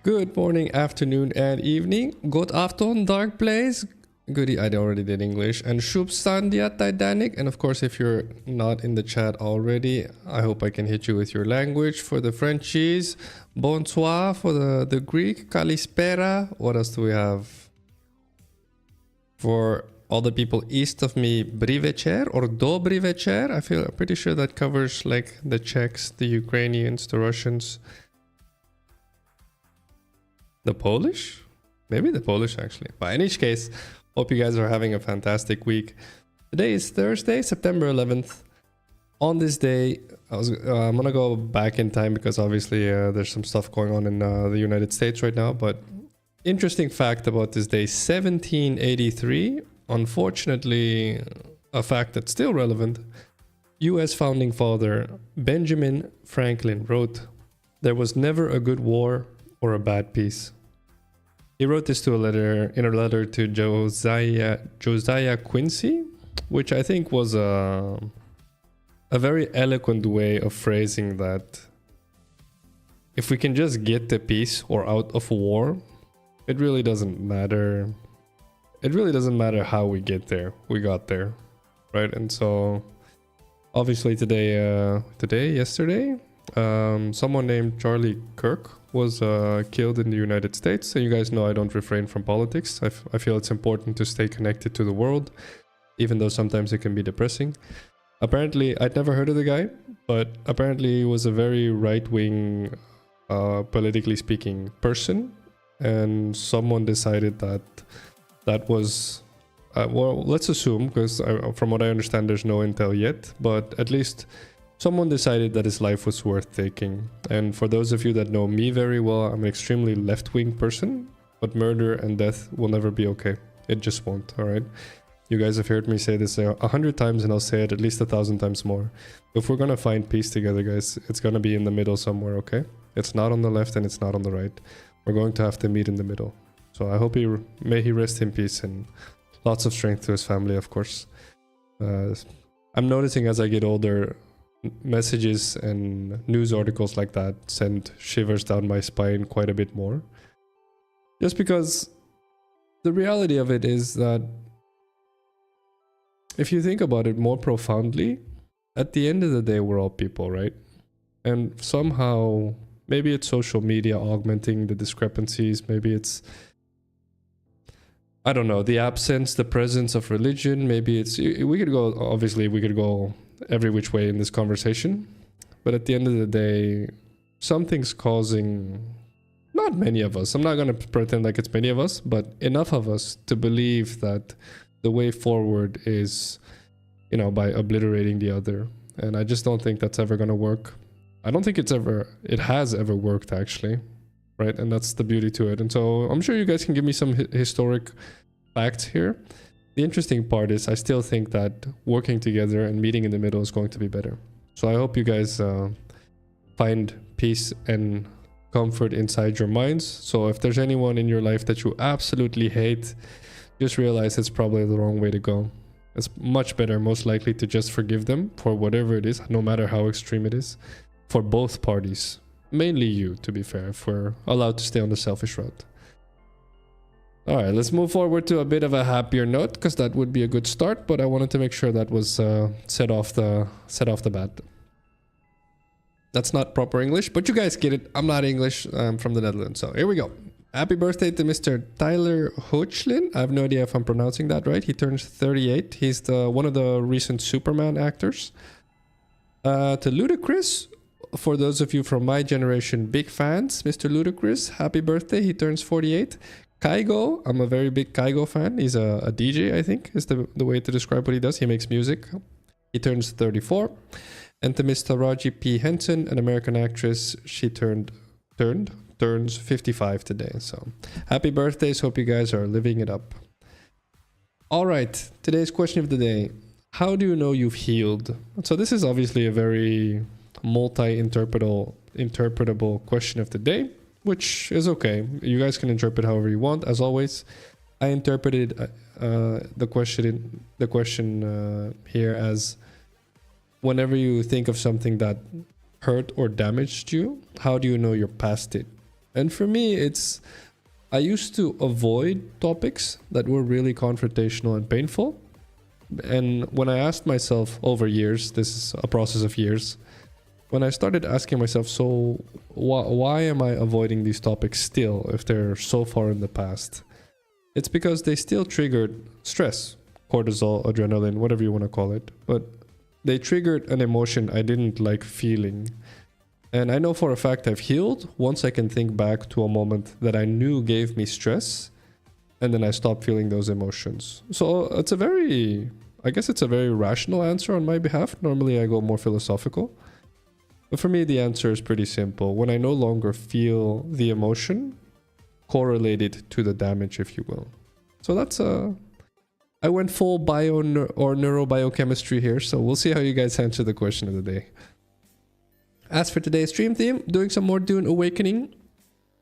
Good morning, afternoon, and evening. Good afternoon, Dark Blaze. Goodie, I already did English. And Shub Sandhya Titanic. And of course, if you're not in the chat already, I hope I can hit you with your language. For the Frenchies, bonsoir. For the Greek, kalispera. What else do we have? For all the people east of me, Brivecher or Dobry Večer. I'm pretty sure that covers like the Czechs, the Ukrainians, the Russians. The Polish? Maybe the Polish actually. But in each case, hope you guys are having a fantastic week. Today is Thursday, September 11th. On this day, I'm gonna go back in time because obviously there's some stuff going on in the United States right now. But interesting fact about this day, 1783. Unfortunately, a fact that's still relevant. US founding father Benjamin Franklin wrote, "There was never a good war or a bad peace." He wrote this in a letter to Josiah Quincy, which I think was a very eloquent way of phrasing that if we can just get to peace or out of war, it really doesn't matter. It really doesn't matter how we get there. We got there, right? And so obviously yesterday, someone named Charlie Kirk was killed in the United States. So you guys know I don't refrain from politics. I feel it's important to stay connected to the world, even though sometimes it can be depressing. Apparently, I'd never heard of the guy, but apparently he was a very right-wing, politically speaking, person. And someone decided that was, well, let's assume, because from what I understand, there's no intel yet, but at least someone decided that his life was worth taking. And for those of you that know me very well, I'm an extremely left-wing person, but murder and death will never be okay. It just won't, all right? You guys have heard me say this 100 times, and I'll say it at least 1,000 times more. If we're gonna find peace together, guys, it's gonna be in the middle somewhere, okay? It's not on the left and it's not on the right. We're going to have to meet in the middle. So I hope may he rest in peace and lots of strength to his family, of course. I'm noticing as I get older, messages and news articles like that send shivers down my spine quite a bit more. Just because the reality of it is that if you think about it more profoundly, at the end of the day, we're all people, right? And somehow, maybe it's social media augmenting the discrepancies, maybe it's, I don't know, the absence, the presence of religion, maybe it's, we could go every which way in this conversation, but at the end of the day, something's causing, not many of us, I'm not going to pretend like it's many of us, but enough of us to believe that the way forward is, you know, by obliterating the other. And I just don't think that's ever going to work. I don't think it has ever worked actually, right? And that's the beauty to it. And so I'm sure you guys can give me some historic facts here. The interesting part is I still think that working together and meeting in the middle is going to be better. So I hope you guys find peace and comfort inside your minds. So if there's anyone in your life that you absolutely hate, just realize it's probably the wrong way to go. It's much better, most likely, to just forgive them for whatever it is, no matter how extreme it is, for both parties. Mainly you, to be fair, if we're allowed to stay on the selfish route. All right, let's move forward to a bit of a happier note, because that would be a good start, but I wanted to make sure that was set off the bat. That's not proper English, but you guys get it. I'm not English. I'm from the Netherlands, so here we go. Happy birthday to Mr. Tyler Hoechlin. I have no idea if I'm pronouncing that right. He turns 38. He's one of the recent Superman actors. To Ludacris, for those of you from my generation, big fans, Mr. Ludacris, happy birthday. He turns 48. Kygo, I'm a very big Kygo fan. He's a DJ, I think, is the way to describe what he does. He makes music. He turns 34. And to Mr. Raji P. Henson, an American actress, she turns 55 today. So happy birthdays. Hope you guys are living it up. All right. Today's question of the day. How do you know you've healed? So this is obviously a very interpretable question of the day, which is okay. You guys can interpret however you want. As always, I interpreted the question here as whenever you think of something that hurt or damaged you, how do you know you're past it? And for me, I used to avoid topics that were really confrontational and painful. And when I asked myself over years, this is a process of years, when I started asking myself, so why am I avoiding these topics still if they're so far in the past? It's because they still triggered stress, cortisol, adrenaline, whatever you want to call it. But they triggered an emotion I didn't like feeling. And I know for a fact I've healed once I can think back to a moment that I knew gave me stress, and then I stopped feeling those emotions. So it's I guess it's a very rational answer on my behalf. Normally I go more philosophical. But for me, the answer is pretty simple. When I no longer feel the emotion correlated to the damage, if you will. So that's I went full bio or neurobiochemistry here, so we'll see how you guys answer the question of the day. As for today's stream theme, doing some more Dune Awakening.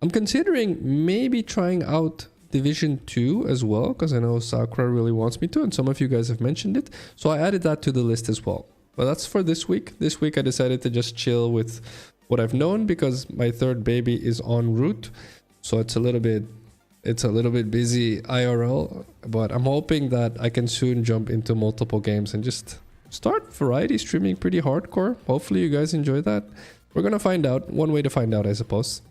I'm considering maybe trying out Division 2 as well, because I know Sakura really wants me to, and some of you guys have mentioned it. So I added that to the list as well. But that's for this week. This week I decided to just chill with what I've known, because my third baby is en route. So it's a little bit busy IRL, but I'm hoping that I can soon jump into multiple games and just start variety streaming pretty hardcore. Hopefully you guys enjoy that. We're gonna find out. One way to find out, I suppose.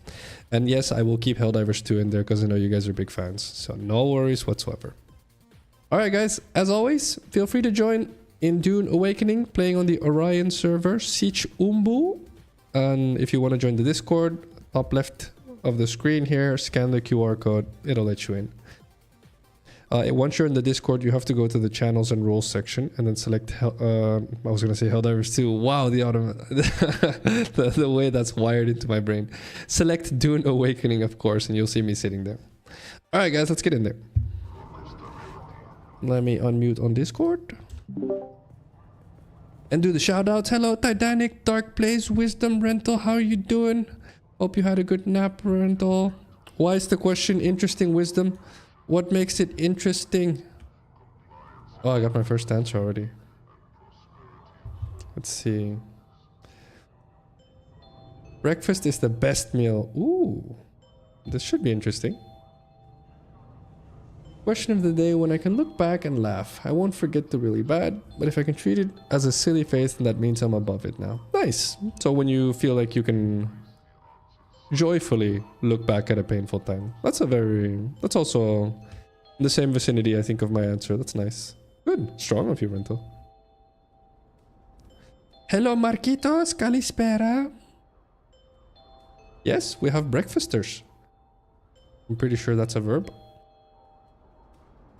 And yes, I will keep Helldivers 2 in there because I know you guys are big fans. So no worries whatsoever. Alright guys, as always, feel free to join in Dune Awakening, playing on the Orion server, Sietch Umbu. And if you want to join the Discord, top left of the screen here, scan the QR code, it'll let you in. Once you're in the Discord, you have to go to the channels and rules section and then select I was gonna say Helldivers 2. Wow, the way that's wired into my brain. Select Dune Awakening, of course, and you'll see me sitting there. Alright guys, let's get in there. Let me unmute on Discord and do the shout outs. Hello Titanic, Dark Place, Wisdom Rental, how are you doing? Hope you had a good nap, Rental. Why is the question interesting, Wisdom? What makes it interesting? Oh, I got my first answer already. Let's see. Breakfast is the best meal. Ooh, this should be interesting. Question of the day: when I can look back and laugh, I won't forget the really bad, but if I can treat it as a silly face, then that means I'm above it now. Nice. So when you feel like you can joyfully look back at a painful time. That's also in the same vicinity, I think, of my answer. That's nice. Good. Strong of you, Rental. Hello, Marquitos. Calispera. Yes, we have breakfasters. I'm pretty sure that's a verb.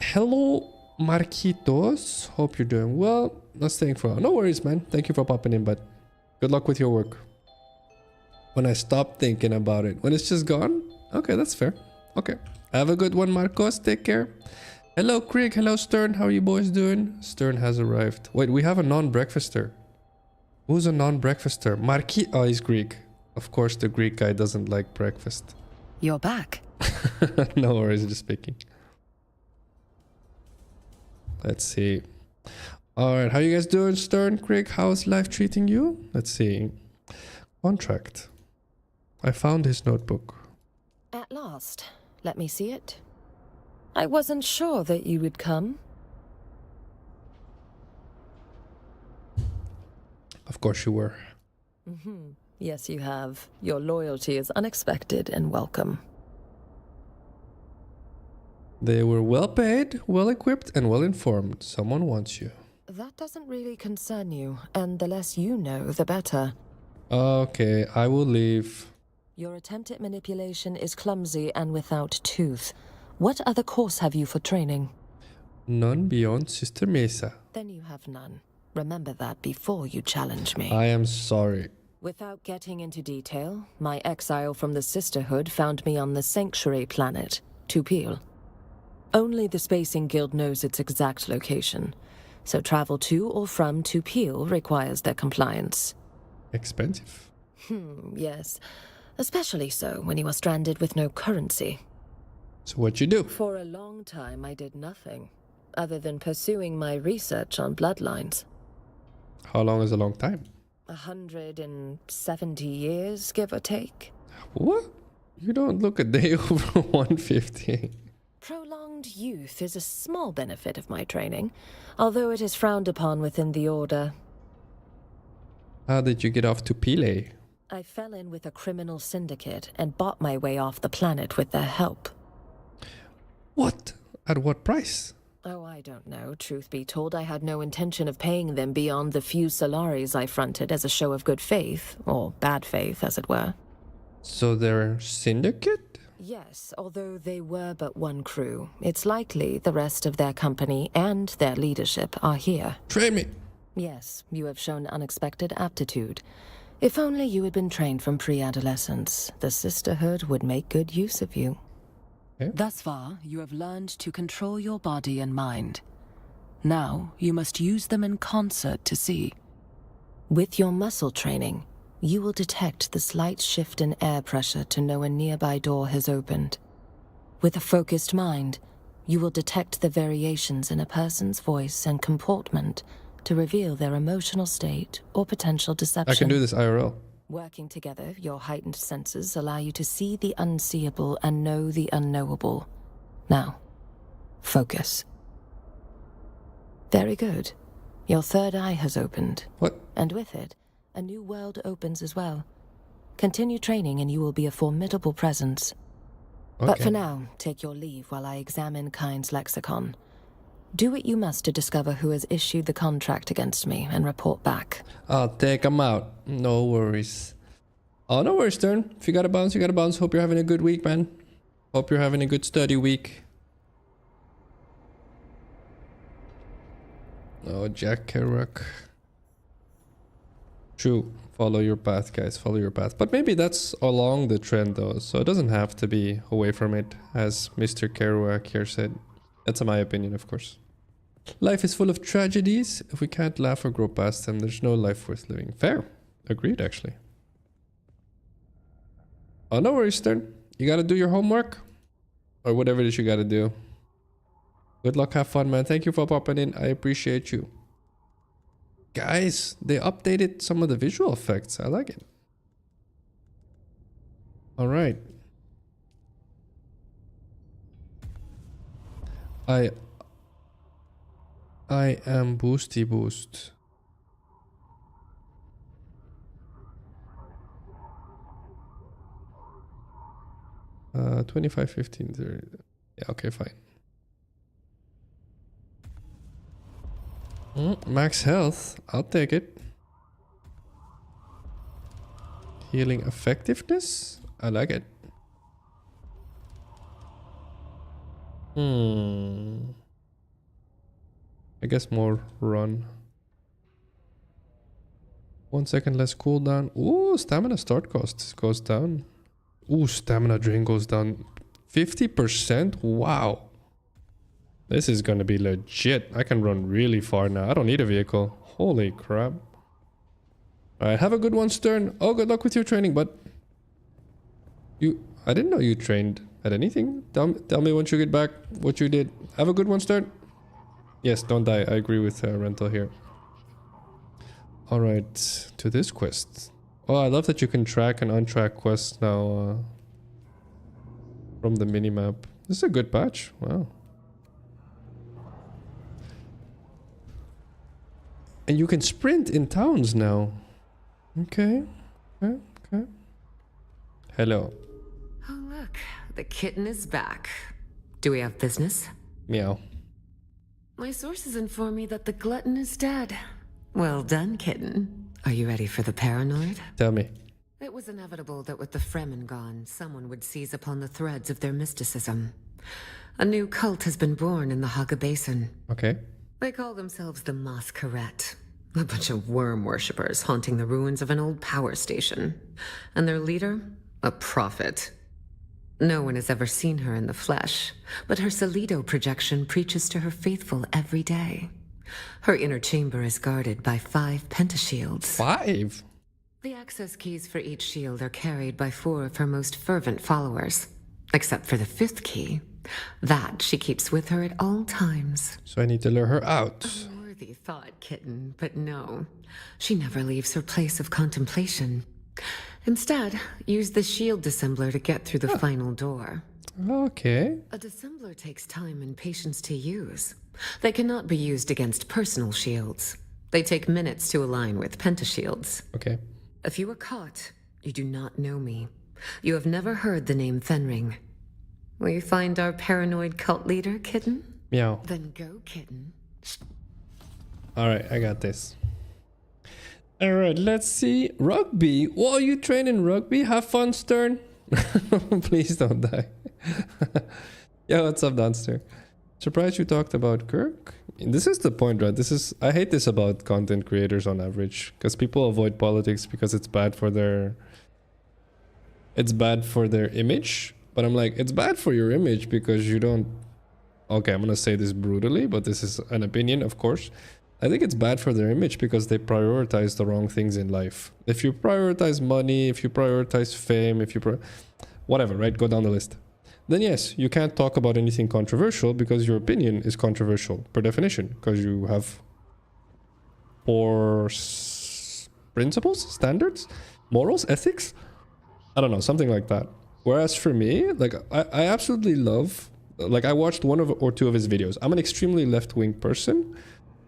Hello, Marquitos. Hope you're doing well. Not staying for a while. No worries, man. Thank you for popping in, but good luck with your work. When I stop thinking about it. When it's just gone? Okay, that's fair. Okay. Have a good one, Marcos. Take care. Hello, Krieg. Hello, Stern. How are you boys doing? Stern has arrived. Wait, we have a non-breakfaster. Who's a non-breakfaster? Oh, he's Greek. Of course, the Greek guy doesn't like breakfast. You're back. No worries, just speaking. Let's see. Alright, how you guys doing, Stern, Krieg? How's life treating you? Let's see. Contract. I found his notebook. At last. Let me see it. I wasn't sure that you would come. Of course you were. Yes, you have. Your loyalty is unexpected and welcome. They were well paid, well equipped, and well informed. Someone wants you. That doesn't really concern you, and the less you know, the better. Okay, I will leave. Your attempt at manipulation is clumsy and without tooth. What other course have you for training? None beyond Sister Mesa. Then you have none. Remember that before you challenge me. I am sorry. Without getting into detail, my exile from the Sisterhood found me on the Sanctuary planet, Thu-Sat. Only the Spacing Guild knows its exact location, so travel to or from Thu-Sat requires their compliance. Expensive. Yes. Especially so when you are stranded with no currency. So what you do? For a long time I did nothing, other than pursuing my research on bloodlines. How long is a long time? 170 years, give or take. What? You don't look a day over 150. Prolonged youth is a small benefit of my training, although it is frowned upon within the Order. How did you get off to Pile? I fell in with a criminal syndicate and bought my way off the planet with their help. What? At what price? Oh, I don't know. Truth be told, I had no intention of paying them beyond the few Solaris I fronted as a show of good faith, or bad faith, as it were. So they're syndicate? Yes, although they were but one crew, it's likely the rest of their company and their leadership are here. Train me. Yes, you have shown unexpected aptitude. If only you had been trained from pre-adolescence, the Sisterhood would make good use of you. Okay. Thus far, you have learned to control your body and mind. Now, you must use them in concert to see. With your muscle training, you will detect the slight shift in air pressure to know a nearby door has opened. With a focused mind, you will detect the variations in a person's voice and comportment to reveal their emotional state or potential deception. I can do this IRL. Working together, your heightened senses allow you to see the unseeable and know the unknowable. Now, focus. Very good. Your third eye has opened. What? And with it, a new world opens as well. Continue training and you will be a formidable presence. Okay. But for now, take your leave while I examine Kind's lexicon. Do what you must to discover who has issued the contract against me and report back. I'll take them out. No worries. Oh, no worries, Stern. If you gotta bounce, you gotta bounce. Hope you're having a good week, man. Hope you're having a good study week. Oh, Jack Kerouac. True. Follow your path, guys. Follow your path. But maybe that's along the trend, though. So it doesn't have to be away from it, as Mr. Kerouac here said. That's my opinion, of course. Life is full of tragedies. If we can't laugh or grow past them, there's no life worth living. Fair. Agreed, actually. Oh, no worries, Stern. You gotta do your homework. Or whatever it is you gotta do. Good luck, have fun, man. Thank you for popping in. I appreciate you. Guys, they updated some of the visual effects. I like it. Alright. I am Boosty Boost. Uh, 25, 15, 30. Yeah, okay, fine. Max health. I'll take it. Healing effectiveness. I like it. I guess more run. 1 second less cooldown. Ooh, stamina start cost goes down. Ooh, stamina drain goes down 50%. Wow. This is gonna be legit. I can run really far now. I don't need a vehicle. Holy crap. Alright, have a good one, Stern. Oh, good luck with your training, bud. I didn't know you trained at anything. Tell me once you get back what you did. Have a good one, Stern. Yes, don't die. I agree with Rental here. Alright, to this quest. Oh, I love that you can track and untrack quests now from the minimap. This is a good patch. Wow. And you can sprint in towns now. Okay. Okay. Hello. Oh, look. The kitten is back. Do we have business? Meow. My sources inform me that the glutton is dead. Well done, kitten. Are you ready for the paranoid? Tell me. It was inevitable that with the Fremen gone, someone would seize upon the threads of their mysticism. A new cult has been born in the Haga Basin. Okay. They call themselves the Masquerette. A bunch of worm worshippers haunting the ruins of an old power station. And their leader? A prophet. No one has ever seen her in the flesh, but her Solido projection preaches to her faithful every day. Her inner chamber is guarded by 5 pentashields. 5? The access keys for each shield are carried by 4 of her most fervent followers. Except for the 5th key. That she keeps with her at all times. So I need to lure her out. Worthy thought, kitten, but no. She never leaves her place of contemplation. Instead, use the shield dissembler to get through the final door. Okay. A dissembler takes time and patience to use. They cannot be used against personal shields. They take minutes to align with pentashields. Okay. If you were caught, you do not know me. You have never heard the name Fenring. Will you find our paranoid cult leader, kitten? Meow. Then go, kitten. Alright, I got this. Alright, let's see. Rugby. Whoa, you train in rugby? Have fun, Stern. Please don't die. Yeah, what's up, Downster? Surprised you talked about Kirk? This is the point, right? I hate this about content creators on average. Because people avoid politics because it's bad for their image. But I'm like, it's bad for your image because you don't... Okay, I'm gonna say this brutally, but this is an opinion, of course. I think it's bad for their image because they prioritize the wrong things in life. If you prioritize money, if you prioritize fame, whatever, right? Go down the list. Then yes, you can't talk about anything controversial because your opinion is controversial per definition. Because you have poor principles, standards, morals, ethics. I don't know, something like that. Whereas for me, like I absolutely love, like I watched one or two of his videos. I'm an extremely left-wing person.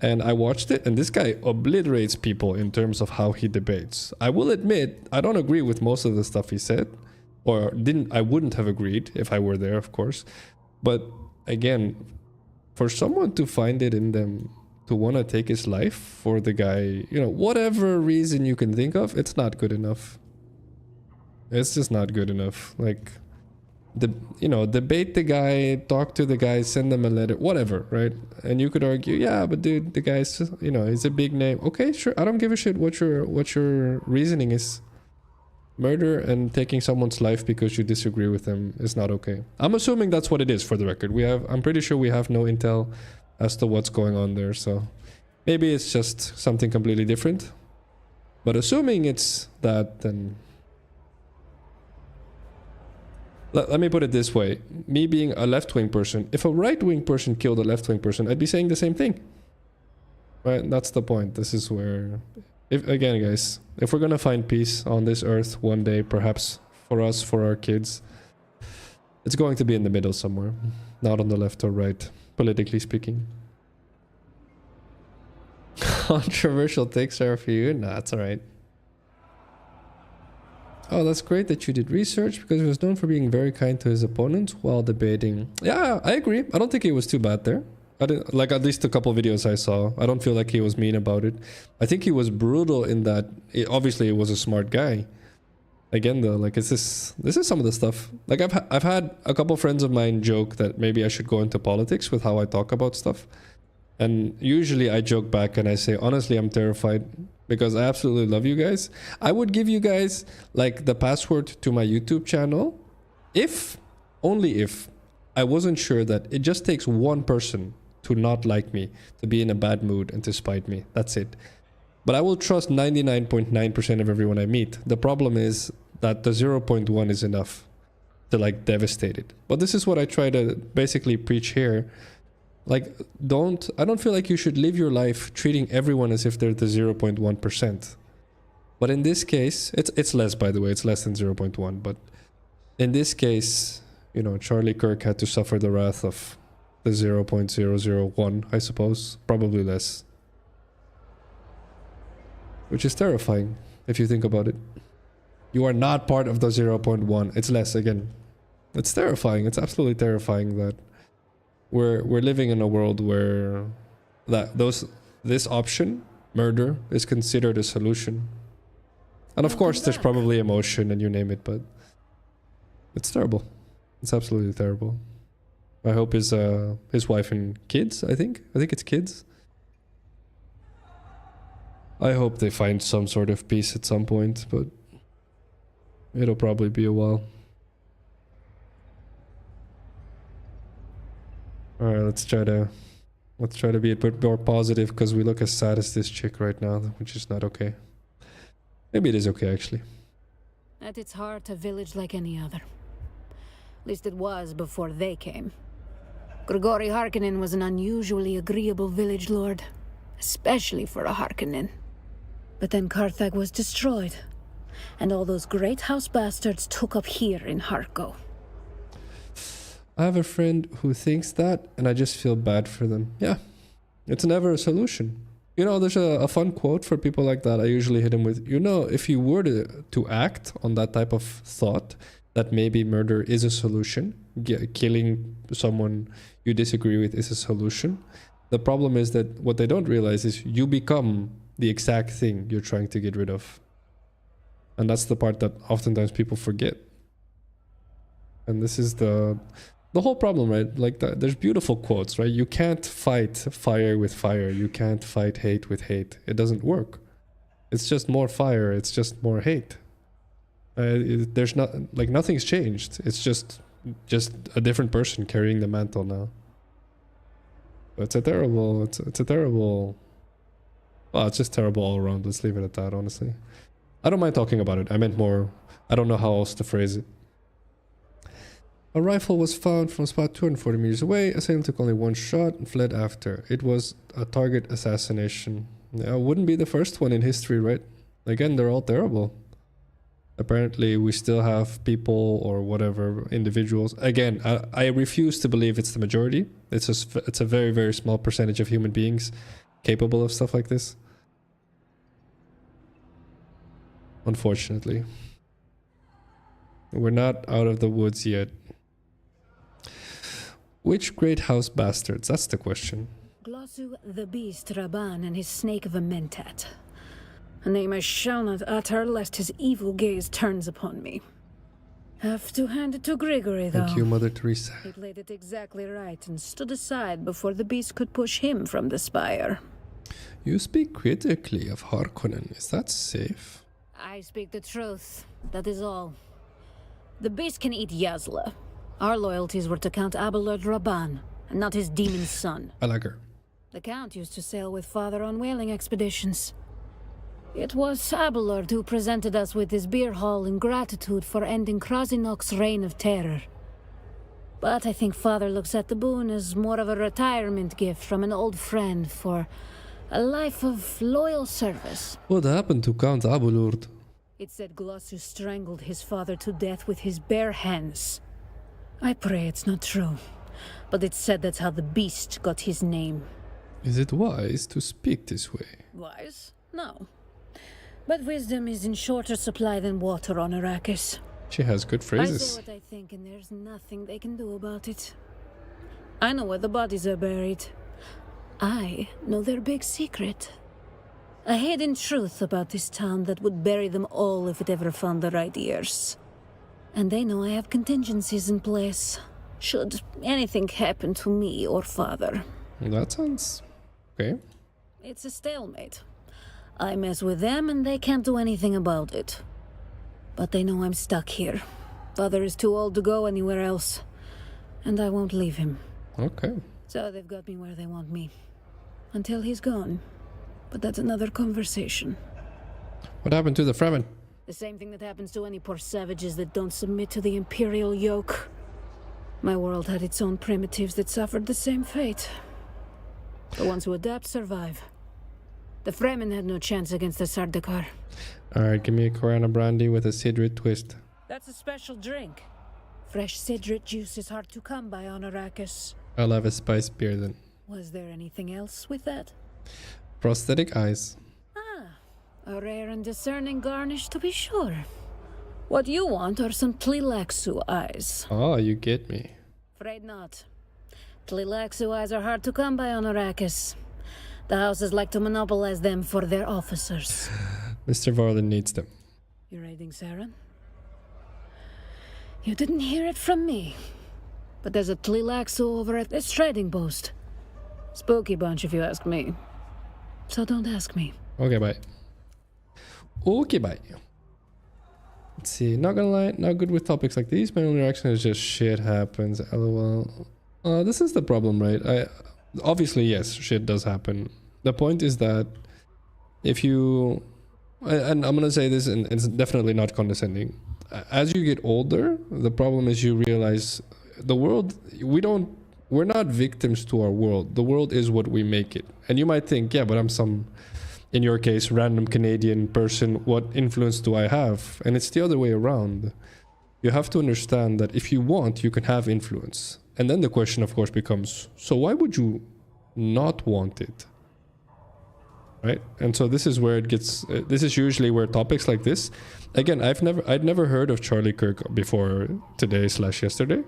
And I watched it, and this guy obliterates people in terms of how he debates. I will admit, I don't agree with most of the stuff he said, or I wouldn't have agreed if I were there, of course. But again, for someone to find it in them to want to take his life for the guy, you know, whatever reason you can think of, it's not good enough. It's just not good enough. Like, debate the guy, talk to the guy, send them a letter, whatever, right? And you could argue, yeah, but dude, the guy's, you know, he's a big name. Okay, sure, I don't give a shit what your reasoning is. Murder and taking someone's life because you disagree with them is not okay. I'm assuming that's what it is, for the record. I'm pretty sure we have no intel as to what's going on there, so maybe it's just something completely different. But assuming it's that, then... Let me put it this way. Me being a left-wing person, if a right-wing person killed a left-wing person, I'd be saying the same thing. Right? That's the point. This is where... Again, guys, if we're gonna find peace on this earth one day, perhaps for us, for our kids, it's going to be in the middle somewhere. Not on the left or right, politically speaking. Controversial takes are for you? Nah, it's alright. Oh, that's great that you did research because he was known for being very kind to his opponents while debating. Yeah, I agree. I don't think he was too bad there. I didn't, like, at least a couple of videos I saw. I don't feel like he was mean about it. I think he was brutal in that. Obviously, he was a smart guy. Again, though, like, this is some of the stuff. Like, I've had a couple friends of mine joke that maybe I should go into politics with how I talk about stuff. And usually I joke back and I say, honestly, I'm terrified because I absolutely love you guys. I would give you guys, like, the password to my YouTube channel if, only if, I wasn't sure that it just takes one person to not like me, to be in a bad mood and to spite me. That's it. But I will trust 99.9% of everyone I meet. The problem is that the 0.1 is enough to, like, devastate it. But this is what I try to basically preach here. Like, I don't feel like you should live your life treating everyone as if they're the 0.1%. But in this case, it's less, by the way, it's less than 0.1. But in this case, you know, Charlie Kirk had to suffer the wrath of the 0.001, I suppose. Probably less. Which is terrifying, if you think about it. You are not part of the 0.1. It's less, again. It's terrifying. It's absolutely terrifying that we're living in a world where this option, murder, is considered a solution. And of course, there's probably emotion and you name it, but it's terrible. It's absolutely terrible. I hope his wife and kids, I think it's kids. I hope they find some sort of peace at some point, but it'll probably be a while. Alright, let's try to be a bit more positive because we look as sad as this chick right now, which is not okay. Maybe it is okay, actually. At its heart, a village like any other. At least it was before they came. Grigori Harkonnen was an unusually agreeable village lord, especially for a Harkonnen. But then Carthag was destroyed, and all those great house bastards took up here in Harko. I have a friend who thinks that, and I just feel bad for them. Yeah, it's never a solution. You know, there's a fun quote for people like that. I usually hit them with, you know, if you were to act on that type of thought, that maybe murder is a solution, killing someone you disagree with is a solution. The problem is that what they don't realize is you become the exact thing you're trying to get rid of. And that's the part that oftentimes people forget. And this is the whole problem, right? Like, there's beautiful quotes, right? You can't fight fire with fire. You can't fight hate with hate. It doesn't work. It's just more fire. It's just more hate. There's not, like, nothing's changed. It's just a different person carrying the mantle now. It's a terrible, it's a terrible, well, it's just terrible all around. Let's leave it at that, honestly. I don't mind talking about it. I meant more, I don't know how else to phrase it. A rifle was found from a spot 240 meters away. Assailant took only one shot and fled after. It was a target assassination. Yeah, wouldn't be the first one in history, right? Again, they're all terrible. Apparently, we still have people or whatever, individuals. Again, I refuse to believe it's the majority. It's a very, very small percentage of human beings capable of stuff like this. Unfortunately. We're not out of the woods yet. Which great house bastards? That's the question. Glossu the Beast Raban and his snake of a Mentat. A name I shall not utter lest his evil gaze turns upon me. Have to hand it to Grigory, though. Thank you, Mother Teresa. He played it exactly right and stood aside before the beast could push him from the spire. You speak critically of Harkonnen. Is that safe? I speak the truth. That is all. The beast can eat Yazla. Our loyalties were to Count Abelard Raban, and not his demon son. I like her. The Count used to sail with Father on whaling expeditions. It was Abelard who presented us with his beer hall in gratitude for ending Krasinok's reign of terror. But I think Father looks at the boon as more of a retirement gift from an old friend for a life of loyal service. What happened to Count Abelard? It said Glossu strangled his father to death with his bare hands. I pray it's not true, but it said that's how the beast got his name. Is it wise to speak this way? Wise? No. But wisdom is in shorter supply than water on Arrakis. She has good I phrases. say what I think, and there's nothing they can do about it. I know where the bodies are buried. I know their big secret. A hidden truth about this town that would bury them all if it ever found the right ears. And they know I have contingencies in place, should anything happen to me or Father. That sounds okay. It's a stalemate. I mess with them and they can't do anything about it. But they know I'm stuck here. Father is too old to go anywhere else. And I won't leave him. Okay. So they've got me where they want me. Until he's gone. But that's another conversation. What happened to the Fremen? The same thing that happens to any poor savages that don't submit to the Imperial yoke. My world had its own primitives that suffered the same fate. The ones who adapt survive. The Fremen had no chance against the Sardaukar. Alright, give me a Corona brandy with a Sidrit twist. That's a special drink. Fresh Sidrit juice is hard to come by on Arrakis. I'll have a spice beer then. Was there anything else with that? Prosthetic eyes. A rare and discerning garnish to be sure. What you want are some Tleilaxu eyes. Oh, you get me. Afraid not. Tleilaxu eyes are hard to come by on Arrakis. The houses like to monopolize them for their officers. Mr. Varlin needs them. You raiding Saren? You didn't hear it from me. But there's a Tleilaxu over at this trading post. Spooky bunch if you ask me. So don't ask me. Okay, bye. Okay, bye. Let's see. Not gonna lie, not good with topics like these. My only reaction is just shit happens. LOL. This is the problem, right? Obviously, yes, shit does happen. The point is that if you... And I'm gonna say this, and it's definitely not condescending. As you get older, the problem is you realize the world... We're not victims to our world. The world is what we make it. And you might think, yeah, but I'm some in your case, random Canadian person, what influence do I have? And it's the other way around. You have to understand that if you want, you can have influence. And then the question, of course, becomes, so why would you not want it? Right? And so this is where it gets, this is usually where topics like this, again, I'd never heard of Charlie Kirk before today/yesterday.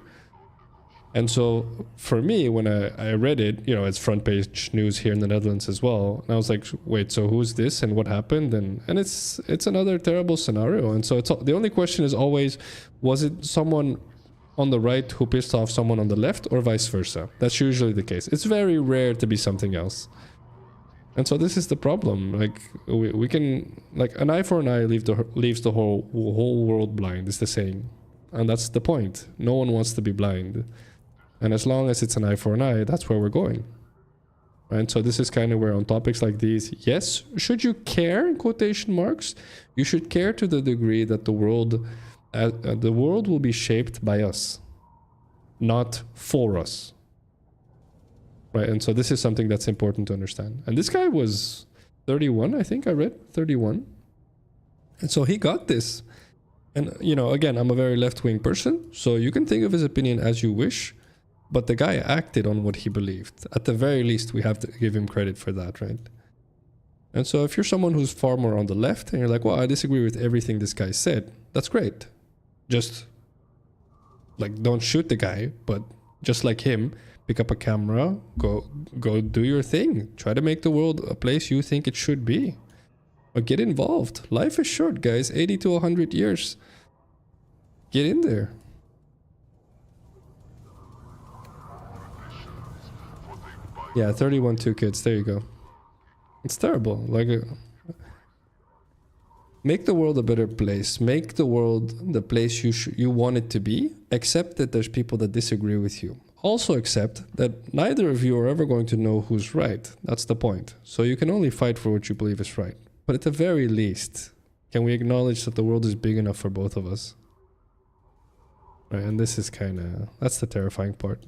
And so for me, when I read it, you know, it's front page news here in the Netherlands as well. And I was like, wait, so who's this and what happened? And it's another terrible scenario. And so it's the only question is always, was it someone on the right who pissed off someone on the left or vice versa? That's usually the case. It's very rare to be something else. And so this is the problem. Like we can, like an eye for an eye leaves the whole world blind, is the saying. And that's the point. No one wants to be blind. And as long as it's an eye for an eye, that's where we're going. Right? So this is kind of where on topics like these, yes, should you care, in quotation marks? You should care to the degree that the world will be shaped by us, not for us. Right? And so this is something that's important to understand. And this guy was 31, I think I read, 31. And so he got this. And, you know, again, I'm a very left-wing person, so you can think of his opinion as you wish. But the guy acted on what he believed. At the very least, we have to give him credit for that, right? And so if you're someone who's far more on the left and you're like, well, I disagree with everything this guy said, that's great. Just, like, don't shoot the guy, but just like him, pick up a camera, go do your thing. Try to make the world a place you think it should be. Or get involved. Life is short, guys. 80 to 100 years. Get in there. Yeah, 31, 2 kids. There you go. It's terrible. Like, make the world a better place. Make the world the place you want it to be. Accept that there's people that disagree with you. Also accept that neither of you are ever going to know who's right. That's the point. So you can only fight for what you believe is right. But at the very least, can we acknowledge that the world is big enough for both of us? Right, and this is kind of... that's the terrifying part.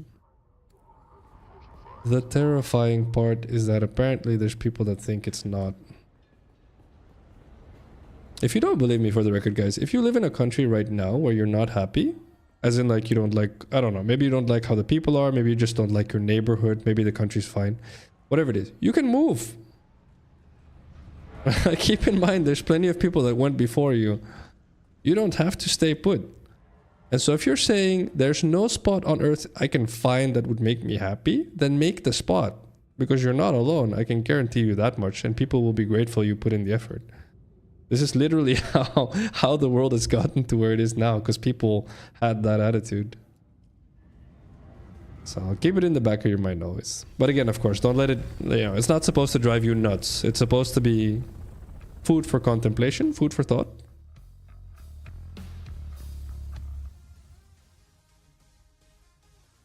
The terrifying part is that apparently there's people that think it's not. If you don't believe me, for the record, guys, if you live in a country right now where you're not happy, as in like you don't like, I don't know, maybe you don't like how the people are, maybe you just don't like your neighborhood, maybe the country's fine, whatever it is, you can move. Keep in mind, there's plenty of people that went before you. You don't have to stay put. And so if you're saying there's no spot on earth I can find that would make me happy, then make the spot. Because you're not alone. I can guarantee you that much. And people will be grateful you put in the effort. This is literally how the world has gotten to where it is now. Because people had that attitude. So keep it in the back of your mind always. But again, of course, don't let it, you know, it's not supposed to drive you nuts. It's supposed to be food for contemplation, food for thought.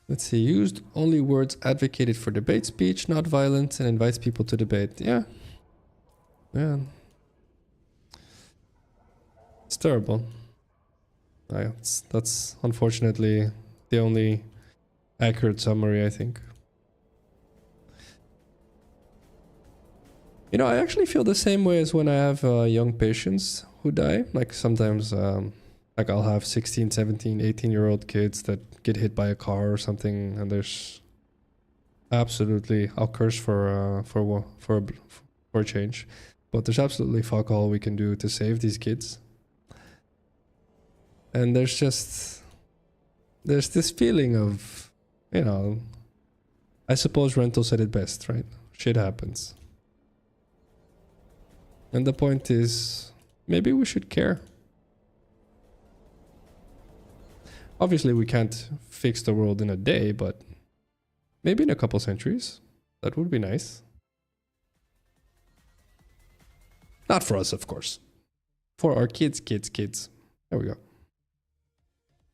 Let's see, used only words advocated for debate speech, not violence, and invites people to debate. Yeah. Yeah. It's terrible. That's unfortunately the only accurate summary, I think. You know, I actually feel the same way as when I have young patients who die. Like sometimes, like I'll have 16, 17, 18-year-old kids that get hit by a car or something, and there's absolutely, I'll curse for a change, but there's absolutely fuck all we can do to save these kids. And there's this feeling of, you know, I suppose Rental said it best, right? Shit happens. And the point is, maybe we should care. Obviously, we can't fix the world in a day, but maybe in a couple centuries. That would be nice. Not for us, of course. For our kids. There we go.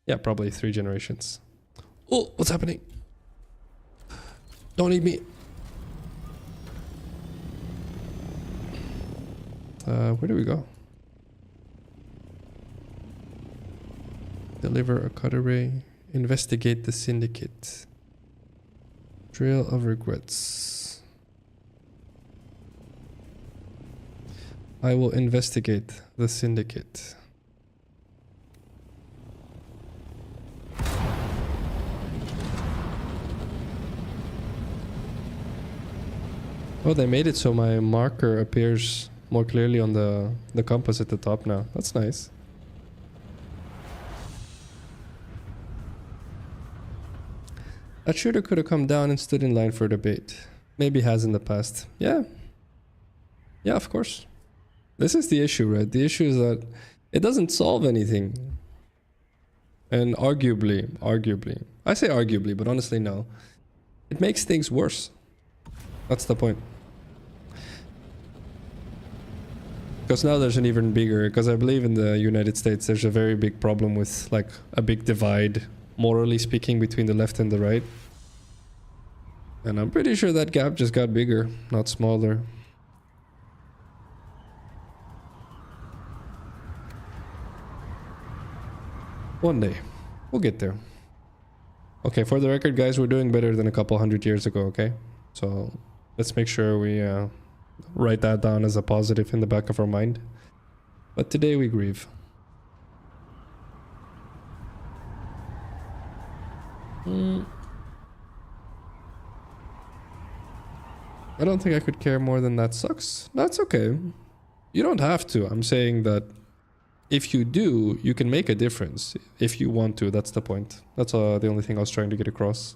Yeah, probably 3 generations. Oh, what's happening? Don't eat me. Where do we go? Deliver a cut array. Investigate the syndicate. Trail of regrets. I will investigate the syndicate. Oh, they made it so my marker appears more clearly on the compass at the top now. That's nice. That shooter could have come down and stood in line for a debate. Maybe has in the past. Yeah. Yeah, of course. This is the issue, right? The issue is that it doesn't solve anything. And arguably, I say arguably, but honestly no. It makes things worse. That's the point. Because now there's an even bigger, because I believe in the United States there's a very big problem with like a big divide, morally speaking, between the left and the right. And I'm pretty sure that gap just got bigger, not smaller. One day. We'll get there. Okay, for the record, guys, we're doing better than a couple 100 years ago, okay? So let's make sure we write that down as a positive in the back of our mind. But today we grieve. I don't think I could care more than that sucks. That's okay. You don't have to. I'm saying that if you do, you can make a difference. If you want to, that's the point. That's the only thing I was trying to get across.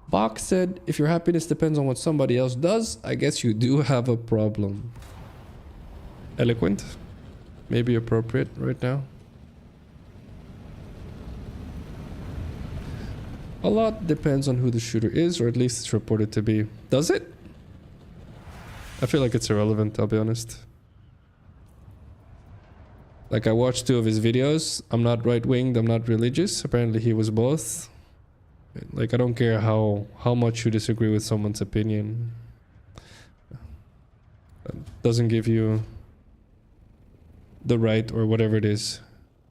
Bach said, if your happiness depends on what somebody else does, I guess you do have a problem. Eloquent. Maybe appropriate right now. A lot depends on who the shooter is, or at least it's reported to be. Does it? I feel like it's irrelevant, I'll be honest. Like, I watched 2 of his videos. I'm not right-winged, I'm not religious. Apparently he was both. Like, I don't care how much you disagree with someone's opinion. It doesn't give you the right, or whatever it is.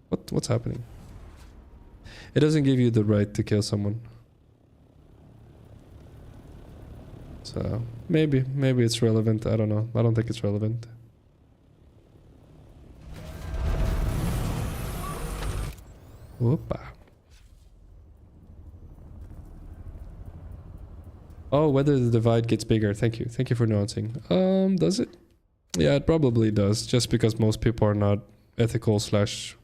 What's happening? It doesn't give you the right to kill someone. So, maybe it's relevant. I don't know. I don't think it's relevant. Whoopa. Oh, whether the divide gets bigger. Thank you. Thank you for noticing. Does it? Yeah, it probably does. Just because most people are not ethical slash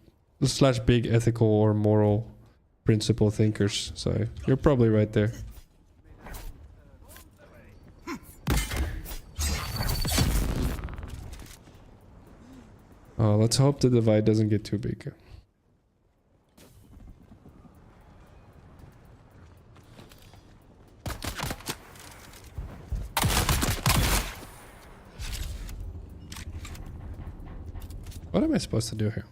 big ethical or moral principle thinkers. So you're probably right there. Oh, let's hope the divide doesn't get too big. What am I supposed to do here?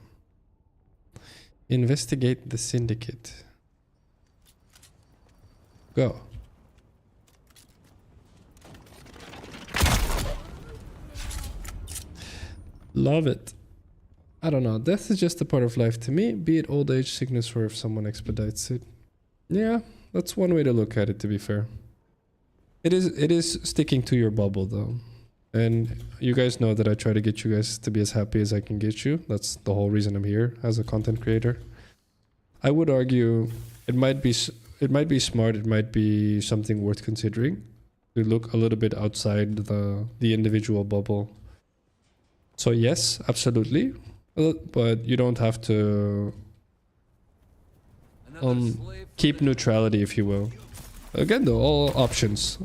Investigate the syndicate. Go. Love it. I don't know. Death is just a part of life to me, be it old age, sickness, or if someone expedites it. Yeah, that's one way to look at it, to be fair. It is sticking to your bubble, though. And you guys know that I try to get you guys to be as happy as I can get you. That's the whole reason I'm here as a content creator. I would argue it might be smart, it might be something worth considering to look a little bit outside the individual bubble. So yes, absolutely, but you don't have to keep neutrality, if you will. Again, though, all options,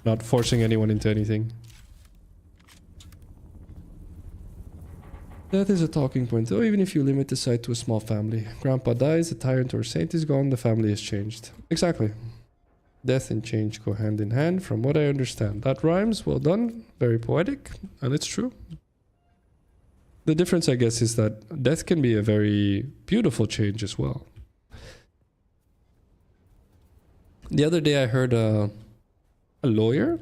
not forcing anyone into anything. Death is a talking point, though, even if you limit the site to a small family. Grandpa dies, a tyrant or saint is gone, the family has changed. Exactly. Death and change go hand in hand, from what I understand. That rhymes, well done, very poetic, and it's true. The difference, I guess, is that death can be a very beautiful change as well. The other day I heard a lawyer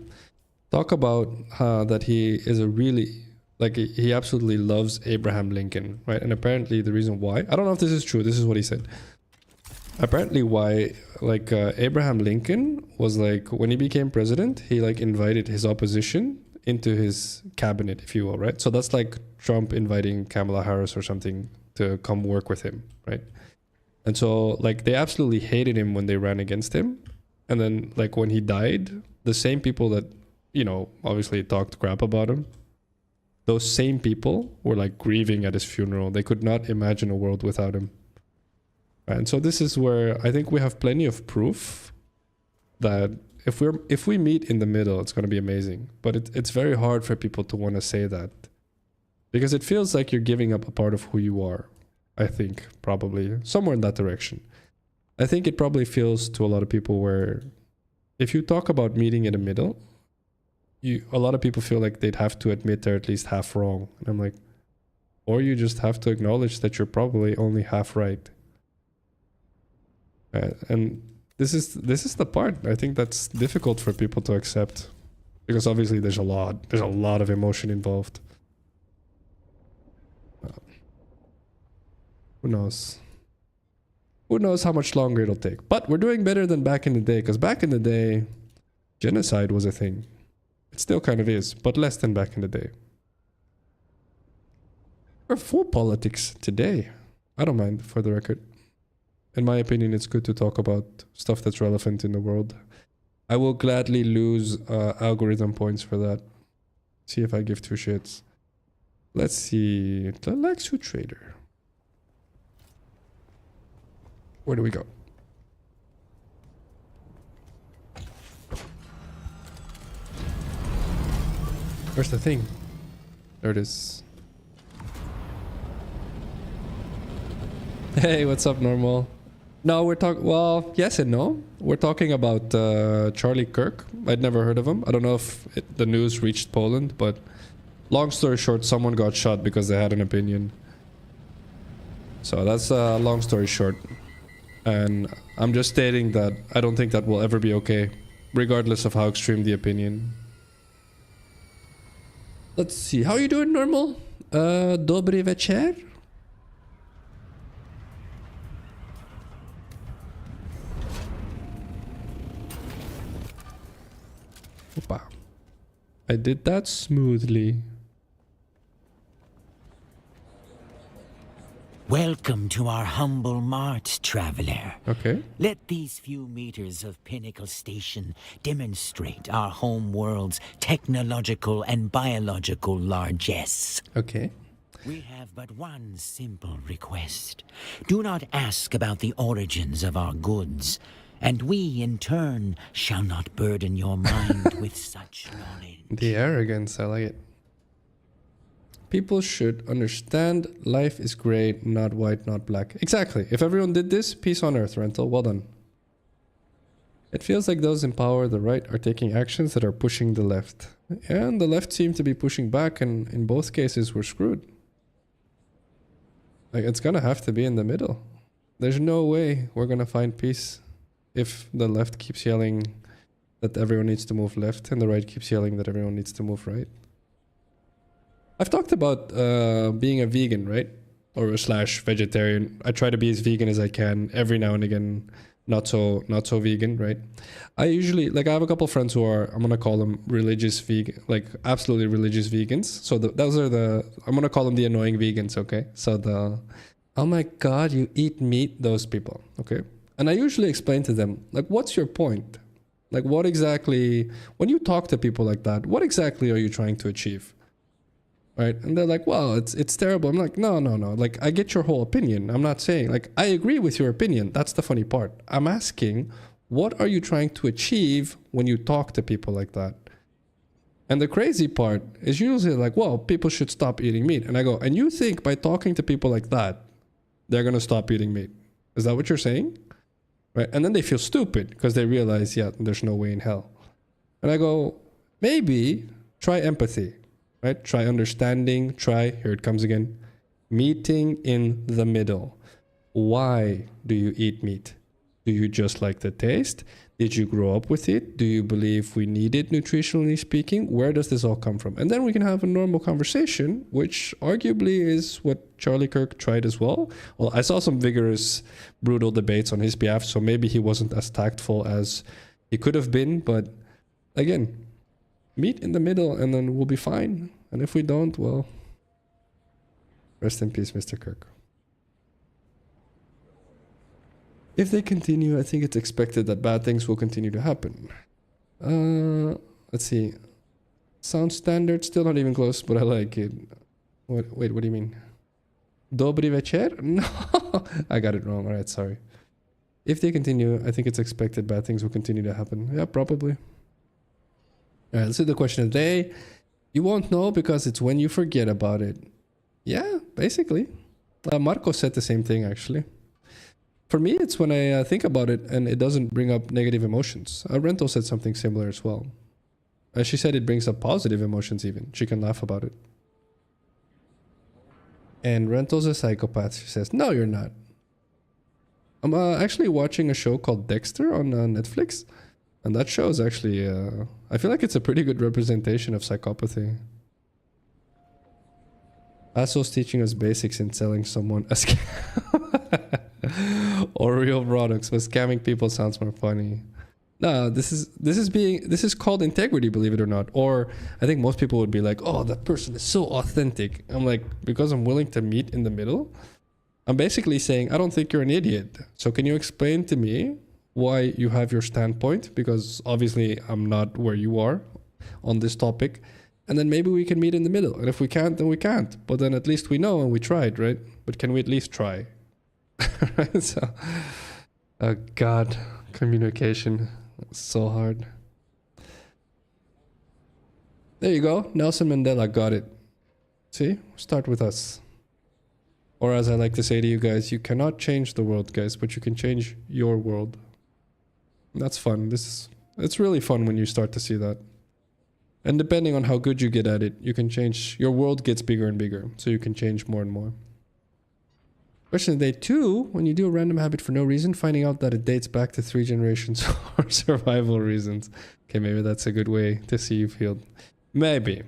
talk about that he is a really, like, he absolutely loves Abraham Lincoln, right? And apparently the reason why, I don't know if this is true, this is what he said. Apparently why, like, Abraham Lincoln was like, when he became president, he like invited his opposition into his cabinet, if you will, right? So that's like Trump inviting Kamala Harris or something to come work with him, right? And so like they absolutely hated him when they ran against him. And then like when he died, the same people that, you know, obviously talked crap about him, those same people were like grieving at his funeral. They could not imagine a world without him. And so this is where I think we have plenty of proof that if we meet in the middle, it's going to be amazing. But it's very hard for people to want to say that, because it feels like you're giving up a part of who you are. I think probably somewhere in that direction. I think it probably feels to a lot of people where if you talk about meeting in the middle, a lot of people feel like they'd have to admit they're at least half wrong. And I'm like, or you just have to acknowledge that you're probably only half right. And this is the part I think that's difficult for people to accept, because obviously there's a lot of emotion involved. Who knows? Who knows how much longer it'll take? But we're doing better than back in the day, because back in the day, genocide was a thing. It still kind of is, but less than back in the day. We're full politics today. I don't mind, for the record. In my opinion, it's good to talk about stuff that's relevant in the world. I will gladly lose algorithm points for that. See if I give two shits. Let's see. The Lexu Trader. Where do we go? Where's the thing? There it is. Hey, what's up, normal? No, we're talking... Well, yes and no. We're talking about Charlie Kirk. I'd never heard of him. I don't know if the news reached Poland, but long story short, someone got shot because they had an opinion. So that's long story short. And I'm just stating that I don't think that will ever be okay, regardless of how extreme the opinion. Let's see. How are you doing, normal? Dobry večer? Opa. I did that smoothly. Welcome to our humble mart, traveler. Okay. Let these few meters of Pinnacle Station demonstrate our home world's technological and biological largesse. Okay. We have but one simple request. Do not ask about the origins of our goods, and we, in turn, shall not burden your mind with such knowledge. The arrogance, I like it. People should understand life is gray, not white, not black. Exactly. If everyone did this, peace on earth, Rental. Well done. It feels like those in power, the right, are taking actions that are pushing the left. And the left seem to be pushing back, and in both cases, we're screwed. Like, it's gonna have to be in the middle. There's no way we're gonna find peace if the left keeps yelling that everyone needs to move left and the right keeps yelling that everyone needs to move right. I've talked about being a vegan, right? Or slash vegetarian. I try to be as vegan as I can. Every now and again, not so vegan, right? I usually, like, I have a couple friends who are, I'm gonna call them religious vegan, like absolutely religious vegans. So those are I'm gonna call them the annoying vegans, okay? So oh my God, you eat meat, those people, okay? And I usually explain to them, like, what's your point? Like, what exactly, when you talk to people like that, what exactly are you trying to achieve? Right? And they're like, well, it's terrible. I'm like, no. Like, I get your whole opinion. I'm not saying, like, I agree with your opinion. That's the funny part. I'm asking, what are you trying to achieve when you talk to people like that? And the crazy part is usually like, well, people should stop eating meat. And I go, and you think by talking to people like that, they're going to stop eating meat? Is that what you're saying? Right? And then they feel stupid because they realize, yeah, there's no way in hell. And I go, maybe try empathy. Right? Try understanding, here it comes again, meeting in the middle. Why do you eat meat? Do you just like the taste? Did you grow up with it? Do you believe we need it nutritionally speaking? Where does this all come from? And then we can have a normal conversation, which arguably is what Charlie Kirk tried as well. Well, I saw some vigorous, brutal debates on his behalf, so maybe he wasn't as tactful as he could have been, but again, meet in the middle and then we'll be fine. And if we don't, well, rest in peace, Mr. Kirk. If they continue, I think it's expected that bad things will continue to happen. Let's see. Sound standard, still not even close, but I like it. Wait, what do you mean? Dobry večer? No, I got it wrong. All right, sorry. If they continue, I think it's expected bad things will continue to happen. Yeah, probably. All right, let's do the question of the day. You won't know because it's when you forget about it. Yeah, basically. Marco said the same thing, actually. For me, it's when I think about it and it doesn't bring up negative emotions. Rental said something similar as well. She said it brings up positive emotions even. She can laugh about it. And Rental's a psychopath. She says, no, you're not. I'm actually watching a show called Dexter on Netflix. And that show is actually, I feel like it's a pretty good representation of psychopathy. Phacil's teaching us basics in selling someone a scam. Or real products, but scamming people sounds more funny. No, this is called integrity, believe it or not. Or I think most people would be like, oh, that person is so authentic. I'm like, because I'm willing to meet in the middle, I'm basically saying, I don't think you're an idiot. So can you explain to me why you have your standpoint? Because obviously I'm not where you are on this topic. And then maybe we can meet in the middle. And if we can't, then we can't. But then at least we know and we tried, right? But can we at least try? So, oh God, communication. It's so hard. There you go. Nelson Mandela got it. See? Start with us. Or as I like to say to you guys, you cannot change the world, guys, but you can change your world. That's fun. It's really fun when you start to see that. And depending on how good you get at it, you can change. Your world gets bigger and bigger, so you can change more and more. Question of day 2, when you do a random habit for no reason, finding out that it dates back to 3 generations or survival reasons. Okay, maybe that's a good way to see you've healed. Maybe.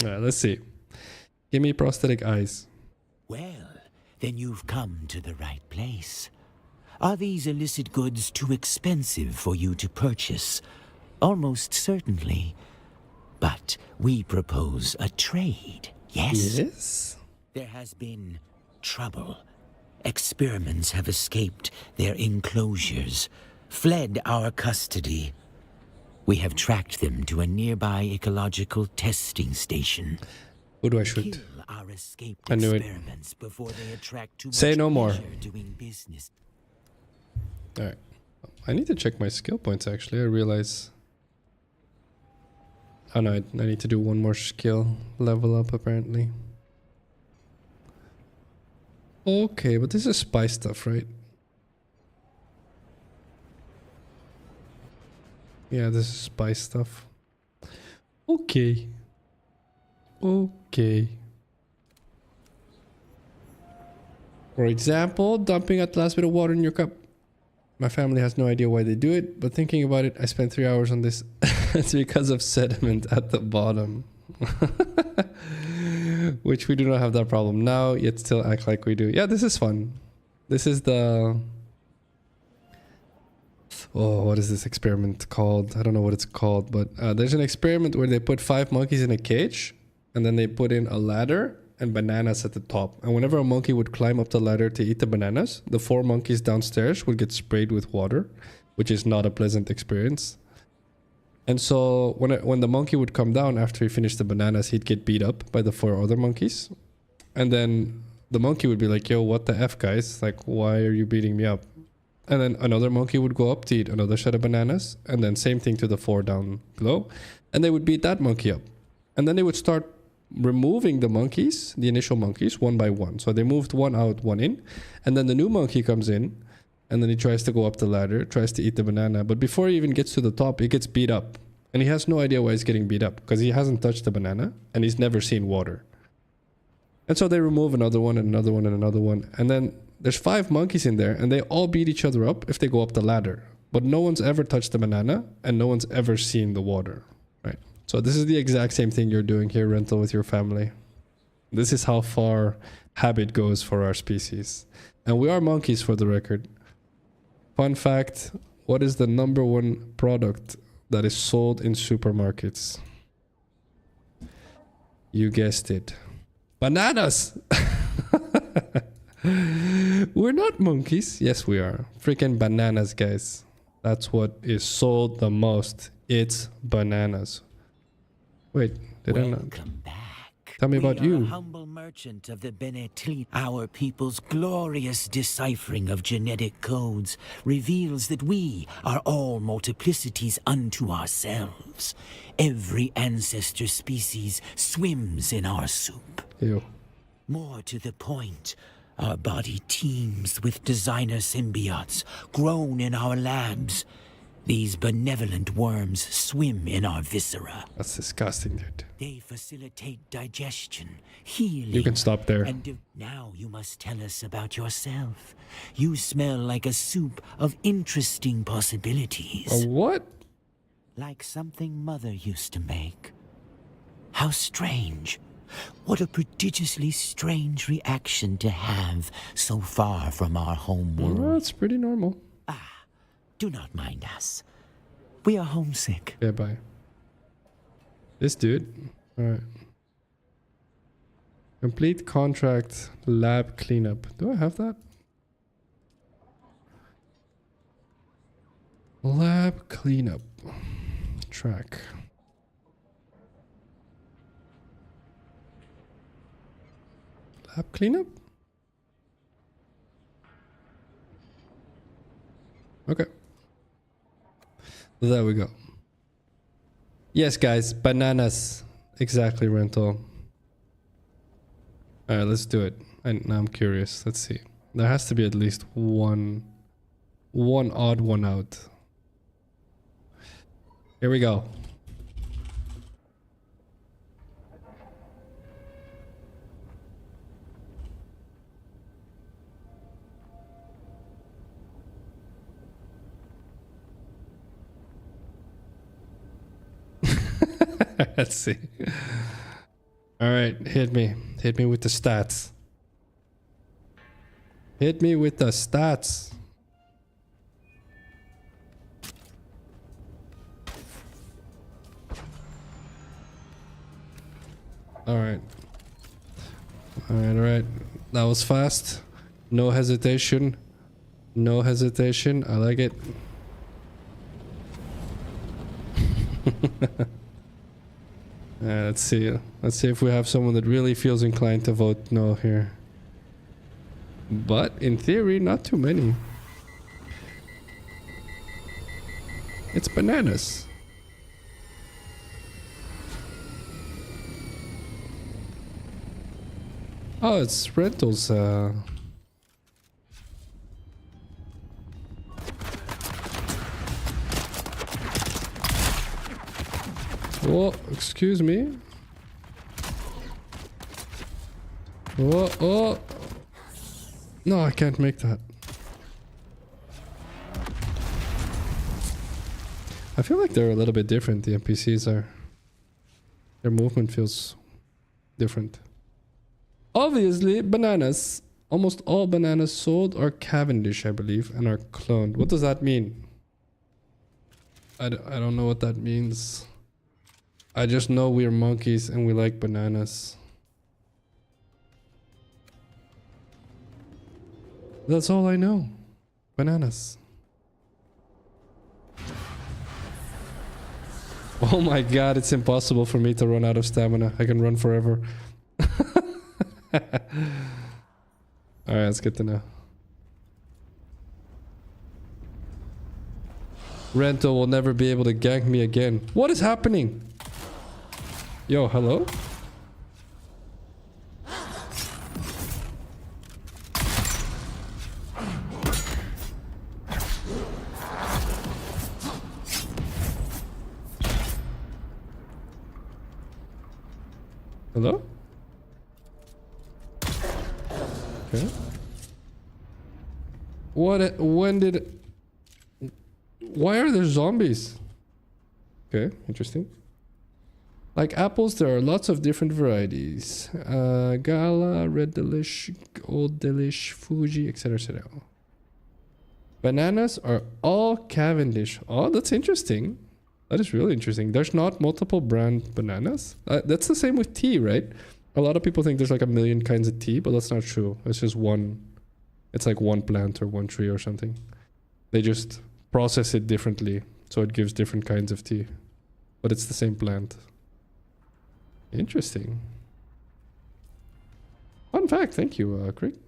Alright, let's see. Give me prosthetic eyes. Well, then you've come to the right place. Are these illicit goods too expensive for you to purchase? Almost certainly. But we propose a trade, yes? Yes? There has been trouble. Experiments have escaped their enclosures, fled our custody. We have tracked them to a nearby ecological testing station. Who do I shoot? Kill our escaped I knew it. experiments before they attract too Say much no more. pleasure doing business. Alright. I need to check my skill points actually. I realize... Oh no, I need to do one more skill level up apparently. Okay, but this is spy stuff, right? Yeah, this is spy stuff. Okay. Okay. For example, dumping that last bit of water in your cup. My family has no idea why they do it, but thinking about it, I spent 3 hours on this. It's because of sediment at the bottom. Which we do not have that problem now, yet still act like we do. Yeah, this is fun. This is the... Oh, what is this experiment called? I don't know what it's called, but there's an experiment where they put 5 monkeys in a cage, and then they put in a ladder and bananas at the top. And whenever a monkey would climb up the ladder to eat the bananas, the 4 monkeys downstairs would get sprayed with water, which is not a pleasant experience. And so when the monkey would come down after he finished the bananas, he'd get beat up by the 4 other monkeys. And then the monkey would be like, yo, what the F, guys? Like, why are you beating me up? And then another monkey would go up to eat another set of bananas. And then same thing to the 4 down below. And they would beat that monkey up. And then they would start removing the monkeys, the initial monkeys, one by one. So they moved one out, one in. And then the new monkey comes in. And then he tries to go up the ladder, tries to eat the banana. But before he even gets to the top, he gets beat up. And he has no idea why he's getting beat up. Because he hasn't touched the banana. And he's never seen water. And so they remove another one and another one and another one. And then there's 5 monkeys in there. And they all beat each other up if they go up the ladder. But no one's ever touched the banana. And no one's ever seen the water. Right? So this is the exact same thing you're doing here, Rental, with your family. This is how far habit goes for our species. And we are monkeys, for the record. Fun fact, what is the #1 product that is sold in supermarkets. You guessed it. Bananas! We're not monkeys. Yes, we are. Freaking bananas, guys. That's what is sold the most. It's bananas. Wait, did I not? Welcome back. Tell me about you. A humble merchant of the Benetli. Our people's glorious deciphering of genetic codes reveals that we are all multiplicities unto ourselves. Every ancestor species swims in our soup. Ew. More to the point, our body teems with designer symbiotes grown in our labs. These benevolent worms swim in our viscera. That's disgusting, dude. They facilitate digestion, healing. You can stop there. And now you must tell us about yourself. You smell like a soup of interesting possibilities. A what? Like something Mother used to make. How strange. What a prodigiously strange reaction to have so far from our home world. Well, it's pretty normal. Do not mind us. We are homesick. Yeah, bye. This dude. Alright. Complete contract lab cleanup. Do I have that? Lab cleanup. Track. Lab cleanup? Okay. There we go. Yes, guys. Bananas. Exactly, Rental. Alright, let's do it. And now I'm curious. Let's see. There has to be at least one odd one out. Here we go. Let's see. All right, hit me. Hit me with the stats. Hit me with the stats. All right. All right, all right. That was fast. No hesitation. No hesitation. I like it. Let's see. Let's see if we have someone that really feels inclined to vote no here. But in theory, not too many. It's bananas. Oh, it's Rental's. Oh, excuse me. Oh, oh. No, I can't make that. I feel like they're a little bit different, the NPCs are. Their movement feels different. Obviously, bananas. Almost all bananas sold are Cavendish, I believe, and are cloned. What does that mean? I don't know what that means. I just know we're monkeys and we like bananas. That's all I know. Bananas. Oh my god, it's impossible for me to run out of stamina. I can run forever. Alright, that's good to know. Rental will never be able to gank me again. What is happening? Yo, hello? Hello? Okay. What? When did? Why are there zombies? Okay, interesting. Like apples, there are lots of different varieties. Gala, Red Delish, Old Delish, Fuji, etc. etc. Bananas are all Cavendish. Oh, that's interesting. That is really interesting. There's not multiple brand bananas. That's the same with tea, right? A lot of people think there's like a million kinds of tea, but that's not true. It's just one. It's like one plant or one tree or something. They just process it differently, so it gives different kinds of tea. But it's the same plant. Interesting. Fun fact. Thank you, Craig.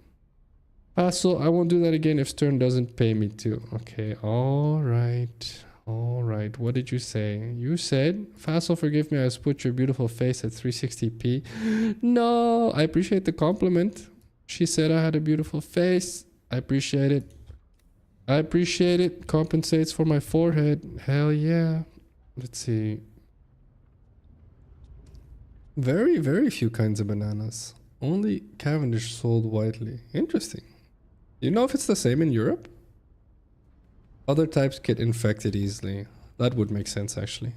Phacil, I won't do that again if Stern doesn't pay me to. Okay, alright. Alright, what did you say? You said, Phacil, forgive me, I split your beautiful face at 360p. No, I appreciate the compliment. She said I had a beautiful face. I appreciate it. I appreciate it. Compensates for my forehead. Hell yeah. Let's see. Very, very few kinds of bananas. Only Cavendish sold widely. Interesting. You know if it's the same in Europe? Other types get infected easily. That would make sense, actually.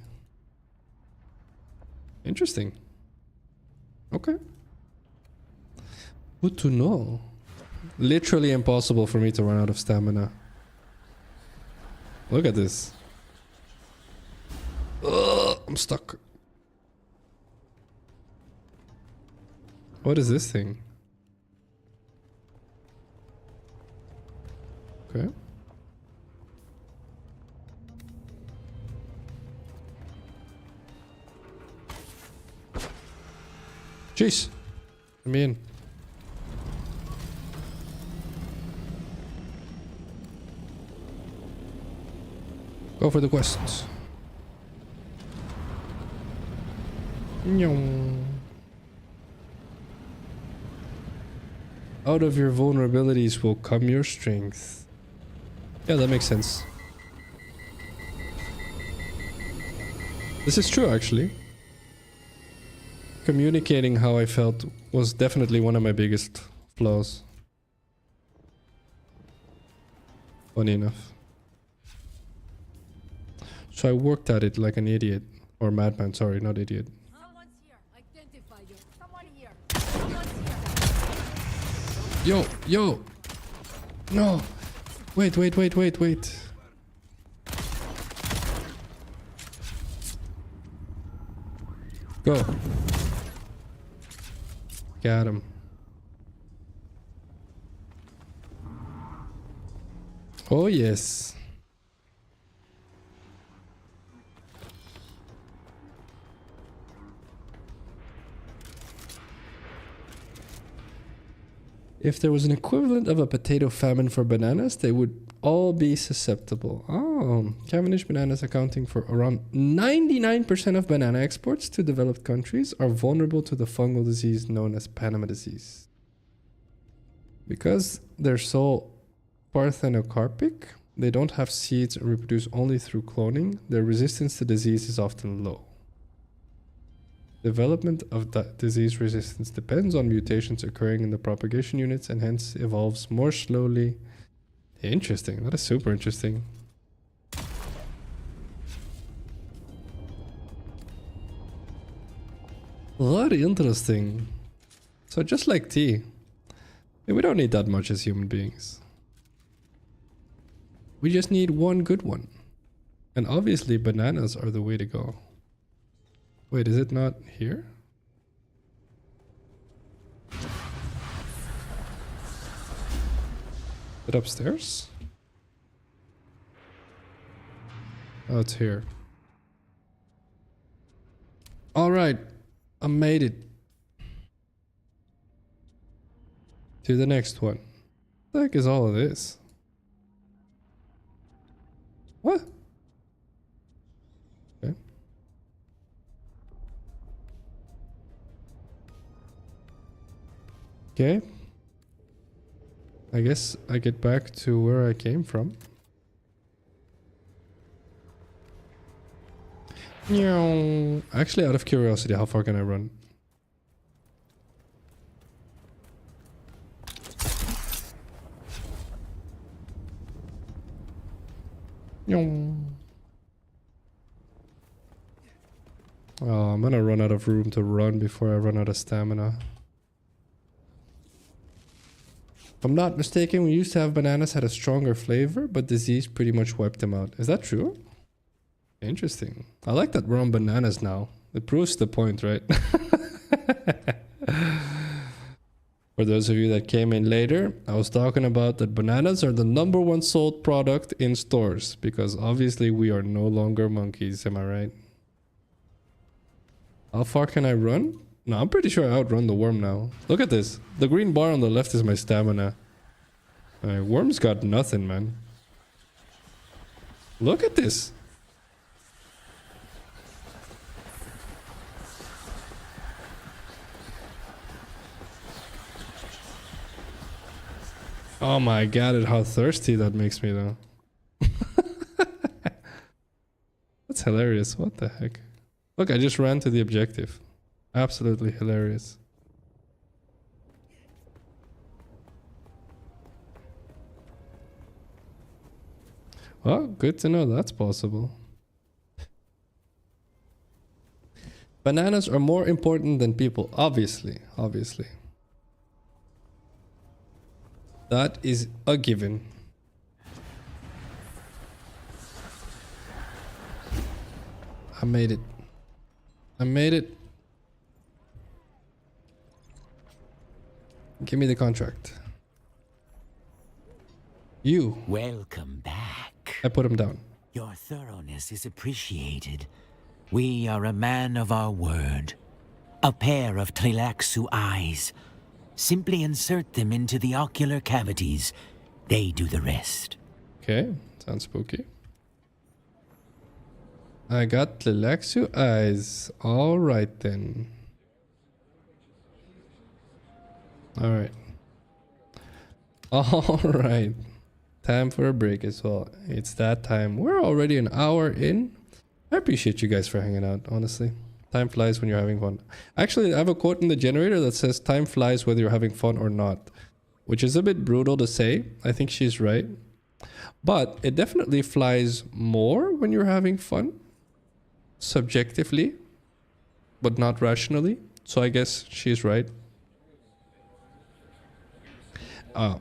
Interesting. Okay. Good to know. Literally impossible for me to run out of stamina. Look at this. Ugh, I'm stuck. What is this thing? Okay. Jeez. Let me in. Go for the quests. Out of your vulnerabilities will come your strength. Yeah, that makes sense. This is true, actually. Communicating how I felt was definitely one of my biggest flaws. Funny enough. So I worked at it like an idiot. Or madman, sorry, not idiot. Someone's here. Identify you. Someone here. Someone's here. Yo! No! Wait. Go. Got him. Oh yes. If there was an equivalent of a potato famine for bananas, they would all be susceptible. Oh, Cavendish bananas, accounting for around 99% of banana exports to developed countries, are vulnerable to the fungal disease known as Panama disease. Because they're so parthenocarpic, they don't have seeds and reproduce only through cloning, their resistance to disease is often low. Development of that disease resistance depends on mutations occurring in the propagation units and hence evolves more slowly. Interesting. That is super interesting. Very interesting. So just like tea, we don't need that much as human beings. We just need one good one. And obviously bananas are the way to go. Wait, is it not here? Is it upstairs? Oh, it's here. Alright, I made it. To the next one. What the heck is all of this? What? Okay. Okay. I guess I get back to where I came from. Actually, out of curiosity, how far can I run? Oh, I'm gonna run out of room to run before I run out of stamina. If I'm not mistaken, we used to have bananas had a stronger flavor, but disease pretty much wiped them out. Is that true? Interesting. I like that we're on bananas now. It proves the point, right? For those of you that came in later, I was talking about that bananas are the #1 sold product in stores because obviously we are no longer monkeys, am I right? How far can I run? No, I'm pretty sure I outrun the worm now. Look at this. The green bar on the left is my stamina. Worm's got nothing, man. Look at this. Oh my god, how thirsty that makes me though. That's hilarious. What the heck? Look, I just ran to the objective. Absolutely hilarious. Well, good to know that's possible. Bananas are more important than people, obviously. Obviously. That is a given. I made it. I made it. Give me the contract. You. Welcome back. I put him down. Your thoroughness is appreciated. We are a man of our word. A pair of Tleilaxu eyes. Simply insert them into the ocular cavities. They do the rest. Okay, sounds spooky. I got Tleilaxu eyes. Alright then. Alright. Alright. Time for a break as well. It's that time. We're already an hour in. I appreciate you guys for hanging out, honestly. Time flies when you're having fun. Actually, I have a quote in the generator that says time flies whether you're having fun or not. Which is a bit brutal to say. I think she's right. But it definitely flies more when you're having fun. Subjectively. But not rationally. So I guess she's right.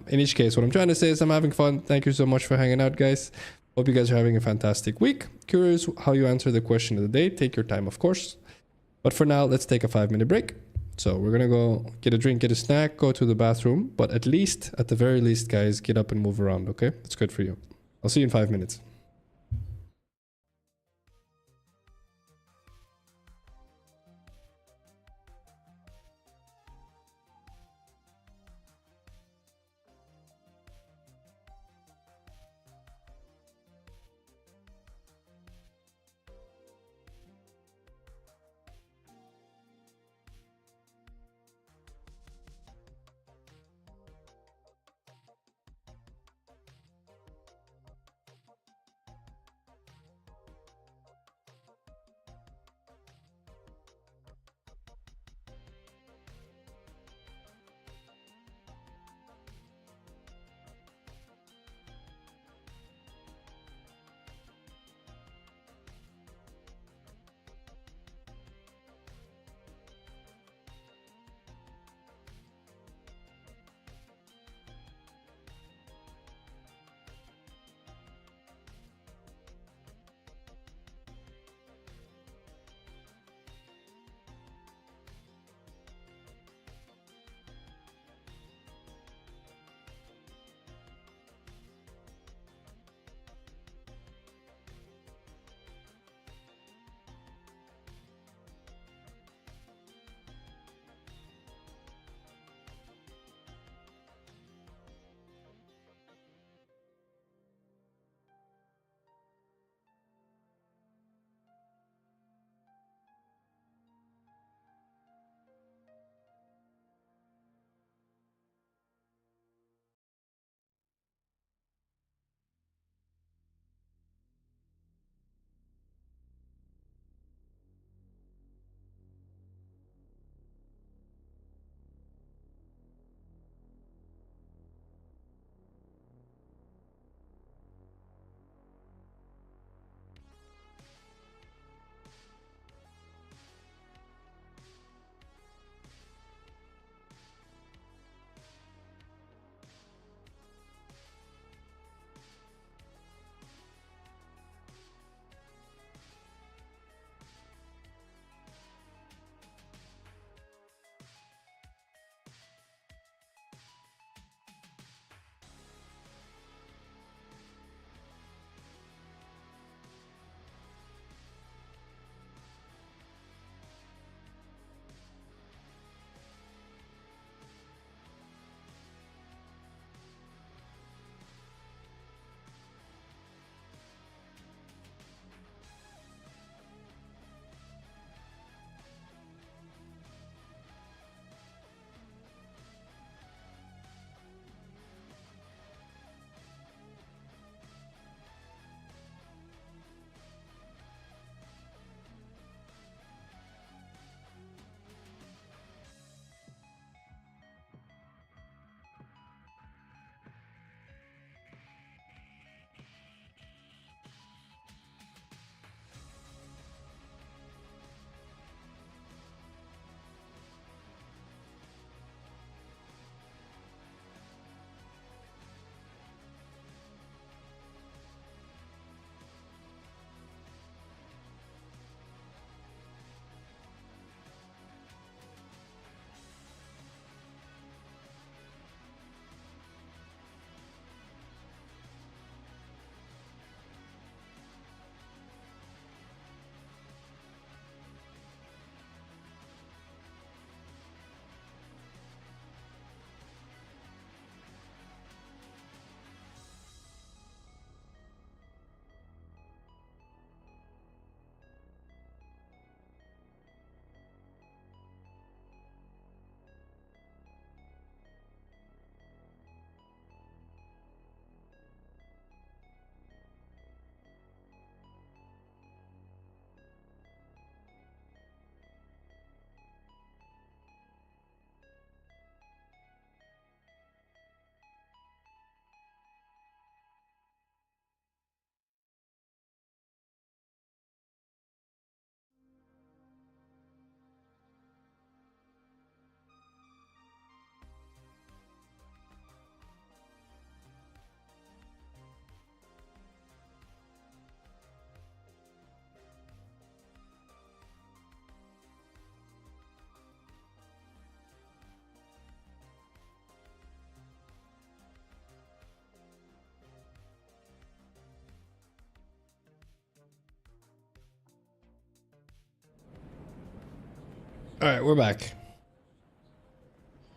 In each case, what I'm trying to say is I'm having fun. Thank you so much for hanging out, guys. Hope you guys are having a fantastic week. Curious how you answer the question of the day. Take your time, of course. But for now, let's take a 5-minute break. So we're going to go get a drink, get a snack, go to the bathroom. But at least, at the very least, guys, get up and move around, okay? It's good for you. I'll see you in 5 minutes. Alright, we're back.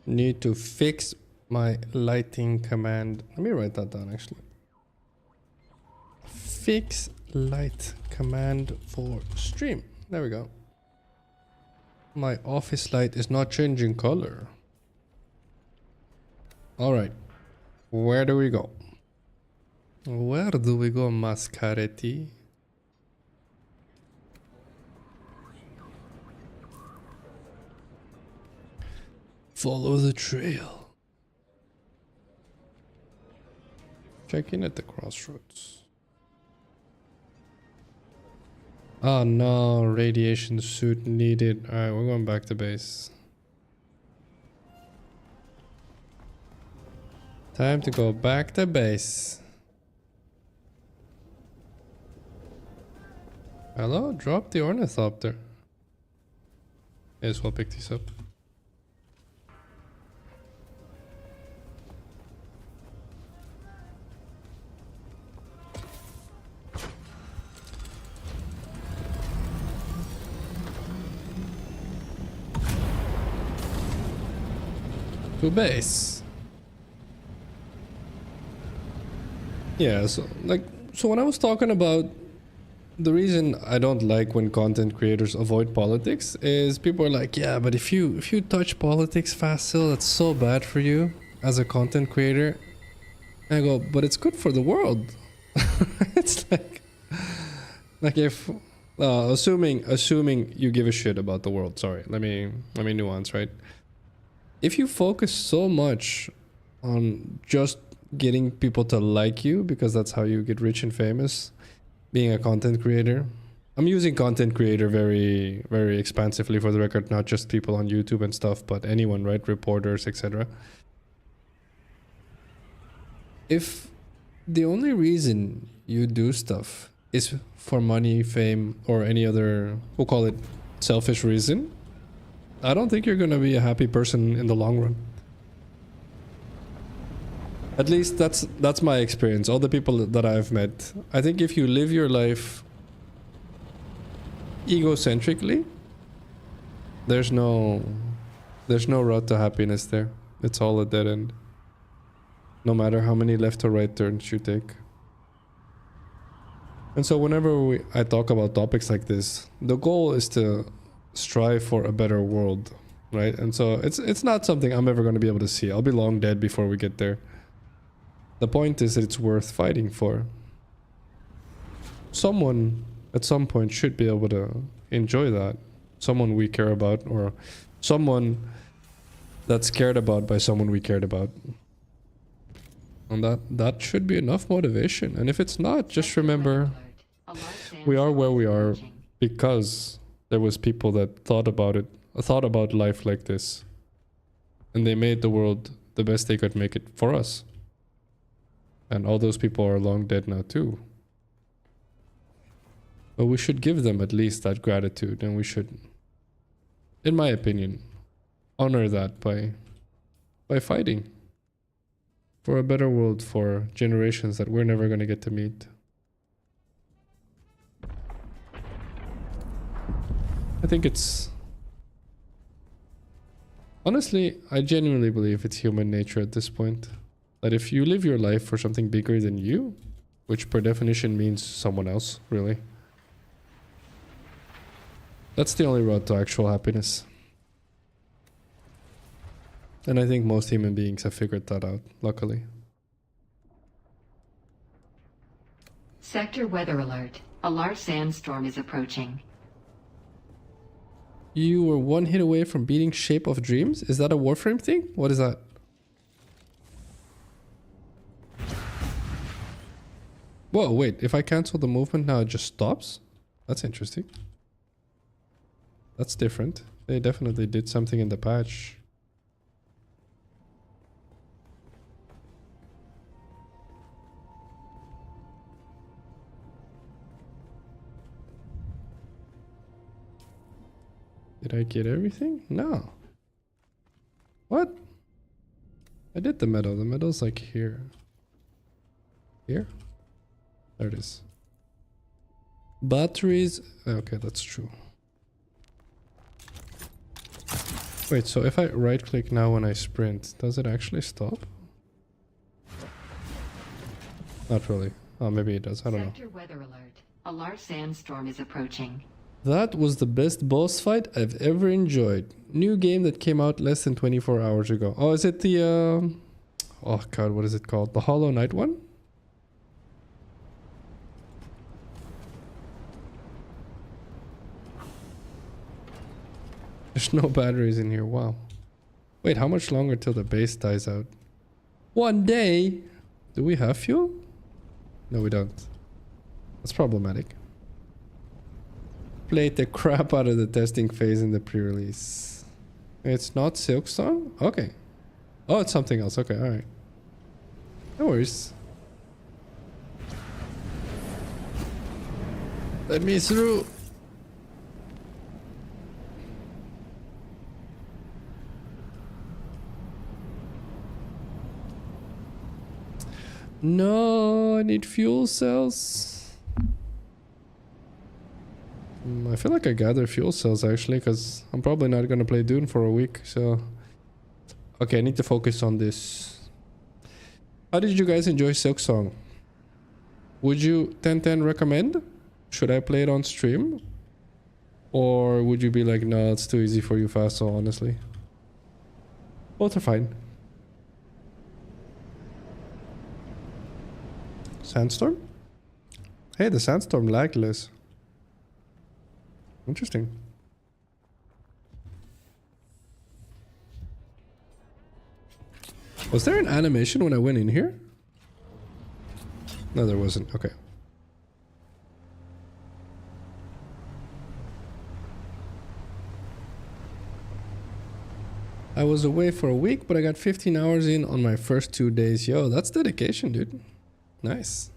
Need to fix my lighting command. Let me write that down actually. Fix light command for stream. There we go. My office light is not changing color. Alright. Where do we go? Where do we go, Mascaretti? Follow the trail. Check in at the crossroads. Oh no, radiation suit needed. Alright, we're going back to base. Time to go back to base. Hello? Drop the ornithopter. Yes, we'll pick these up. To base. Yeah, so when I was talking about the reason I don't like when content creators avoid politics is people are like, yeah, but if you touch politics, Phacil, that's so bad for you as a content creator. And I go, but it's good for the world. It's like if assuming you give a shit about the world. Sorry, let me nuance, right? If you focus so much on just getting people to like you because that's how you get rich and famous, being a content creator. I'm using content creator very, very expansively for the record, not just people on YouTube and stuff, but anyone, right? Reporters, etc. If the only reason you do stuff is for money, fame, or any other, we'll call it selfish reason, I don't think you're gonna be a happy person in the long run. At least that's my experience. All the people that I've met, I think if you live your life egocentrically, there's no road to happiness there. It's all a dead end. No matter how many left or right turns you take. And so whenever I talk about topics like this, the goal is to strive for a better world, right? And so it's not something I'm ever going to be able to see. I'll be long dead before we get there. The point is that it's worth fighting for. Someone at some point should be able to enjoy that. Someone we care about, or someone that's cared about by someone we cared about. And that should be enough motivation. And if it's not, just remember we are where we are because there was people that thought about life like this. And they made the world the best they could make it for us. And all those people are long dead now too. But we should give them at least that gratitude, and we should, in my opinion, honor that by fighting for a better world for generations that we're never going to get to meet. I think it's... Honestly, I genuinely believe it's human nature at this point. That if you live your life for something bigger than you, which per definition means someone else, really, that's the only road to actual happiness. And I think most human beings have figured that out, luckily. Sector weather alert. A large sandstorm is approaching. You were one hit away from beating Shape of Dreams? Is that a Warframe thing? What is that? Whoa, wait, if I cancel the movement now it just stops? That's interesting. That's different. They definitely did something in the patch. Did I get everything? No. What? I did the medal. The medal's like here. Here? There it is. Batteries. Okay, that's true. Wait, so if I right click now when I sprint, does it actually stop? Not really. Oh, maybe it does. I don't know. Sector weather alert. A large sandstorm is approaching. That was the best boss fight I've ever enjoyed. New game that came out less than 24 hours ago. Oh, is it the... Oh god, what is it called? The Hollow Knight one? There's no batteries in here. Wow. Wait, how much longer till the base dies out? 1 day? Do we have fuel? No, we don't. That's problematic. Played the crap out of the testing phase in the pre-release. It's not Silksong? Okay. Oh, it's something else. Okay, alright. No worries. Let me through. No, I need fuel cells. I feel like I gather fuel cells actually, because I'm probably not going to play Dune for a week, so... Okay, I need to focus on this. How did you guys enjoy Silksong? Would you 10/10 recommend? Should I play it on stream? Or would you be like, no, it's too easy for you, Phacil, honestly? Both are fine. Sandstorm? Hey, the sandstorm lagged less. Interesting. Was there an animation when I went in here? No, there wasn't. Okay. I was away for a week, but I got 15 hours in on my first 2 days. Yo, that's dedication, dude. Nice.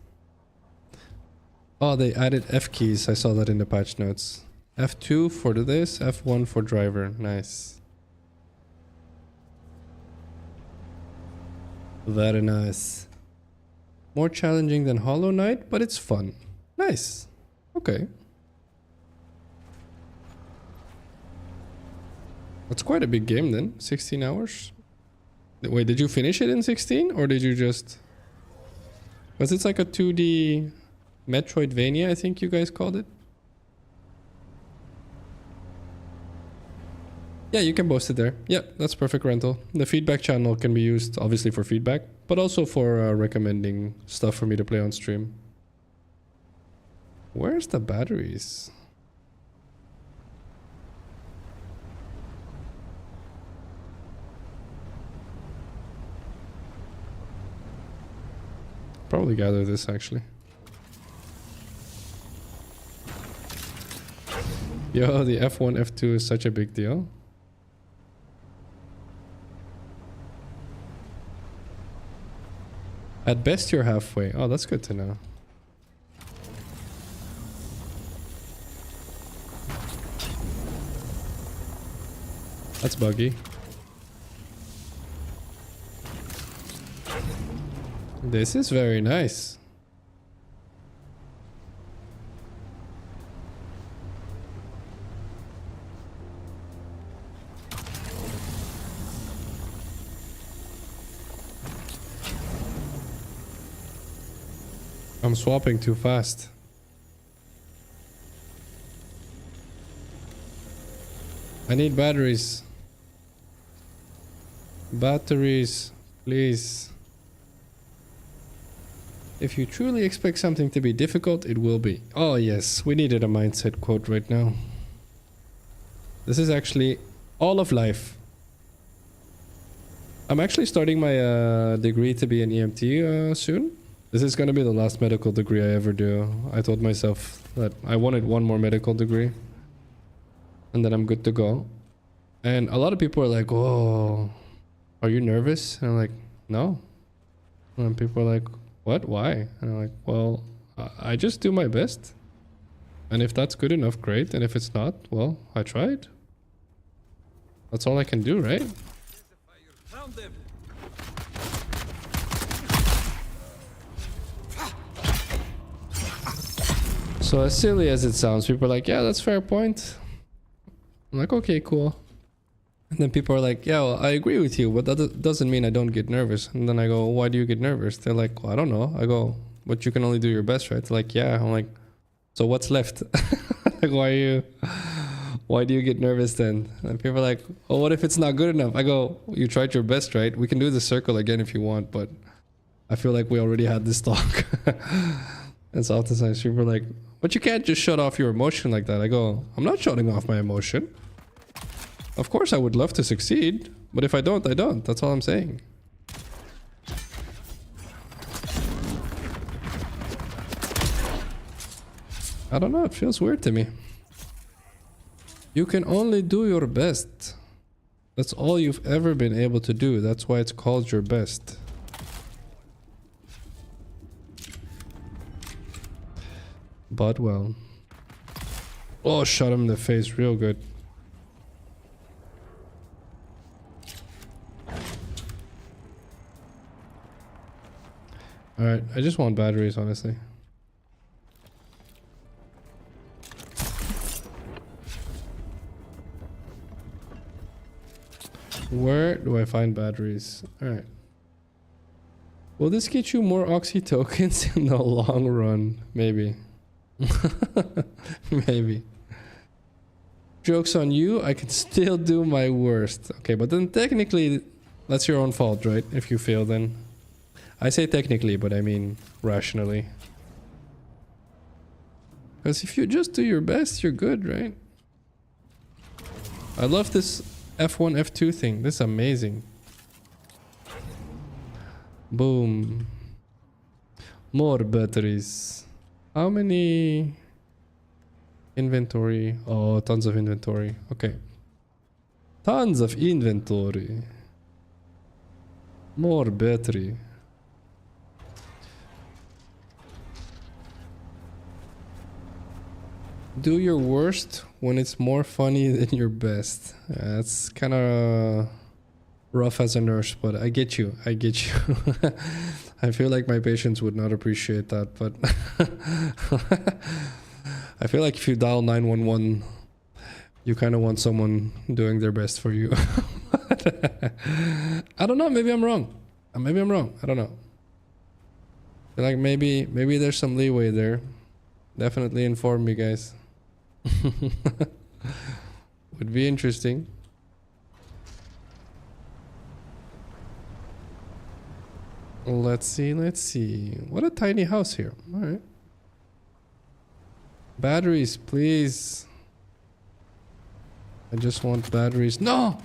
Oh, they added F keys. I saw that in the patch notes. F2 for this, F1 for driver. Nice. Very nice. More challenging than Hollow Knight, but it's fun. Nice. Okay. That's quite a big game then. 16 hours. Wait, did you finish it in 16? Or did you just... Because it's like a 2D Metroidvania, I think you guys called it. Yeah, you can post it there. Yeah, that's perfect rental. The feedback channel can be used obviously for feedback, but also for recommending stuff for me to play on stream. Where's the batteries? Probably gather this actually. Yo, the F1, F2 is such a big deal. At best, you're halfway. Oh, that's good to know. That's buggy. This is very nice. I'm swapping too fast. I need batteries. Batteries, please. If you truly expect something to be difficult, it will be. Oh yes, we needed a mindset quote right now. This is actually all of life. I'm actually starting my degree to be an EMT soon. This is going to be the last medical degree I ever do. I told myself that I wanted one more medical degree. And then I'm good to go. And a lot of people are like, oh, are you nervous? And I'm like, no. And people are like, what? Why? And I'm like, well, I just do my best. And if that's good enough, great. And if it's not, well, I tried. That's all I can do, right? So as silly as it sounds, people are like, yeah, that's fair point. I'm like, okay, cool. And then people are like, yeah, well, I agree with you, but that doesn't mean I don't get nervous. And then I go, why do you get nervous? They're like, well, I don't know. I go, but you can only do your best, right? They're like, yeah. I'm like, so what's left? Like, why do you get nervous then? And people are like, oh, what if it's not good enough? I go, you tried your best, right? We can do the circle again if you want, but I feel like we already had this talk. And so oftentimes people are like, but you can't just shut off your emotion like that. I go, I'm not shutting off my emotion. Of course I would love to succeed, but if I don't, I don't. That's all I'm saying. I don't know, it feels weird to me. You can only do your best. That's all you've ever been able to do. That's why it's called your best. But well. Oh, shot him in the face real good. Alright, I just want batteries, honestly. Where do I find batteries? Alright. Will this get you more Oxy tokens in the long run? Maybe. Maybe. Joke's on you, I can still do my worst. Okay, but then technically, that's your own fault, right? If you fail, then. I say technically, but I mean rationally. Because if you just do your best, you're good, right? I love this F1, F2 thing. This is amazing. Boom. More batteries. How many inventory? Oh, tons of inventory. Okay. Tons of inventory. More battery. Do your worst when it's more funny than your best. That's kind of rough as a nurse, but I get you. I get you. I feel like my patients would not appreciate that, but I feel like if you dial 911, you kind of want someone doing their best for you. I don't know. Maybe I'm wrong. Maybe I'm wrong. I don't know. Like maybe there's some leeway there. Definitely inform me, guys. Would be interesting. Let's see. What a tiny house here. All right. Batteries, please. I just want batteries. No!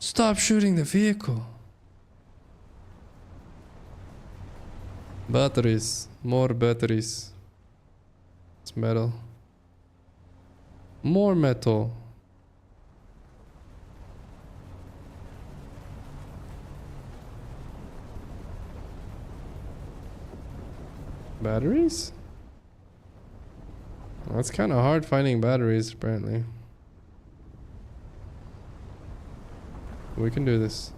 Stop shooting the vehicle. Batteries. More batteries. It's metal. More metal. Batteries? Well, it's kind of hard finding batteries, apparently. We can do this.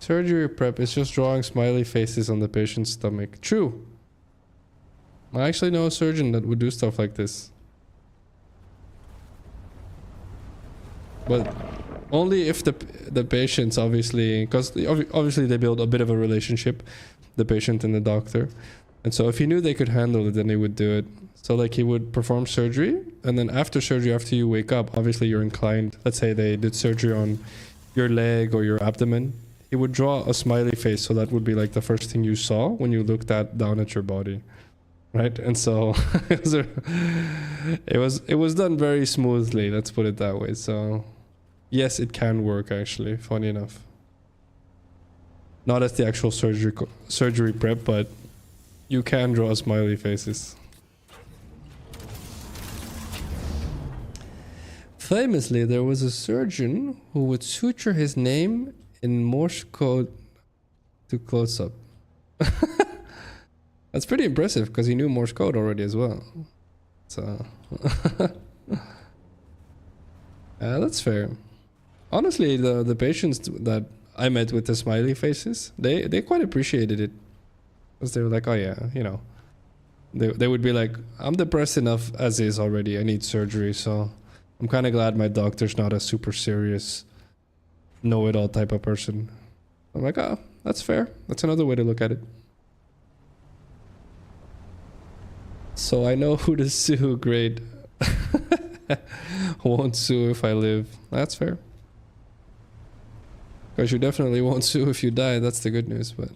Surgery prep is just drawing smiley faces on the patient's stomach. True. I actually know a surgeon that would do stuff like this. But only if the patients obviously, because obviously they build a bit of a relationship, the patient and the doctor. And so if he knew they could handle it, then they would do it. So like he would perform surgery, and then after surgery, after you wake up, obviously you're inclined, let's say they did surgery on your leg or your abdomen, he would draw a smiley face, so that would be like the first thing you saw when you looked down at your body. Right? And so it was done very smoothly, let's put it that way. So yes, it can work actually, funny enough. Not as the actual surgery prep, but you can draw smiley faces. Famously, there was a surgeon who would suture his name in Morse code to close up. That's pretty impressive because he knew Morse code already as well. So that's fair. Honestly, the patients that I met with the smiley faces, they quite appreciated it. Because they were like, oh yeah, you know. They would be like, I'm depressed enough as is already, I need surgery, so I'm kind of glad my doctor's not a super serious know-it-all type of person. I'm like, oh, that's fair. That's another way to look at it. So I know who to sue. Great. Won't sue if I live. That's fair. Because you definitely won't sue if you die. That's the good news. But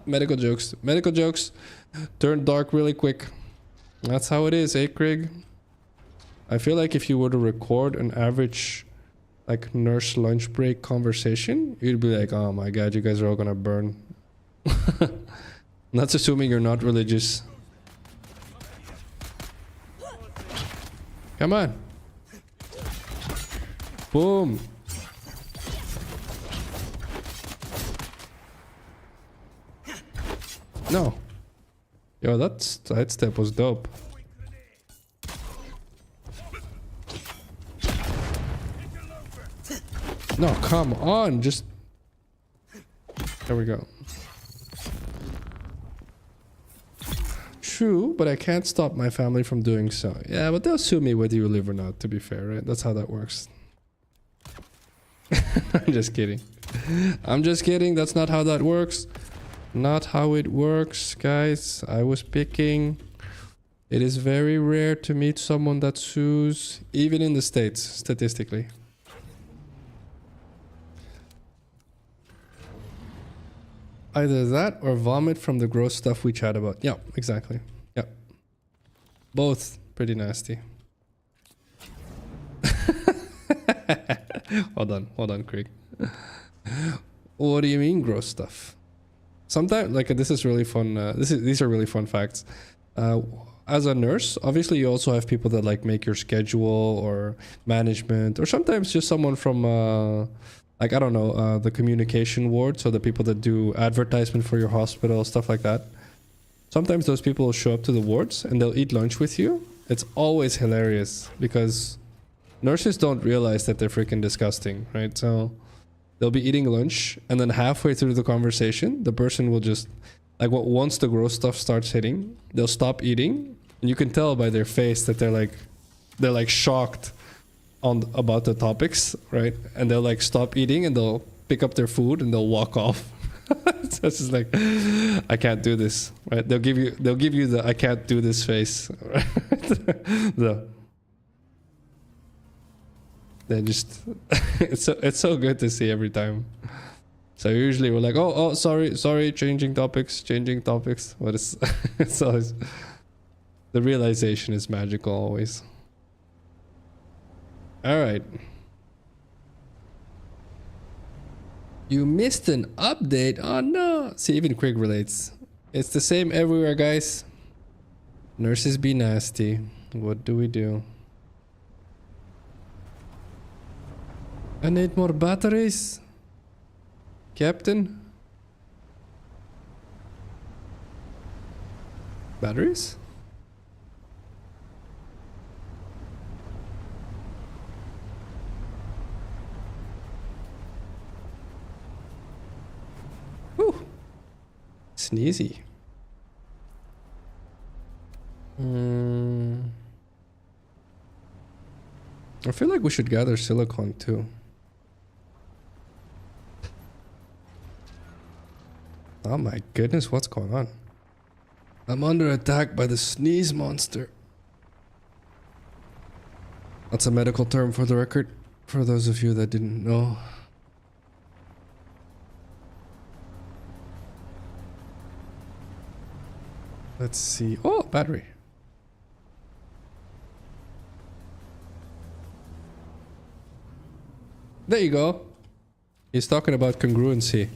medical jokes. Medical jokes turn dark really quick. That's how it is, eh, Craig? I feel like if you were to record an average like nurse lunch break conversation, you'd be like, oh my god, you guys are all gonna burn. That's assuming you're not religious. Come on. Boom. No. Yo, that sidestep was dope. No, come on, just... There we go. True, but I can't stop my family from doing so. Yeah, but they'll sue me whether you live or not, to be fair, right? That's how that works. I'm just kidding. I'm just kidding, that's not how that works. Not how it works, guys. I was picking. It is very rare to meet someone that sues, even in the States, statistically. Either that or vomit from the gross stuff we chat about. Yeah, exactly. Yeah. Both pretty nasty. Hold on, Craig. What do you mean gross stuff? Sometimes, like, this is really fun. These are really fun facts. As a nurse, obviously you also have people that like make your schedule or management, or sometimes just someone from like, I don't know, the communication ward, so the people that do advertisement for your hospital, stuff like that. Sometimes those people will show up to the wards and they'll eat lunch with you. It's always hilarious because nurses don't realize that they're freaking disgusting, right? So they'll be eating lunch and then halfway through the conversation, the person will just, like, once the gross stuff starts hitting, they'll stop eating. And you can tell by their face that they're like shocked about the topics, right? And they'll like stop eating and they'll pick up their food and they'll walk off. So it's just like, I can't do this, right? They'll give you the I can't do this face, right? They just it's so good to see every time. So usually we're like, oh sorry, changing topics, but it's always, the realization is magical always. All right. You missed an update. Oh no. See, even Craig relates. It's the same everywhere, guys. Nurses be nasty. What do we do? I need more batteries. Captain? Batteries? Whew. Sneezy. I feel like we should gather silicon too. Oh my goodness, what's going on? I'm under attack by the sneeze monster. That's a medical term for the record, for those of you that didn't know. Let's see. Oh, battery. There you go. He's talking about congruency.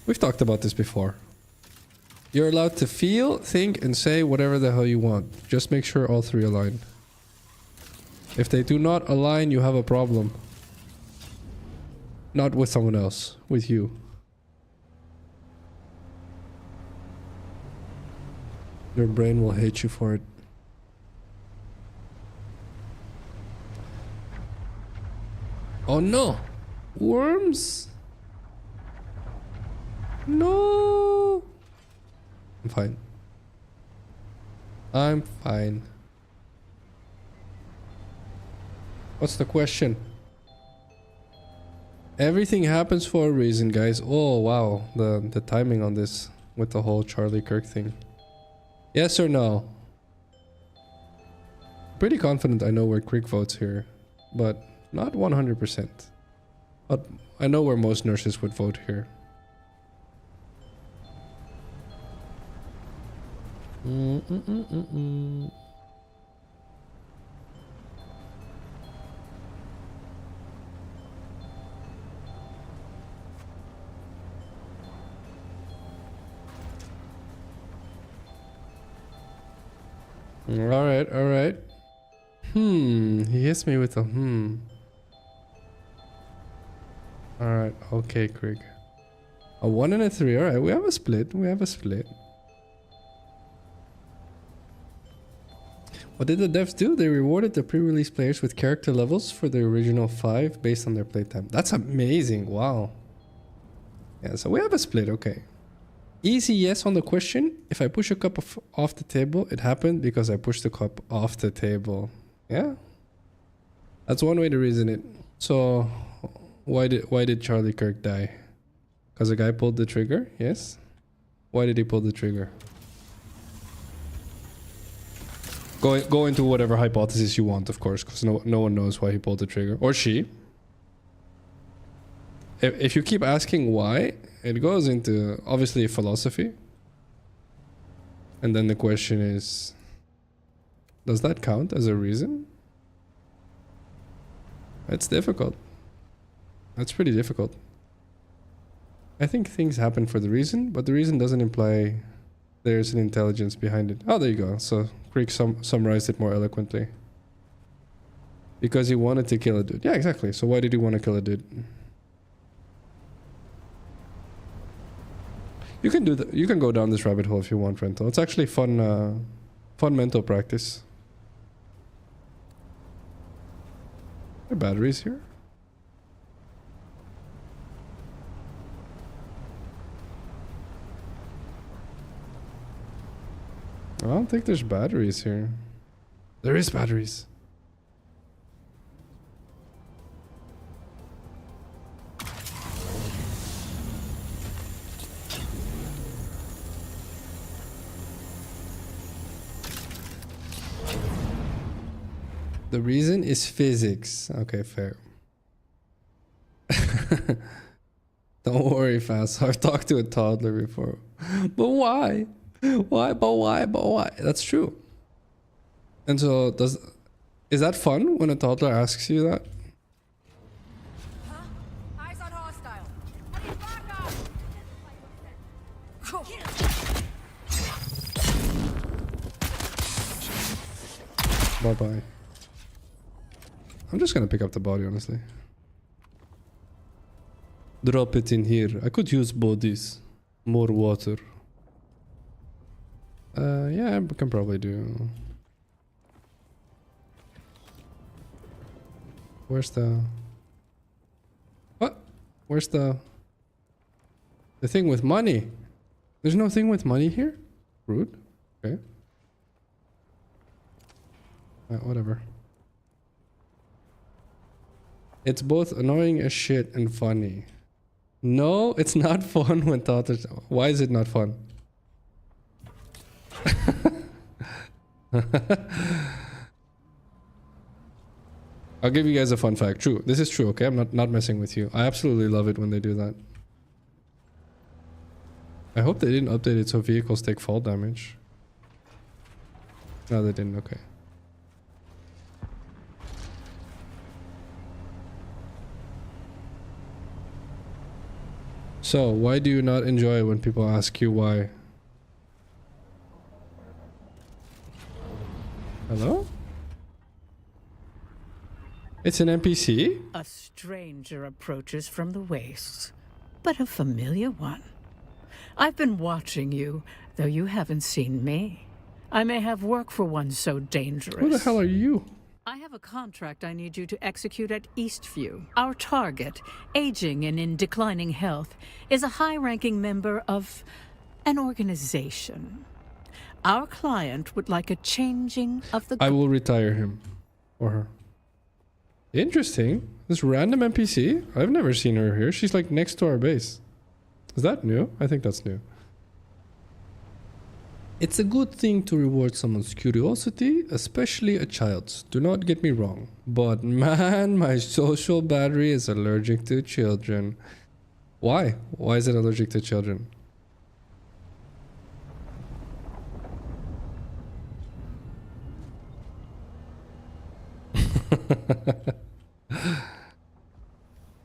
We've talked about this before. You're allowed to feel, think, and say whatever the hell you want. Just make sure all three align. If they do not align, you have a problem. Not with someone else, with you. Your brain will hate you for it. Oh no! Worms? No! I'm fine. I'm fine. What's the question? Everything happens for a reason, guys. Oh, wow. The timing on this with the whole Charlie Kirk thing. Yes or no? Pretty confident I know where Crick votes here, but not 100%. But I know where most nurses would vote here. Alright, alright. He hits me with a Alright, okay, Krieg. A 1 and a 3. Alright, we have a split. We have a split. What did the devs do? They rewarded the pre-release players with character levels for the original 5 based on their playtime. That's amazing. Wow. Yeah, so we have a split. Okay. Easy yes on the question. If I push a cup off the table, it happened because I pushed the cup off the table. Yeah. That's one way to reason it. So why did Charlie Kirk die? Because a guy pulled the trigger? Yes. Why did he pull the trigger? Go into whatever hypothesis you want, of course, because no one knows why he pulled the trigger. Or she. If you keep asking why, it goes into, obviously, philosophy. And then the question is, does that count as a reason? It's difficult. That's pretty difficult. I think things happen for the reason, but the reason doesn't imply there's an intelligence behind it. Oh, there you go. So Creek summarized it more eloquently. Because he wanted to kill a dude. Yeah, exactly. So why did he want to kill a dude? You can do that. You can go down this rabbit hole if you want, Rental. It's actually fun, fun mental practice. Are there batteries here? I don't think there's batteries here. There is batteries. The reason is physics. Okay, fair. Don't worry, Phacil. I've talked to a toddler before. But why? Why? But why? But why? That's true. And so, is that fun when a toddler asks you that? Huh? Eyes on hostile. I need backup. Bye-bye. I'm just gonna pick up the body, honestly. Drop it in here. I could use bodies. More water. Yeah, I can probably do. Where's the... What? Where's the thing with money? There's no thing with money here? Rude. Okay. Whatever. It's both annoying as shit and funny. No, it's not fun when toddlers... Why is it not fun? I'll give you guys a fun fact. True. This is true, okay? I'm not messing with you. I absolutely love it when they do that. I hope they didn't update it so vehicles take fall damage. No, they didn't. Okay. So, why do you not enjoy when people ask you why? Hello? It's an NPC? A stranger approaches from the wastes, but a familiar one. I've been watching you, though you haven't seen me. I may have work for one so dangerous. Who the hell are you? I have a contract I need you to execute at Eastview. Our target, aging and in declining health, is a high-ranking member of an organization. Our client would like a changing of the... I will retire him. Or her. Interesting. This random NPC? I've never seen her here. She's like next to our base. Is that new? I think that's new. It's a good thing to reward someone's curiosity, especially a child's. Do not get me wrong. But man, my social battery is allergic to children. Why? Why is it allergic to children?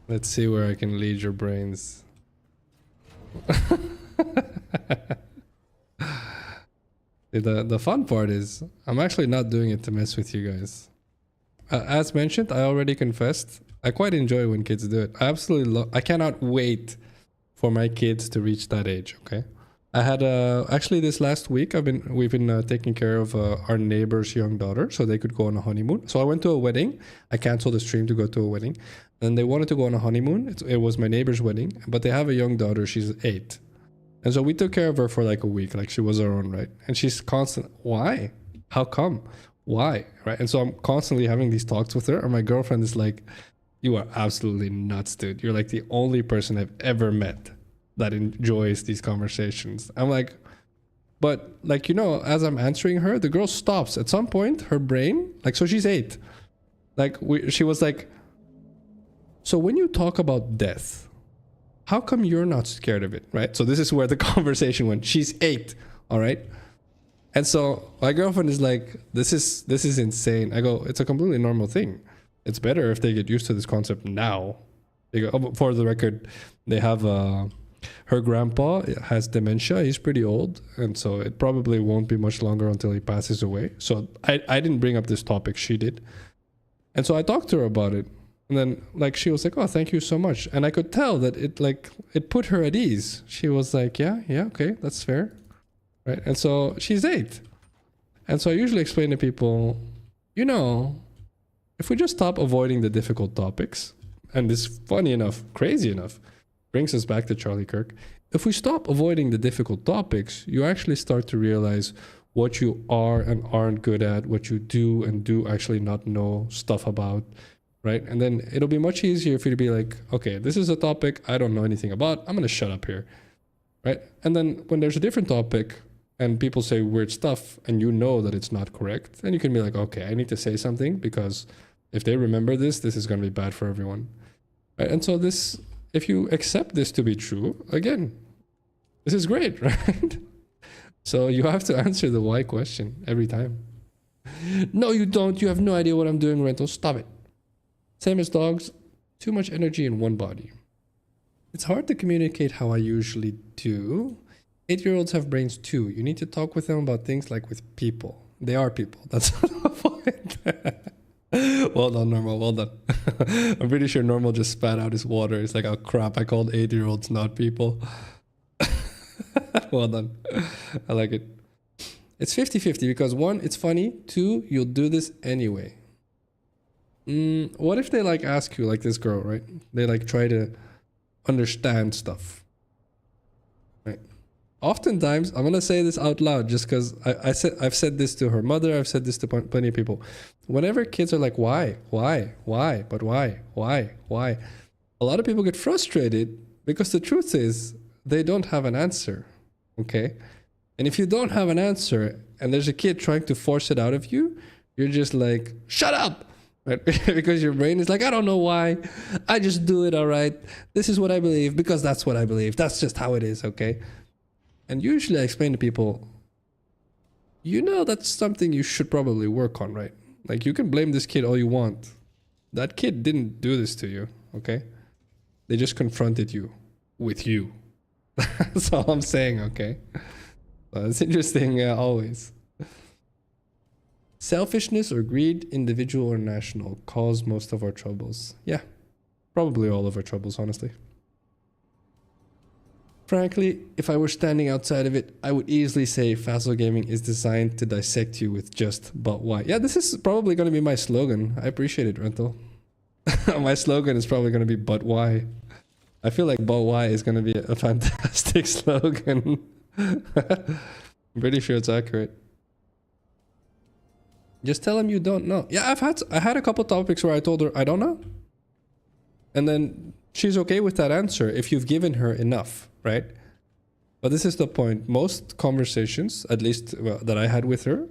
Let's see where I can lead your brains. The fun part is I'm actually not doing it to mess with you guys. As mentioned, I already confessed. I quite enjoy when kids do it. I absolutely love. I cannot wait for my kids to reach that age. Okay. I had actually this last week we've been taking care of our neighbor's young daughter so they could go on a honeymoon. So I went to a wedding. I canceled the stream to go to a wedding, and they wanted to go on a honeymoon. It was my neighbor's wedding, but they have a young daughter. She's 8, and so we took care of her for like a week, like she was our own, right? And she's constant. Why? How come? Why? Right? And so I'm constantly having these talks with her, and my girlfriend is like, "You are absolutely nuts, dude. You're like the only person I've ever met that enjoys these conversations." I'm like, but like, you know, as I'm answering her, the girl stops at some point. Her brain, like, so she's 8, like she was like, so when you talk about death, how come you're not scared of it? Right? So this is where the conversation went. She's 8, all right? And so my girlfriend is like, this is insane. I go, it's a completely normal thing. It's better if they get used to this concept now. They go, oh, for the record, they have her grandpa has dementia. He's pretty old, and so it probably won't be much longer until he passes away. So I didn't bring up this topic, she did. And so I talked to her about it, and then like she was like, "Oh, thank you so much." And I could tell that it put her at ease. She was like, yeah, okay, that's fair, right? And so she's 8, and so I usually explain to people, you know, if we just stop avoiding the difficult topics, and this, funny enough, crazy enough, brings us back to Charlie Kirk. If we stop avoiding the difficult topics, you actually start to realize what you are and aren't good at, what you do and do actually not know stuff about, right? And then it'll be much easier for you to be like, okay, this is a topic I don't know anything about. I'm going to shut up here, right? And then when there's a different topic and people say weird stuff and you know that it's not correct, then you can be like, okay, I need to say something because if they remember this is going to be bad for everyone, right? And so this, if you accept this to be true, again, this is great, right? So you have to answer the why question every time. No, you don't. You have no idea what I'm doing, Rental. Stop it. Same as dogs. Too much energy in one body. It's hard to communicate how I usually do. 8-year-olds have brains too. You need to talk with them about things like with people. They are people. That's the point. Well done, Normal. Well done. I'm pretty sure Normal just spat out his water. It's like, oh crap, I called 8-year-olds not people. Well done. I like it. It's 50-50 because 1, it's funny. 2, you'll do this anyway. What if they like ask you, like this girl, right? They like try to understand stuff, right? Oftentimes, I'm gonna say this out loud just because I've said this to her mother. I've said this to plenty of people. Whenever kids are like, why, but why? A lot of people get frustrated because the truth is they don't have an answer, okay? And if you don't have an answer and there's a kid trying to force it out of you, you're just like, shut up, right? Because your brain is like, I don't know why. I just do it, all right? This is what I believe because that's what I believe. That's just how it is, okay? And usually I explain to people, you know, that's something you should probably work on, right? Like, you can blame this kid all you want. That kid didn't do this to you, okay? They just confronted you with you. That's all I'm saying, okay? It's interesting, always. Selfishness or greed, individual or national, cause most of our troubles. Yeah, probably all of our troubles, honestly. Frankly, if I were standing outside of it, I would easily say Phacil Gaming is designed to dissect you with just but why. Yeah, this is probably going to be my slogan. I appreciate it, Rental. My slogan is probably going to be but why. I feel like but why is going to be a fantastic slogan. I'm pretty sure it's accurate. Just tell him you don't know. Yeah, I had a couple topics where I told her I don't know. And then she's okay with that answer if you've given her enough, right? But this is the point. Most conversations, at least that I had with her,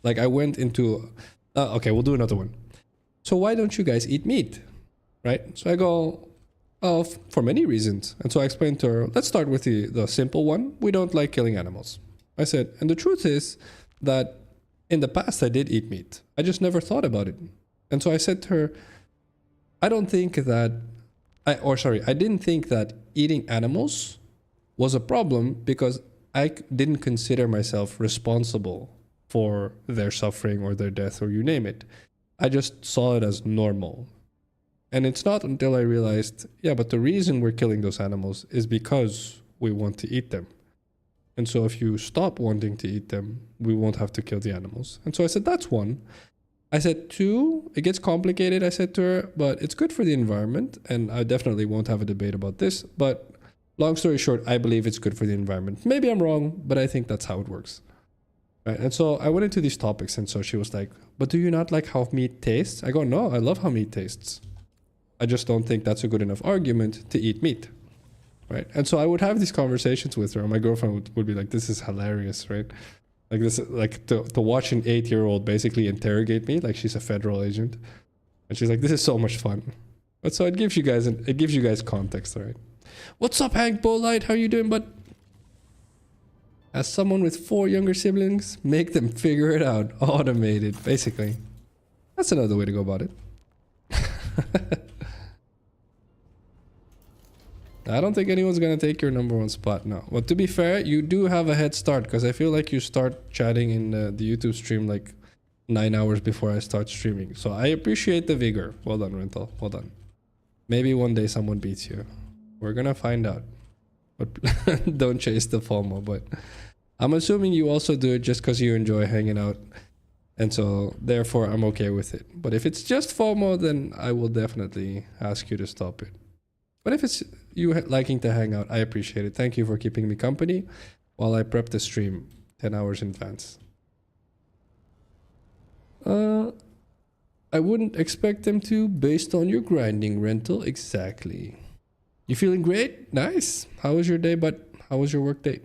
like I went into, okay, we'll do another one. So why don't you guys eat meat, right? So I go, oh, for many reasons. And so I explained to her, let's start with the simple one. We don't like killing animals. I said, and the truth is that in the past I did eat meat. I just never thought about it. And so I said to her, I don't think that, I didn't think that eating animals was a problem because I didn't consider myself responsible for their suffering or their death or you name it. I just saw it as normal. And it's not until I realized, yeah, but the reason we're killing those animals is because we want to eat them. And so if you stop wanting to eat them, we won't have to kill the animals. And so I said, that's one. I said, two, it gets complicated, I said to her, but it's good for the environment. And I definitely won't have a debate about this. But long story short, I believe it's good for the environment. Maybe I'm wrong, but I think that's how it works. Right? And so I went into these topics. And so she was like, but do you not like how meat tastes? I go, no, I love how meat tastes. I just don't think that's a good enough argument to eat meat. Right? And so I would have these conversations with her. And my girlfriend would be like, this is hilarious, right? Like this, like to watch an 8-year-old basically interrogate me like she's a federal agent. And she's like, this is so much fun. But so it gives you guys context, all right? What's up, Hank Bolite? How you doing, bud? As someone with 4 younger siblings, make them figure it out. Automate it, basically. That's another way to go about it. I don't think anyone's gonna take your #1 spot now. But to be fair, you do have a head start because I feel like you start chatting in the YouTube stream like 9 hours before I start streaming. So I appreciate the vigor. Well done, Rental. Well done. Maybe one day someone beats you. We're gonna find out. But don't chase the FOMO. But I'm assuming you also do it just because you enjoy hanging out. And so therefore I'm okay with it. But if it's just FOMO, then I will definitely ask you to stop it. But if it's you liking to hang out, I appreciate it. Thank you for keeping me company while I prep the stream 10 hours in advance. I wouldn't expect them to based on your grinding, Rental. Exactly. You feeling great? Nice. How was your day, bud? How was your work day?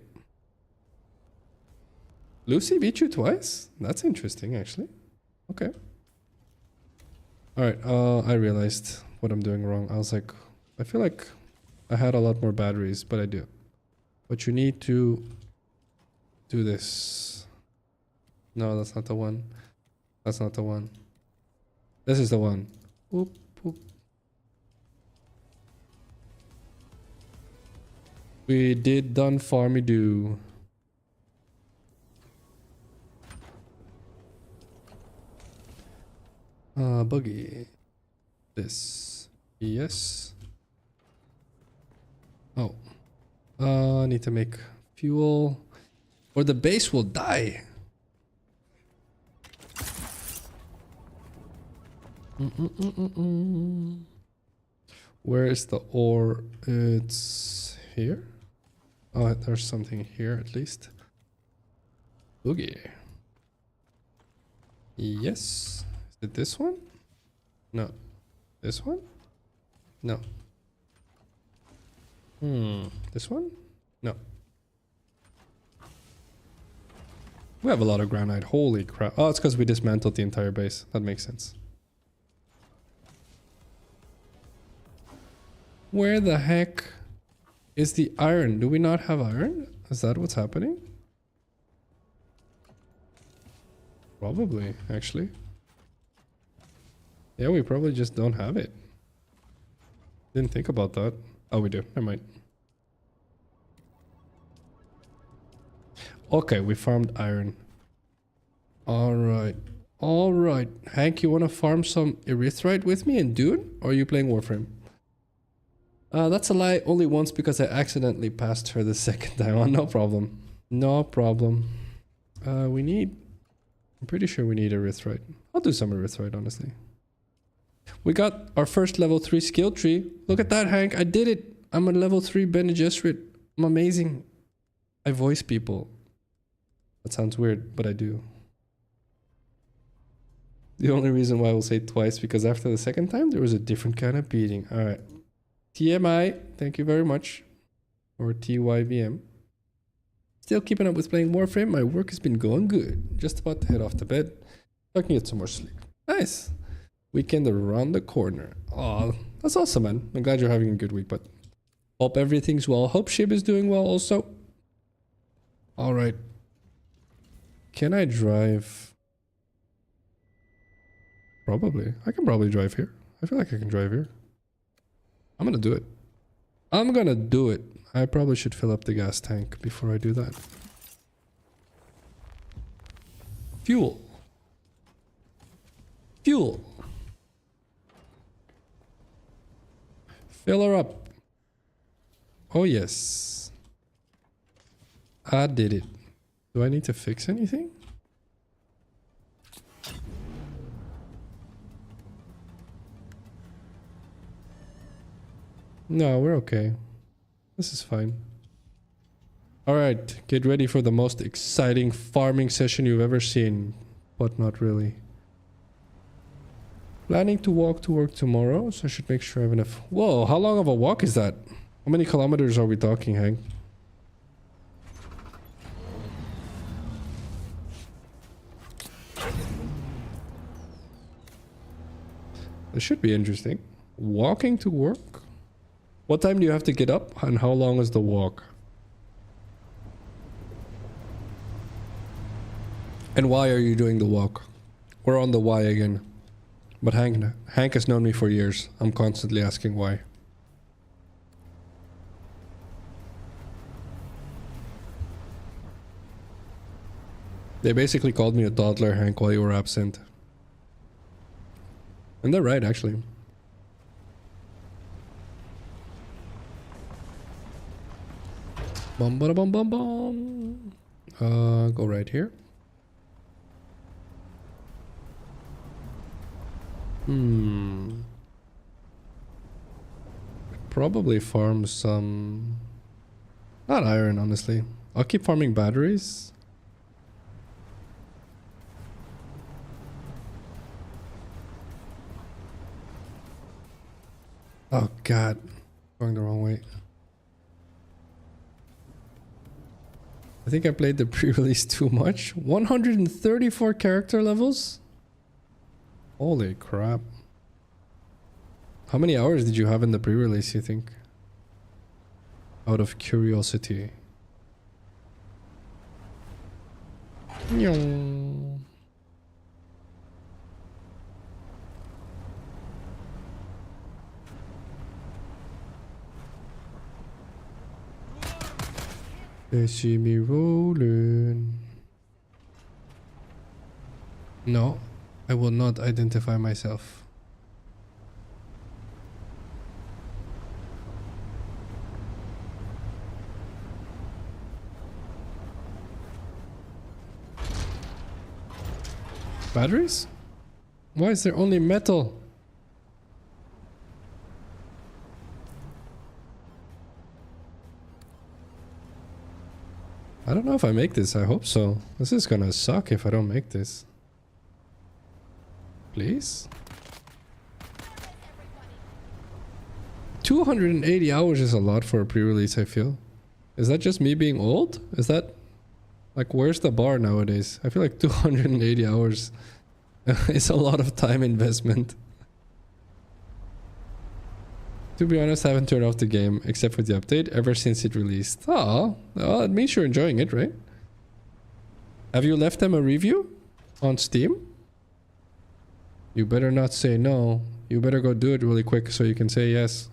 Lucy beat you twice? That's interesting, actually. Okay. Alright, I realized what I'm doing wrong. I was like, I feel like I had a lot more batteries, but I do. But you need to do this. No, that's not the one. That's not the one. This is the one. Whoop, whoop. We did done farmy do. Buggy. This. Yes. Oh. I need to make fuel. Or the base will die. Where is the ore? It's here. Oh, there's something here at least. Boogie. Yes. Is it this one? No. This one? No. This one? No. We have a lot of granite. Holy crap. Oh, it's because we dismantled the entire base. That makes sense. Where the heck is the iron? Do we not have iron? Is that what's happening? Probably, actually. Yeah, we probably just don't have it. Didn't think about that. Oh, we do. Never mind. Okay, we farmed iron. Alright. Alright. Hank, you want to farm some erythrite with me and Dune? Or are you playing Warframe? That's a lie. Only once because I accidentally passed her the second time. Oh, no problem. No problem. We need... I'm pretty sure we need erythrite. I'll do some erythrite, honestly. We got our first level 3 skill tree. Look at that, Hank. I did it. I'm a level 3 Bene Gesserit. I'm amazing. I voice people. That sounds weird, but I do. The only reason why I will say twice, because after the second time, there was a different kind of beating. All right. TMI, thank you very much. Or TYVM. Still keeping up with playing Warframe. My work has been going good. Just about to head off to bed. I can get some more sleep. Nice. Weekend around the corner. Oh, that's awesome, man. I'm glad you're having a good week, but hope everything's well. Hope Shib is doing well also. All right. Can I drive? Probably. I can probably drive here. I feel like I can drive here. I'm gonna do it. I'm gonna do it. I probably should fill up the gas tank before I do that. Fuel. Fuel. Fill her up. Oh yes. I did it. Do I need to fix anything? No, we're okay. This is fine. Alright, get ready for the most exciting farming session you've ever seen. But not really. Planning to walk to work tomorrow, so I should make sure I have enough. Whoa, how long of a walk is that? How many kilometers are we talking, Hank? This should be interesting. Walking to work? What time do you have to get up and how long is the walk? And why are you doing the walk? We're on the why again. But Hank has known me for years. I'm constantly asking why. They basically called me a toddler, Hank, while you were absent. And they're right, actually. Bum ba bum bum bum. Go right here. Probably farm some... Not iron, honestly. I'll keep farming batteries. Oh god. Going the wrong way. I think I played the pre-release too much. 134 character levels? Holy crap. How many hours did you have in the pre-release, you think? Out of curiosity. Nyong. They see me rolling. No, I will not identify myself. Batteries? Why is there only metal? I don't know if I make this. I hope so. This is gonna suck if I don't make this. Please? 280 hours is a lot for a pre-release, I feel. Is that just me being old? Is that... Like, where's the bar nowadays? I feel like 280 hours is a lot of time investment. To be honest, I haven't turned off the game, except for the update, ever since it released. Oh, well, it means you're enjoying it, right? Have you left them a review on Steam? You better not say no. You better go do it really quick so you can say yes.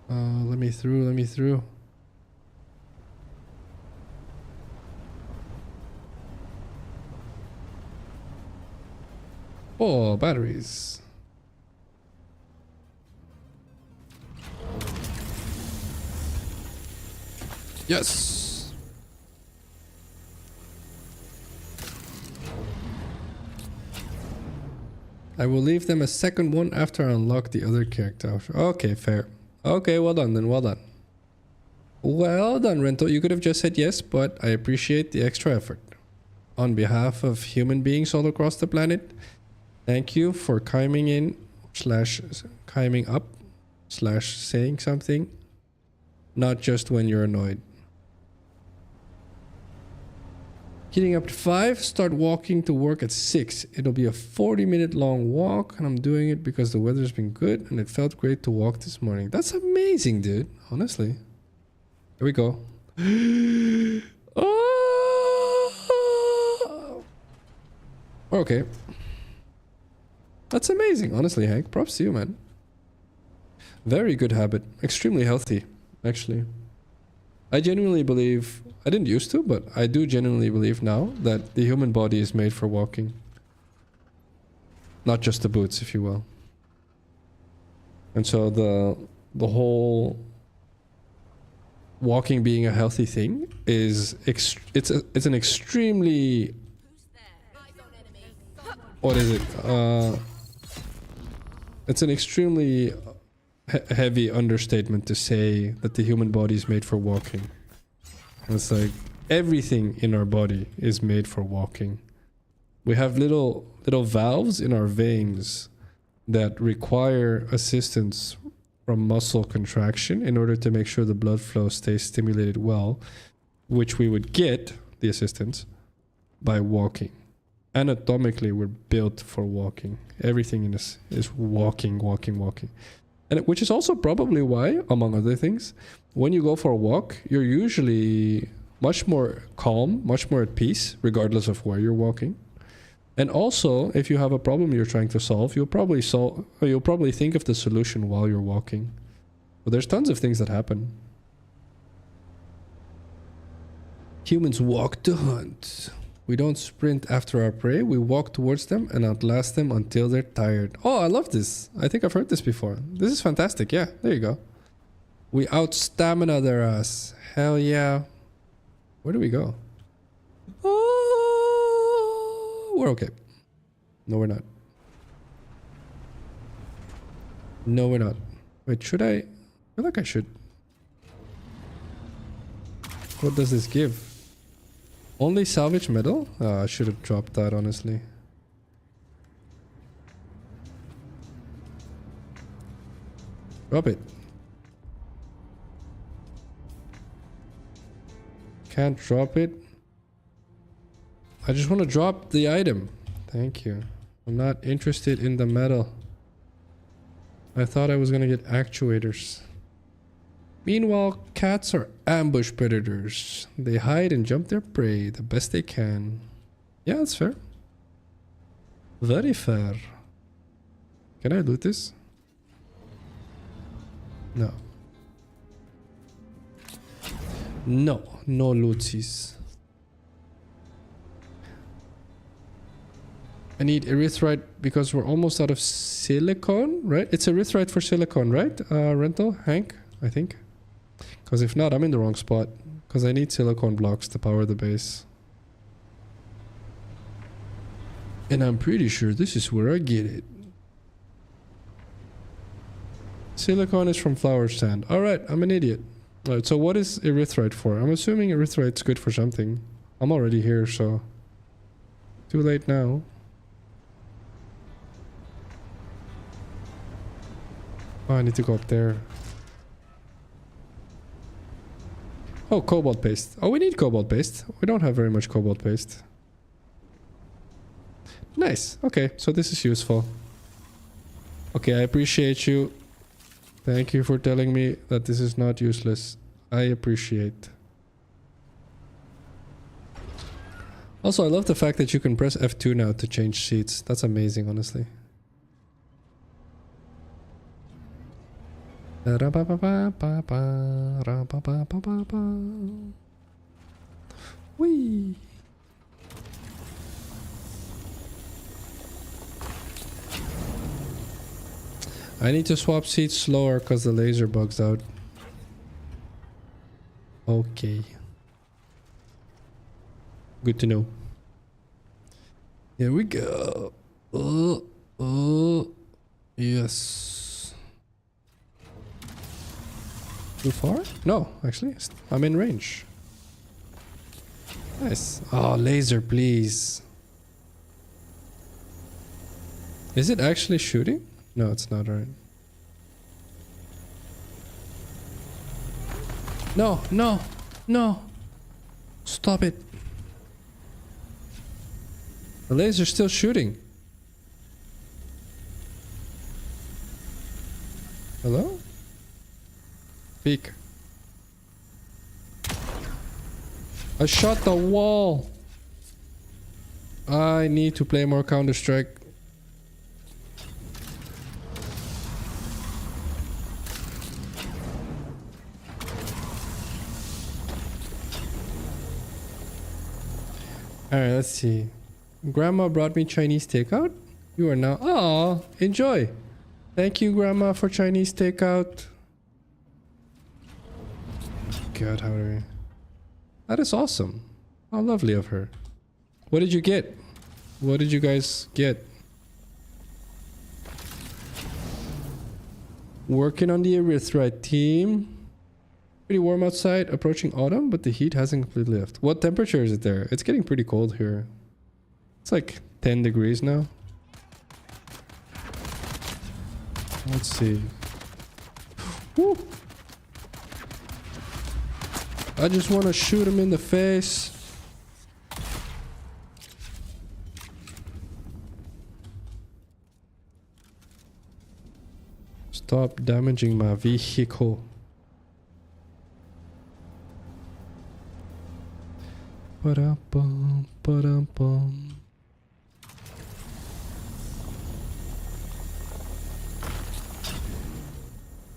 Let me through, let me through. Oh, batteries. Yes. I will leave them a second one after I unlock the other character. Okay, fair. Okay, well done then, well done. Well done, Rental. You could have just said yes, but I appreciate the extra effort. On behalf of human beings all across the planet, thank you for chiming in / chiming up / saying something. Not just when you're annoyed. Getting up to 5, start walking to work at 6. It'll be a 40-minute long walk, and I'm doing it because the weather's been good and it felt great to walk this morning. That's amazing, dude. Honestly. Here we go. Oh! Okay. That's amazing, honestly, Hank. Props to you, man. Very good habit. Extremely healthy, actually. I genuinely believe, I didn't used to, but I do genuinely believe now that the human body is made for walking. Not just the boots, if you will. And so the whole walking being a healthy thing is it's an extremely, what is it? It's an extremely heavy understatement to say that the human body is made for walking. It's like everything in our body is made for walking. We have little valves in our veins that require assistance from muscle contraction in order to make sure the blood flow stays stimulated well, which we would get the assistance by walking. Anatomically, we're built for walking. Everything in us is walking. And which is also probably why, among other things, when you go for a walk, you're usually much more calm, much more at peace, regardless of where you're walking. And also, if you have a problem you're trying to solve, you'll probably think of the solution while you're walking. But there's tons of things that happen. Humans walk to hunt. We don't sprint after our prey, we walk towards them and outlast them until they're tired. Oh, I love this. I think I've heard this before. This is fantastic. Yeah, there you go. We out-stamina their ass. Hell yeah. Where do we go? Oh, we're okay. No, we're not. No, we're not. Wait, should I? I feel like I should. What does this give? Only salvage metal? I should have dropped that, honestly. Drop it. Can't drop it. I just want to drop the item. Thank you. I'm not interested in the metal. I thought I was gonna get actuators. Meanwhile, cats are ambush predators. They hide and jump their prey the best they can. Yeah, that's fair. Very fair. Can I loot this? No. No lootsies. I need erythrite because we're almost out of silicone, right? It's erythrite for silicone, right? Rental, Hank, I think. Because if not, I'm in the wrong spot. Because I need silicone blocks to power the base. And I'm pretty sure this is where I get it. Silicone is from flower sand. Alright, I'm an idiot. Alright, so what is erythrite for? I'm assuming erythrite's good for something. I'm already here, so... Too late now. Oh, I need to go up there. Oh, cobalt paste. Oh, we need cobalt paste. We don't have very much cobalt paste. Nice. Okay, so this is useful. Okay, I appreciate you. Thank you for telling me that this is not useless. I appreciate. Also, I love the fact that you can press F2 now to change seats. That's amazing, honestly. Whee! I need to swap seats slower because the laser bugs out. Okay. Good to know. Here we go. Oh, yes. Too far? No, actually, I'm in range. Nice. Oh, laser, please. Is it actually shooting? No, it's not, right? No, no, no. Stop it. The laser's still shooting. Hello? Peek. I shot the wall. I need to play more Counter-Strike. Alright, let's see. Grandma brought me Chinese takeout. You are now... Aw, enjoy. Thank you, Grandma, for Chinese takeout. God, how do we... That is awesome. How lovely of her. What did you get? What did you guys get? Working on the Lv3 team. Pretty warm outside, approaching autumn, but the heat hasn't completely left. What temperature is it there? It's getting pretty cold here. It's like 10 degrees now. Let's see. Woo. I just want to shoot him in the face. Stop damaging my vehicle. Ba-da-bum, ba-da-bum.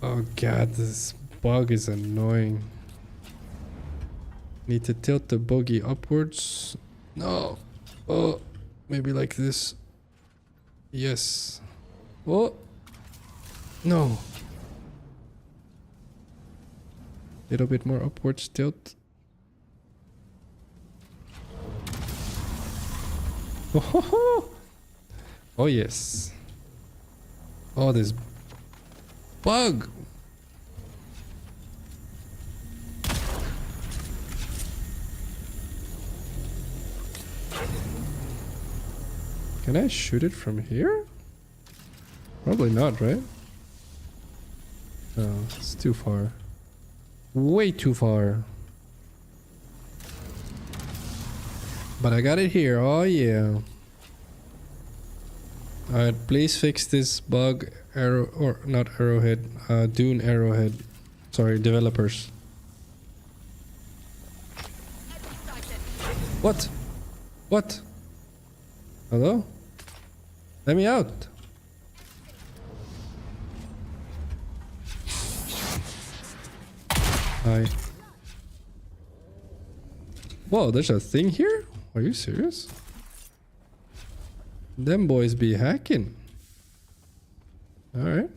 Oh god, this bug is annoying. Need to tilt the buggy upwards. No. Oh, maybe like this. Yes. Oh. No. Little bit more upwards tilt. Oh, oh yes. Oh, this bug. Can I shoot it from here? Probably not, right? No, it's too far. Way too far. But I got it here. Oh yeah. Alright, please fix this bug. Arrow, or not arrowhead, Dune arrowhead. Sorry, developers. What? What? Hello? Let me out. Hi. Whoa, there's a thing here? Are you serious? Them boys be hacking. Alright.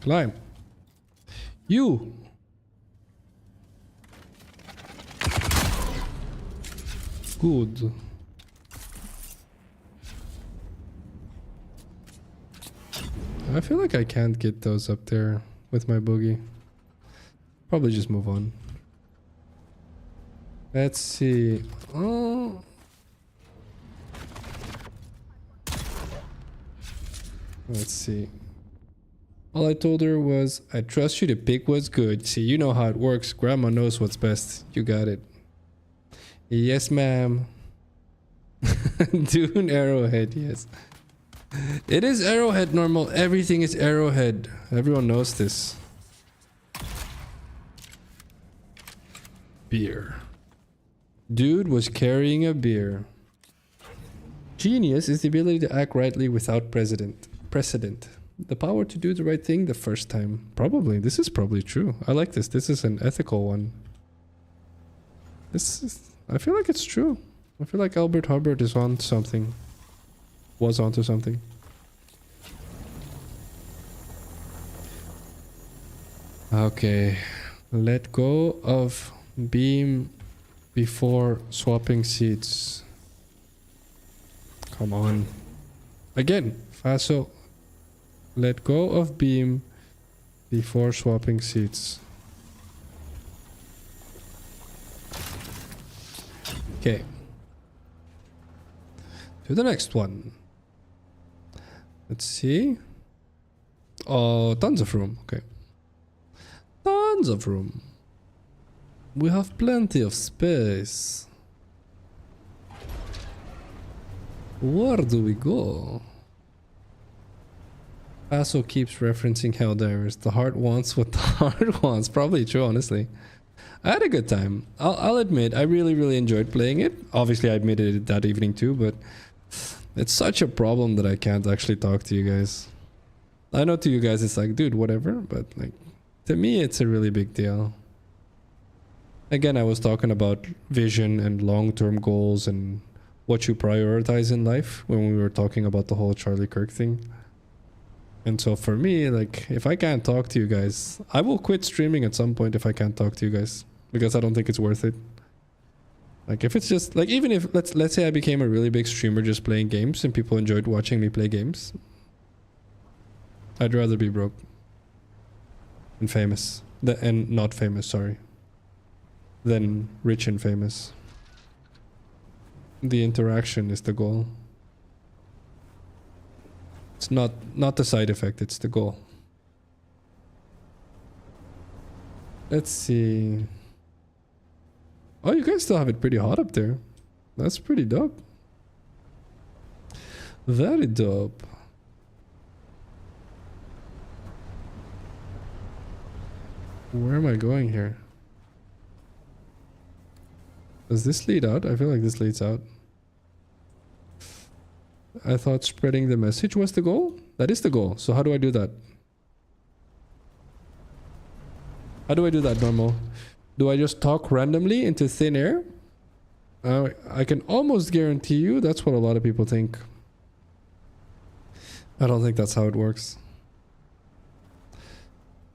Climb. You! Good. I feel like I can't get those up there with my boogie. Probably just move on. Let's see. Oh. Let's see. All I told her was, I trust you to pick what's good. See, you know how it works. Grandma knows what's best. You got it. Yes, ma'am. Dune arrowhead, yes. It is arrowhead normal. Everything is arrowhead. Everyone knows this. Beer. Dude was carrying a beer. Genius is the ability to act rightly without precedent. The power to do the right thing the first time. Probably. This is probably true. I like this. This is an ethical one. This is... I feel like it's true. I feel like Albert Hubbard is on something. Was onto something. Okay. Let go of beam before swapping seats. Come on. Again. Phacil. Let go of beam before swapping seats. Okay. To the next one. Let's see. Oh, tons of room. Okay. Tons of room. We have plenty of space. Where do we go? Phacil keeps referencing Helldivers. The heart wants what the heart wants. Probably true, honestly. I had a good time. I'll admit, I really enjoyed playing it. Obviously, I admitted it that evening too, but it's such a problem that I can't actually talk to you guys. I know to you guys it's like, dude, whatever, but like, to me, it's a really big deal. Again, I was talking about vision and long-term goals and what you prioritize in life when we were talking about the whole Charlie Kirk thing. And so for me, like, if I can't talk to you guys, I will quit streaming at some point if I can't talk to you guys, because I don't think it's worth it. Like, if it's just like, even if let's say I became a really big streamer just playing games and people enjoyed watching me play games, I'd rather be broke and famous and not famous, sorry, than rich and famous. The interaction is the goal. It's not the side effect, it's the goal. Let's see. Oh, you guys still have it pretty hot up there. That's pretty dope. Very dope. Where am I going here? Does this lead out? I feel like this leads out. I thought spreading the message was the goal. That is the goal. So how do I do that? How do I do that, normal? Do I just talk randomly into thin air? I can almost guarantee you that's what a lot of people think. I don't think that's how it works.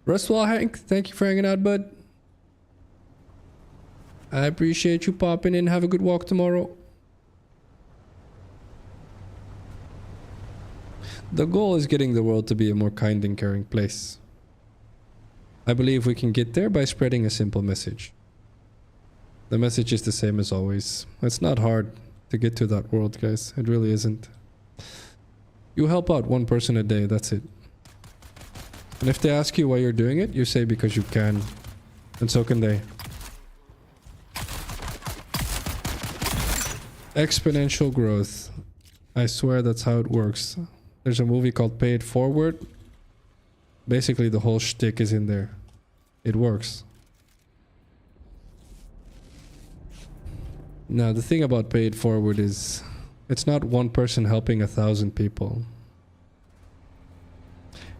Rustwell Hank, thank you for hanging out, bud. I appreciate you popping in. Have a good walk tomorrow. The goal is getting the world to be a more kind and caring place. I believe we can get there by spreading a simple message. The message is the same as always. It's not hard to get to that world, guys. It really isn't. You help out one person a day, that's it. And if they ask you why you're doing it, you say because you can. And so can they. Exponential growth. I swear that's how it works. There's a movie called Pay It Forward. Basically, the whole shtick is in there. It works. Now, the thing about Pay It Forward is it's not one person helping 1,000 people.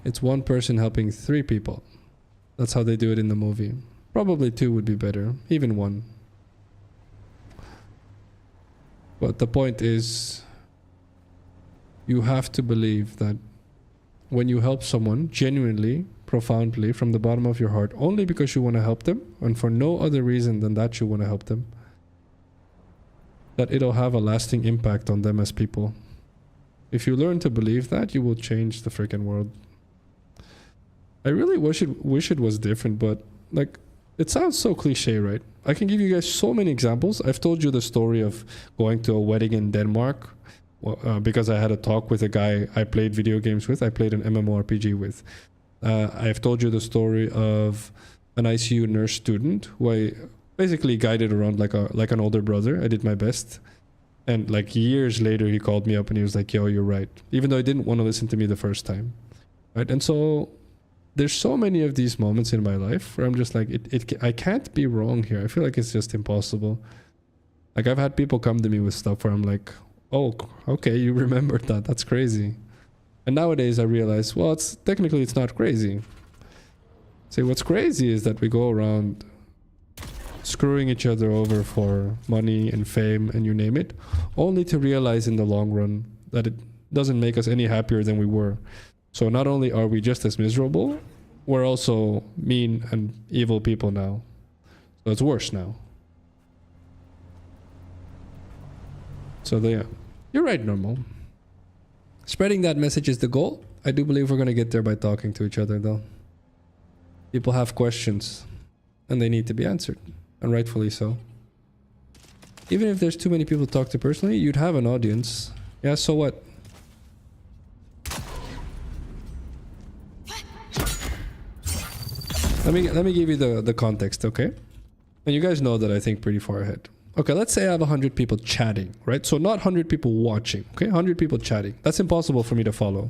It's one person helping 3 people. That's how they do it in the movie. Probably 2 would be better, even 1. But the point is, you have to believe that when you help someone genuinely, profoundly, from the bottom of your heart, only because you want to help them, and for no other reason than that you want to help them, that it'll have a lasting impact on them as people. If you learn to believe that, you will change the freaking world. I really wish it was different, but like, it sounds so cliche, right? I can give you guys so many examples. I've told you the story of going to a wedding in Denmark because I had a talk with a guy I played video games with. I played an MMORPG with. I've told you the story of an ICU nurse student who I basically guided around like an older brother. I did my best. And like years later, he called me up and he was like, yo, you're right. Even though he didn't want to listen to me the first time. Right? And so there's so many of these moments in my life where I'm just like, I can't be wrong here. I feel like it's just impossible. Like, I've had people come to me with stuff where I'm like, oh, okay, you remembered that. That's crazy. And nowadays I realize, well, technically it's not crazy. See, what's crazy is that we go around screwing each other over for money and fame and you name it, only to realize in the long run that it doesn't make us any happier than we were. So not only are we just as miserable, we're also mean and evil people now. So it's worse now. So yeah, you're right, normal. Spreading that message is the goal. I do believe we're gonna get there by talking to each other, though. People have questions, and they need to be answered, and rightfully so. Even if there's too many people to talk to personally, you'd have an audience. Yeah, so what? Let me give you the context, okay? And you guys know that I think pretty far ahead. Okay, let's say I have 100 people chatting, right? So not 100 people watching, okay? 100 people chatting. That's impossible for me to follow.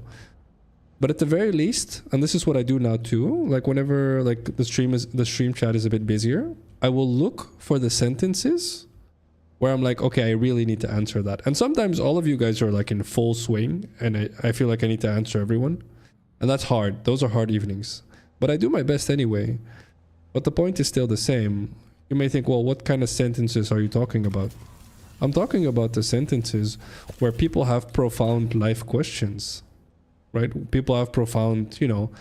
But at the very least, and this is what I do now too, like whenever like the stream chat is a bit busier, I will look for the sentences where I'm like, okay, I really need to answer that. And sometimes all of you guys are like in full swing and I feel like I need to answer everyone. And that's hard. Those are hard evenings. But I do my best anyway. But the point is still the same. You may think, well, what kind of sentences are you talking about? I'm talking about the sentences where people have profound life questions, right? People have profound, you know,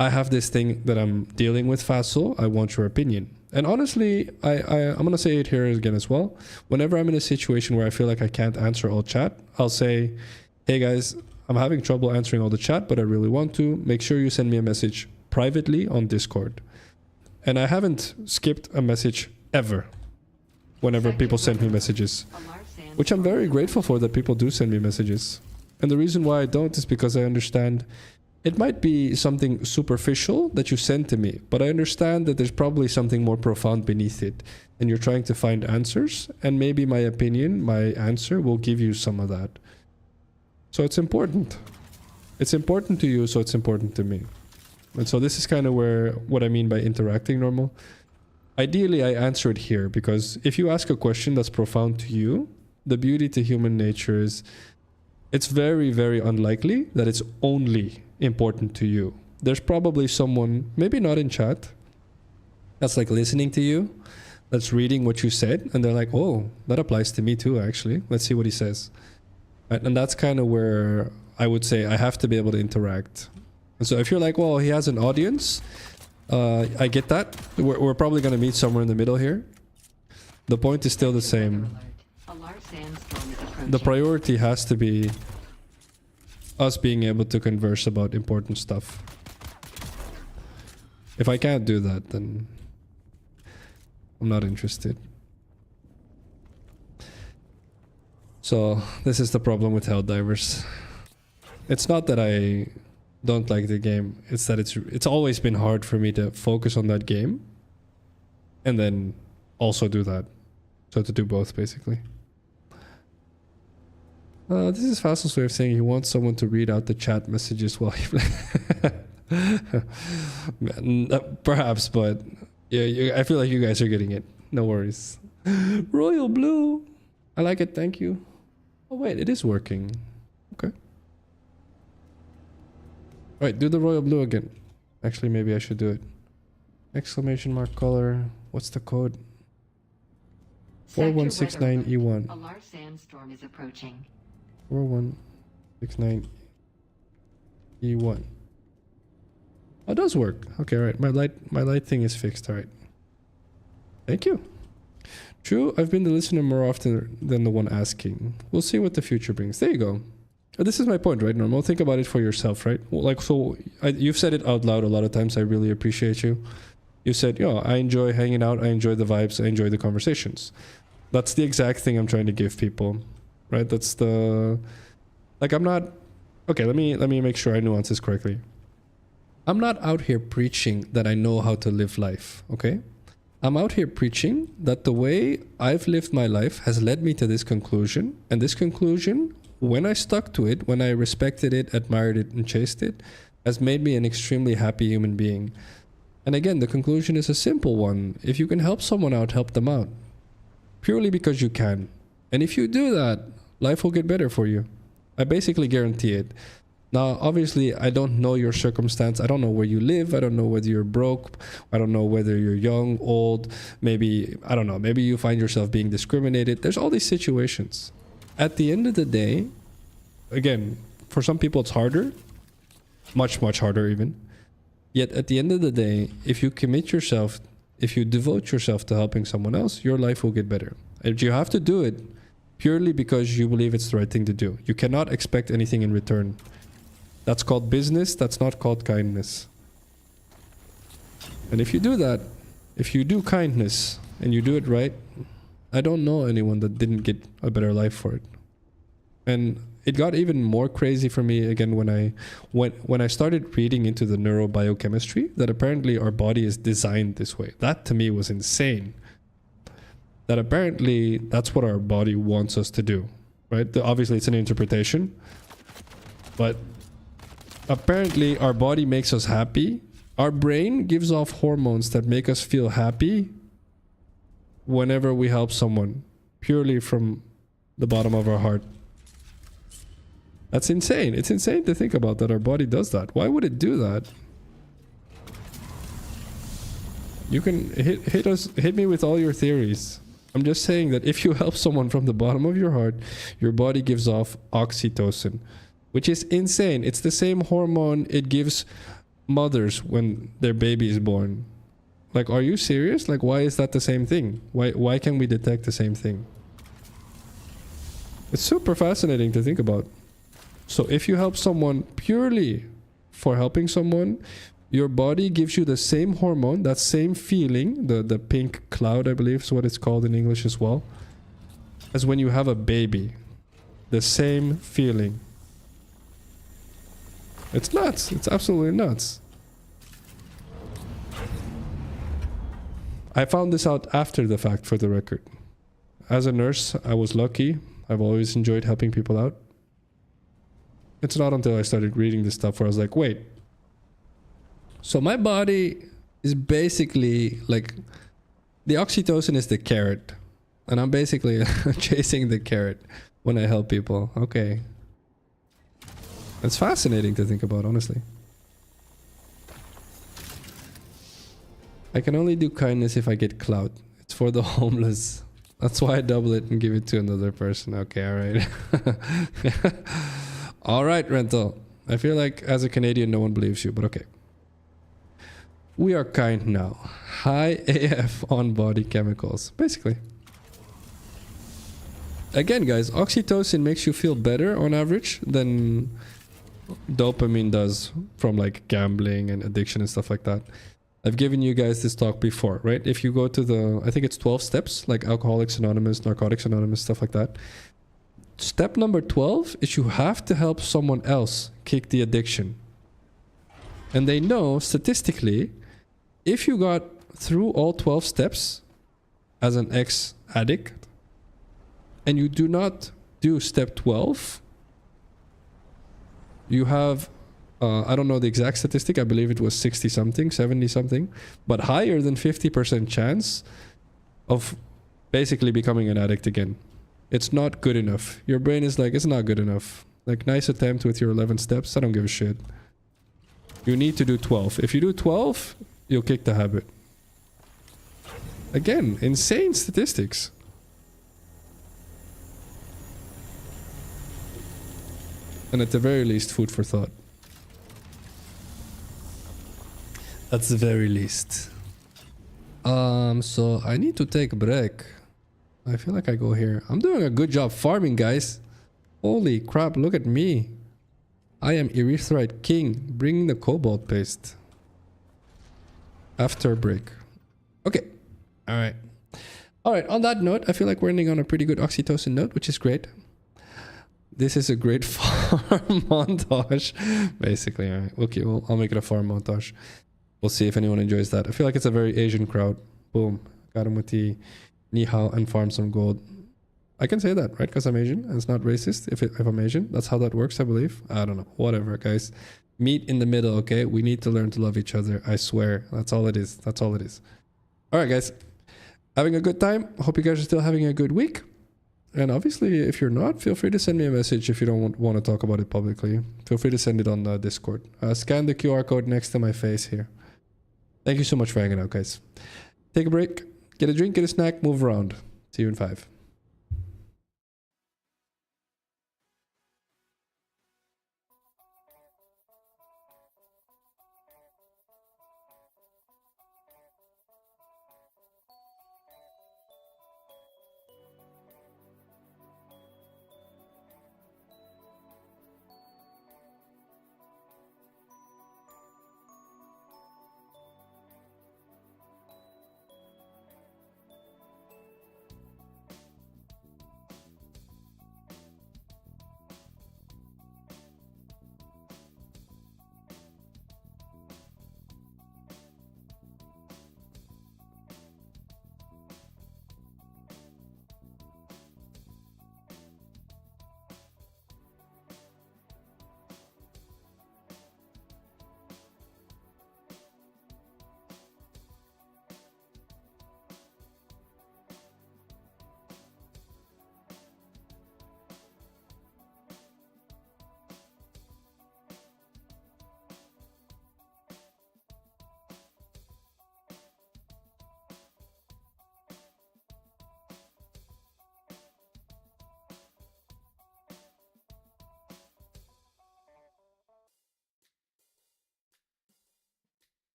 I have this thing that I'm dealing with, Phacil. I want your opinion. And honestly, I'm going to say it here again as well. Whenever I'm in a situation where I feel like I can't answer all chat, I'll say, hey guys, I'm having trouble answering all the chat, but I really want to. Make sure you send me a message privately on Discord. And I haven't skipped a message ever whenever people send me messages, which I'm very grateful for that people do send me messages. And the reason why I don't is because I understand it might be something superficial that you send to me, but I understand that there's probably something more profound beneath it. And you're trying to find answers, and maybe my opinion, my answer will give you some of that. So it's important. It's important to you, so it's important to me. And so this is kind of where what I mean by interacting normal. Ideally, I answer it here because if you ask a question that's profound to you, the beauty to human nature is it's very, very unlikely that it's only important to you. There's probably someone, maybe not in chat, that's like listening to you, that's reading what you said, and they're like, oh, that applies to me too, actually. Let's see what he says. And that's kind of where I would say I have to be able to interact. And so if you're like, well, he has an audience, I get that. We're probably going to meet somewhere in the middle here. The point is still the same. The priority has to be us being able to converse about important stuff. If I can't do that, then I'm not interested. So this is the problem with Helldivers. It's not that I don't like the game, it's that it's always been hard for me to focus on that game and then also do that. So to do both, basically. This is Phacil's way of saying he wants someone to read out the chat messages while he perhaps, but yeah, I feel like you guys are getting it. No worries. Royal Blue, I like it, thank you. Oh wait, it is working. Okay. Right, do the Royal Blue again. Actually, maybe I should do it. Exclamation mark color. What's the code? 4169E1. A large sandstorm is approaching. 4169E1. Oh, it does work. Okay, right. My light thing is fixed. All right. Thank you. True, I've been the listener more often than the one asking. We'll see what the future brings. There you go. This is my point, right, Normal? Think about it for yourself, right? Well, like, so you've said it out loud a lot of times. I really appreciate you. You said, yo, I enjoy hanging out. I enjoy the vibes. I enjoy the conversations. That's the exact thing I'm trying to give people, right? That's the, like, I'm not, okay, let me make sure I nuance this correctly. I'm not out here preaching that I know how to live life, okay? I'm out here preaching that the way I've lived my life has led me to this conclusion, and this conclusion, when I stuck to it, when I respected it, admired it, and chased it, has made me an extremely happy human being. And again, the conclusion is a simple one. If you can help someone out, help them out. Purely because you can. And if you do that, life will get better for you. I basically guarantee it. Now, obviously, I don't know your circumstance. I don't know where you live. I don't know whether you're broke. I don't know whether you're young, old. Maybe, I don't know, maybe you find yourself being discriminated. There's all these situations. At the end of the day, again, for some people it's harder. Much, much harder even. Yet at the end of the day, if you commit yourself, if you devote yourself to helping someone else, your life will get better. And you have to do it purely because you believe it's the right thing to do. You cannot expect anything in return. That's called business. That's not called kindness. And if you do that, if you do kindness and you do it right, I don't know anyone that didn't get a better life for it. And it got even more crazy for me again when I started reading into the neurobiochemistry, that apparently our body is designed this way. That to me was insane. That apparently that's what our body wants us to do, right? Obviously it's an interpretation, but apparently our body makes us happy. Our brain gives off hormones that make us feel happy whenever we help someone, purely from the bottom of our heart. That's insane. It's insane to think about that our body does that. Why would it do that? You can hit me with all your theories. I'm just saying that if you help someone from the bottom of your heart, your body gives off oxytocin, which is insane. It's the same hormone it gives mothers when their baby is born. Like, are you serious? Like, why is that the same thing? Why can we detect the same thing? It's super fascinating to think about. So if you help someone purely for helping someone, your body gives you the same hormone, that same feeling, the pink cloud, I believe is what it's called in English as well, as when you have a baby. The same feeling. It's nuts. It's absolutely nuts. I found this out after the fact, for the record. As a nurse, I was lucky. I've always enjoyed helping people out. It's not until I started reading this stuff where I was like, wait. So my body is basically like, the oxytocin is the carrot. And I'm basically chasing the carrot when I help people. Okay. It's fascinating to think about, honestly. I can only do kindness if I get clout. It's for the homeless. That's why I double it and give it to another person. Okay, alright. Alright, Rental. I feel like as a Canadian, no one believes you, but okay. We are kind now. High AF on body chemicals. Basically. Again, guys, oxytocin makes you feel better on average than dopamine does from like gambling and addiction and stuff like that. I've given you guys this talk before, right? If you go to the, I think it's 12 steps, like Alcoholics Anonymous, Narcotics Anonymous, stuff like that. Step number 12 is you have to help someone else kick the addiction. And they know statistically, if you got through all 12 steps as an ex-addict and you do not do step 12, you have, I don't know the exact statistic, I believe it was 60 something, 70 something, but higher than 50% chance of basically becoming an addict again. It's not good enough. Your brain is like, it's not good enough. Like, nice attempt with your 11 steps, I don't give a shit. You need to do 12. If you do 12, you'll kick the habit. Again, insane statistics. And at the very least, food for thought. At the very least. So I need to take a break. I feel like I go here. I'm doing a good job farming, guys. Holy crap, look at me. I am Erythrite King, bringing the cobalt paste. After a break. Okay. Alright. Alright, on that note, I feel like we're ending on a pretty good oxytocin note, which is great. This is a great farm montage. Basically, alright. Okay, well, I'll make it a farm montage. We'll see if anyone enjoys that. I feel like it's a very Asian crowd. Boom. Got him with the ni hao and farm some gold. I can say that, right? Because I'm Asian and it's not racist if I'm Asian. That's how that works, I believe. I don't know. Whatever, guys. Meet in the middle, okay? We need to learn to love each other. I swear. That's all it is. That's all it is. Alright, guys. Having a good time. Hope you guys are still having a good week. And obviously, if you're not, feel free to send me a message if you don't want to talk about it publicly. Feel free to send it on Discord. Scan the QR code next to my face here. Thank you so much for hanging out, guys. Take a break, get a drink, get a snack, move around. See you in 5.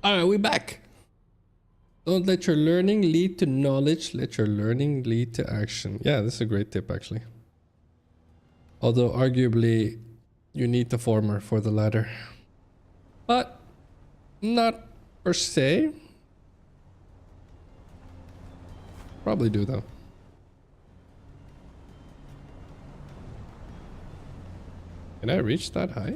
Alright, we're back. Don't let your learning lead to knowledge. Let your learning lead to action. Yeah, this is a great tip, actually. Although, arguably, you need the former for the latter. But, not per se. Probably do, though. Can I reach that high?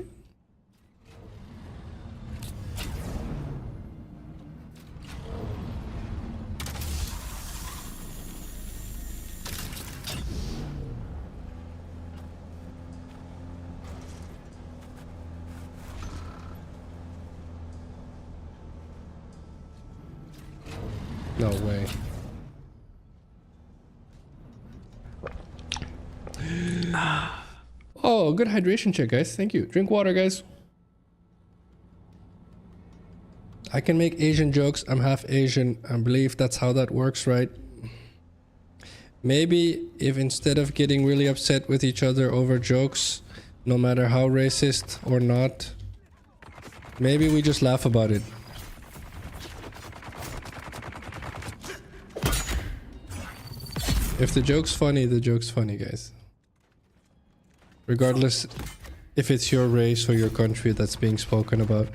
No way. Oh, good hydration check, guys. Thank you. Drink water, guys. I can make Asian jokes. I'm half Asian. I believe that's how that works, right? Maybe if instead of getting really upset with each other over jokes, no matter how racist or not, maybe we just laugh about it. If the joke's funny, the joke's funny, guys. Regardless if it's your race or your country that's being spoken about.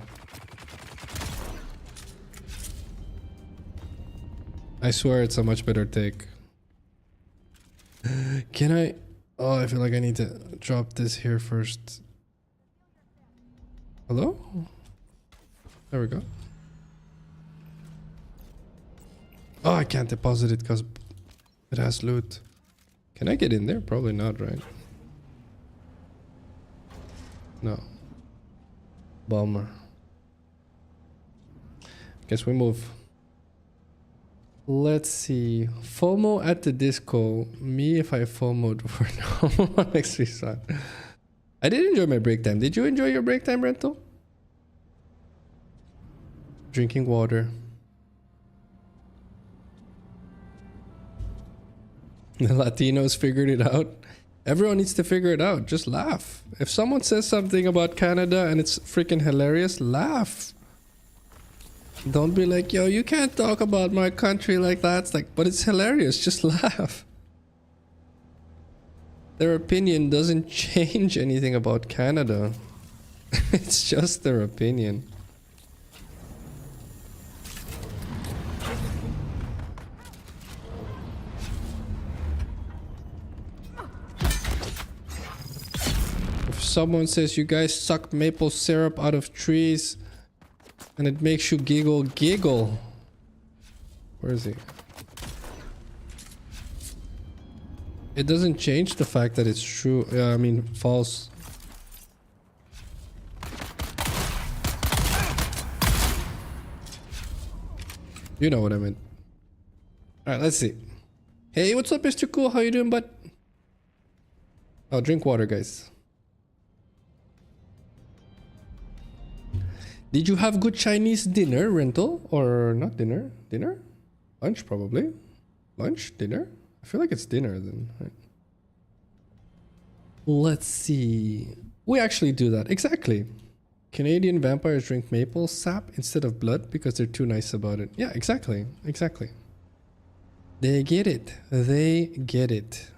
I swear it's a much better take. Can I... Oh, I feel like I need to drop this here first. Hello? There we go. Oh, I can't deposit it because it has loot. Can I get in there? Probably not, right? No. Bummer. Guess we move. Let's see. FOMO at the disco. Me if I FOMO'd for no. Makes me sad. I did enjoy my break time. Did you enjoy your break time, Rental? Drinking water. The Latinos figured it out. Everyone needs to figure it out. Just laugh. If someone says something about Canada and it's freaking hilarious, laugh. Don't be like, yo, you can't talk about my country like that. It's like, but it's hilarious. Just laugh. Their opinion doesn't change anything about Canada. It's just their opinion. Someone says you guys suck maple syrup out of trees and it makes you giggle. Where is he? It doesn't change the fact that it's true. I mean, false. You know what I meant. Alright, let's see. Hey, what's up, Mr. Cool? How you doing, bud? Oh, drink water, guys. Did you have good Chinese dinner, Rental? Or not dinner? Dinner? Lunch, probably. Lunch? Dinner? I feel like it's dinner then. Right? Let's see. We actually do that. Exactly. Canadian vampires drink maple sap instead of blood because they're too nice about it. Yeah, exactly. Exactly. They get it. They get it.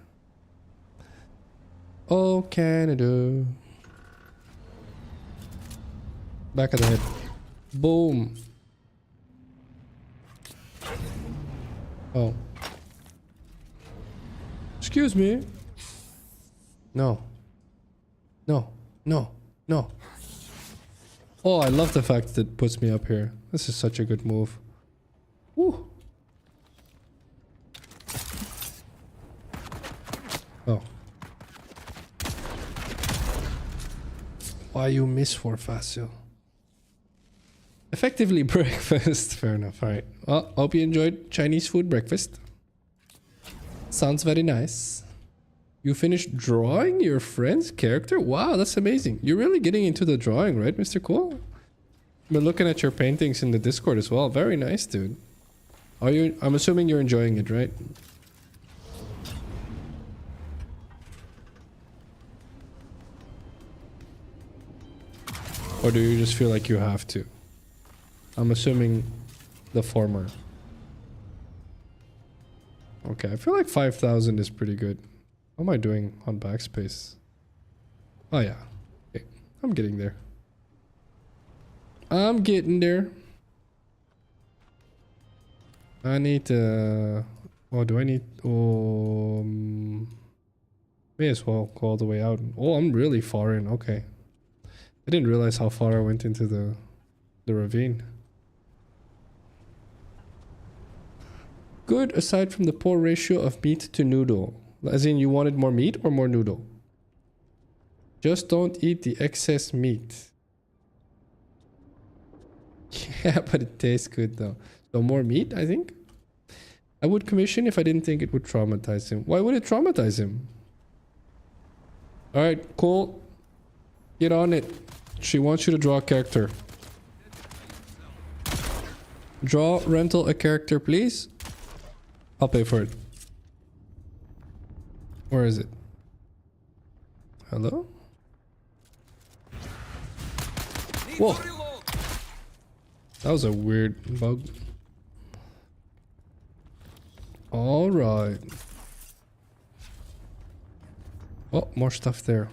Oh, Canada. Back of the head. Boom. Oh. Excuse me. No. No. No. No. Oh, I love the fact that it puts me up here. This is such a good move. Woo. Oh. Why you miss for Phacil? Effectively breakfast. Fair enough. Alright. Well, hope you enjoyed Chinese food breakfast. Sounds very nice. You finished drawing your friend's character? Wow, that's amazing. You're really getting into the drawing, right, Mr. Cool? I've been looking at your paintings in the Discord as well. Very nice, dude. Are you? I'm assuming you're enjoying it, right? Or do you just feel like you have to? I'm assuming the former. Okay, I feel like 5,000 is pretty good. How am I doing on backspace? Oh yeah. Okay, I'm getting there. I'm getting there. I need to... Oh, do I need... Oh... may as well go all the way out. Oh, I'm really far in. Okay. I didn't realize how far I went into the ravine. Good, aside from the poor ratio of meat to noodle. As in, you wanted more meat or more noodle? Just don't eat the excess meat. Yeah, but it tastes good though. So more meat, I think. I would commission if I didn't think it would traumatize him. Why would it traumatize him? Alright, cool. Get on it. She wants you to draw a character. Draw, rental a character, please. I'll pay for it. Where is it? Hello? Whoa. That was a weird bug. All right. Oh, more stuff there.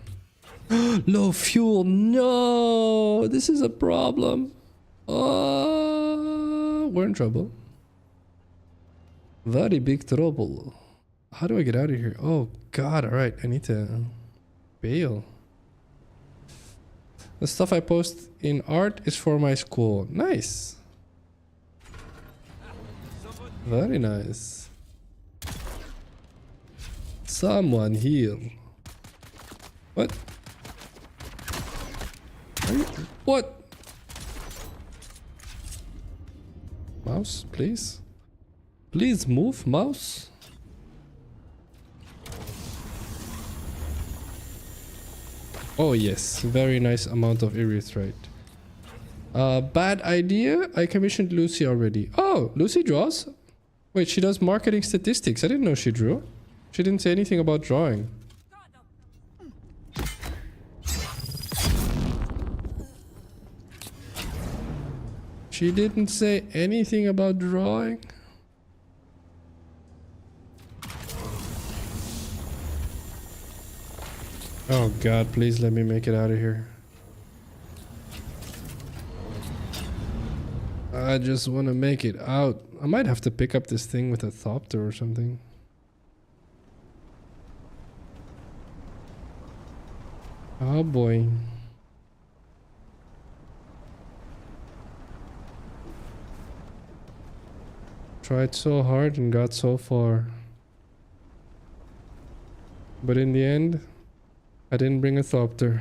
Low fuel. No, this is a problem. Oh, we're in trouble. Very big trouble. How do I get out of here? Oh God! All right, I need to bail. The stuff I post in art is for my school. Nice. Very nice. Someone heal. What? What? Mouse, please. Please move, mouse. Oh yes, very nice amount of erythrite. Bad idea. I commissioned Lucy already. Oh, Lucy draws? Wait, she does marketing statistics. I didn't know she drew. She didn't say anything about drawing. She didn't say anything about drawing. Oh God, please let me make it out of here. I just want to make it out. I might have to pick up this thing with a thopter or something. Oh boy. Tried so hard and got so far. But in the end, I didn't bring a thopter.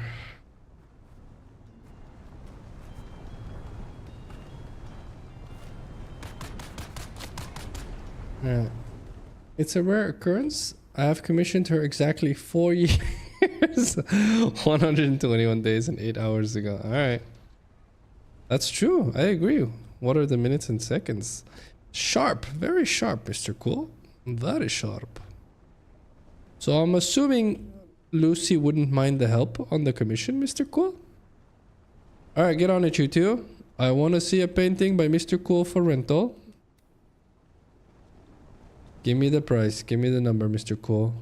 It's a rare occurrence. I have commissioned her exactly 4 years. 121 days and 8 hours ago. Alright. That's true. I agree. What are the minutes and seconds? Sharp. Very sharp, Mr. Cool. Very sharp. So I'm assuming Lucy wouldn't mind the help on the commission, Mr. Cool? Alright, get on it, you two. I want to see a painting by Mr. Cool for rental. Give me the price. Give me the number, Mr. Cool.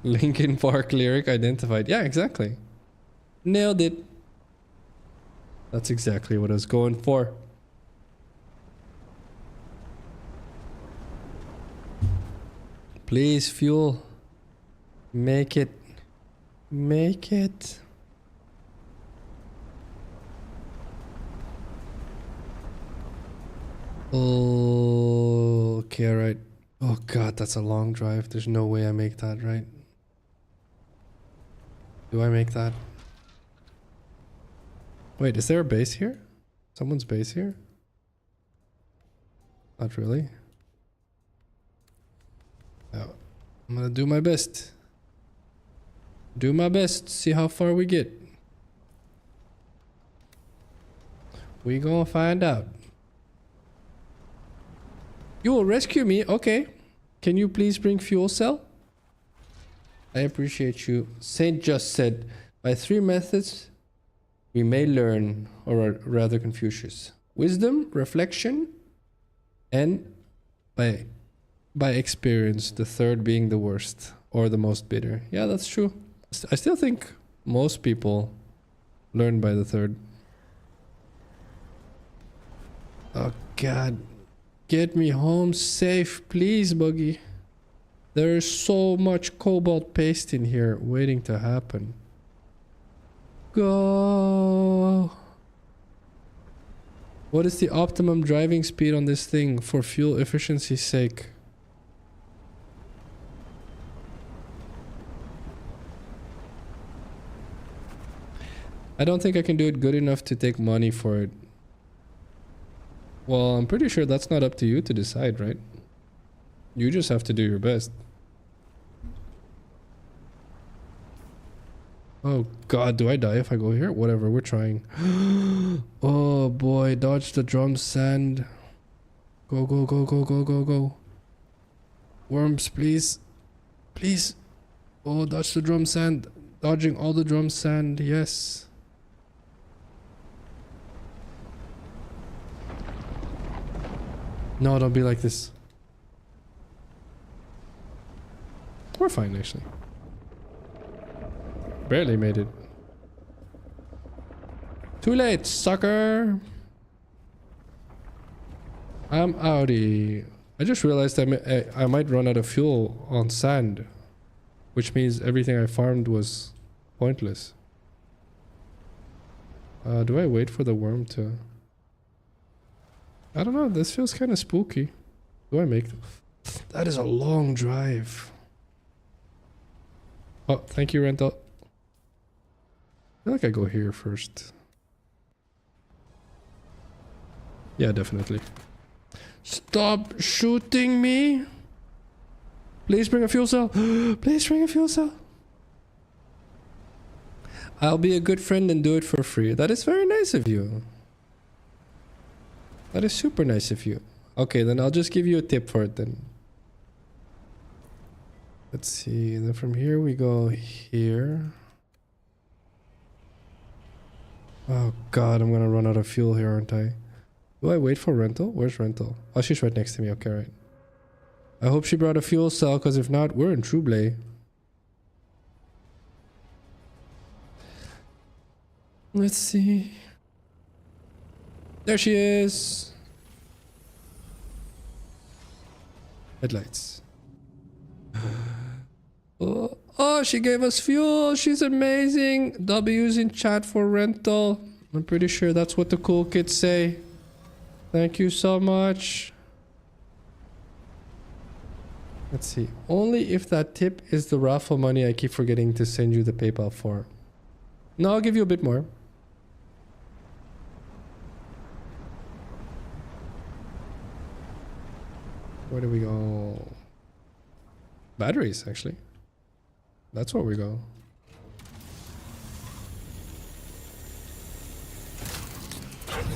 Linkin Park lyric identified. Yeah, exactly. Nailed it. That's exactly what I was going for. Please, fuel. Make it. Make it. Oh, okay, right. Oh God, that's a long drive. There's no way I make that, right? Do I make that? Wait, is there a base here? Someone's base here? Not really. No. I'm gonna do my best. Do my best. See how far we get. We gonna find out. You will rescue me? Okay. Can you please bring fuel cell? I appreciate you. Saint just said, by 3 methods, we may learn, or are rather Confucius, wisdom, reflection, and by experience, the third being the worst or the most bitter. Yeah, that's true. I still think most people learn by the third. Oh God, get me home safe, please, Buggy. There's so much cobalt paste in here waiting to happen. Go. What is the optimum driving speed on this thing for fuel efficiency's sake? I don't think I can do it good enough to take money for it. Well, I'm pretty sure that's not up to you to decide, right? You just have to do your best. Oh God, do I die if I go here? Whatever, we're trying. Oh boy, dodge the drum sand. Go, go, go, go, go, go, go. Worms, please. Please. Oh, dodge the drum sand. Dodging all the drum sand, yes. No, don't be like this. We're fine, actually. Barely made it. Too late, sucker! I'm outie. I just realized I might run out of fuel on sand, which means everything I farmed was pointless. Do I wait for the worm to... I don't know, this feels kind of spooky. Do I make... That is a long drive. Oh, thank you, Rental. I feel like I go here first. Yeah, definitely. Stop shooting me! Please bring a fuel cell! Please bring a fuel cell! I'll be a good friend and do it for free. That is very nice of you. That is super nice of you. Okay, then I'll just give you a tip for it then. Let's see, then from here we go here. Oh God, I'm gonna run out of fuel here, aren't I? Do I wait for Rental? Where's Rental? Oh, she's right next to me. Okay, right. I hope she brought a fuel cell, because if not, we're in trouble. Let's see. There she is. Headlights. Oh, she gave us fuel. She's amazing. W's in chat for Rental. I'm pretty sure that's what the cool kids say. Thank you so much. Let's see. Only if that tip is the raffle money I keep forgetting to send you the PayPal for. No, I'll give you a bit more. Where do we go? Batteries, actually. That's where we go.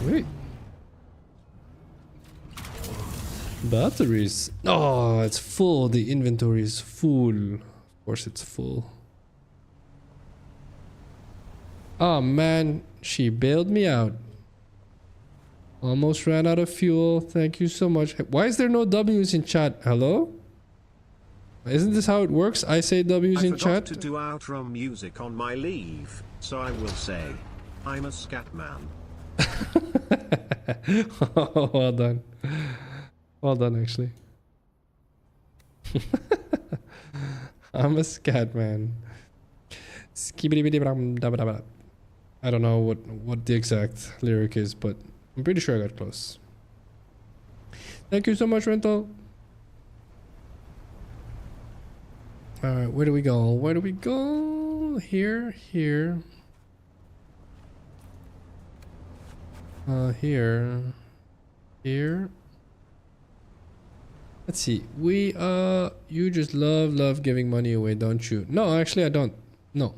Wait. Batteries. Oh, it's full. The inventory is full. Of course it's full. Oh man, she bailed me out. Almost ran out of fuel. Thank you so much. Why is there no W's in chat? Hello? Isn't this how it works? I say W's in chat. I forgot to do outro music on my leave, so I will say, I'm a scat man. Oh, well done. Well done, actually. I'm a scat man. I don't know what the exact lyric is, but I'm pretty sure I got close. Thank you so much, Rental. Alright, where do we go? Where do we go? Here, here. Here. Here. Let's see. You just love giving money away, don't you? No, actually I don't. No.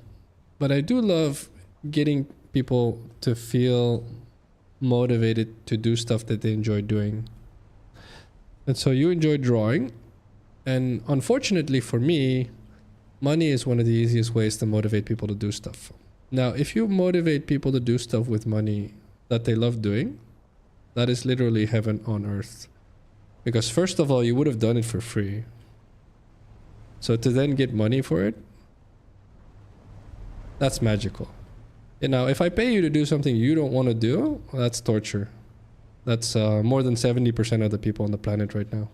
But I do love getting people to feel motivated to do stuff that they enjoy doing. And so you enjoy drawing. And unfortunately for me, money is one of the easiest ways to motivate people to do stuff. Now, if you motivate people to do stuff with money that they love doing, that is literally heaven on earth. Because first of all, you would have done it for free. So to then get money for it, that's magical. And now, if I pay you to do something you don't want to do, well, that's torture. That's more than 70% of the people on the planet right now.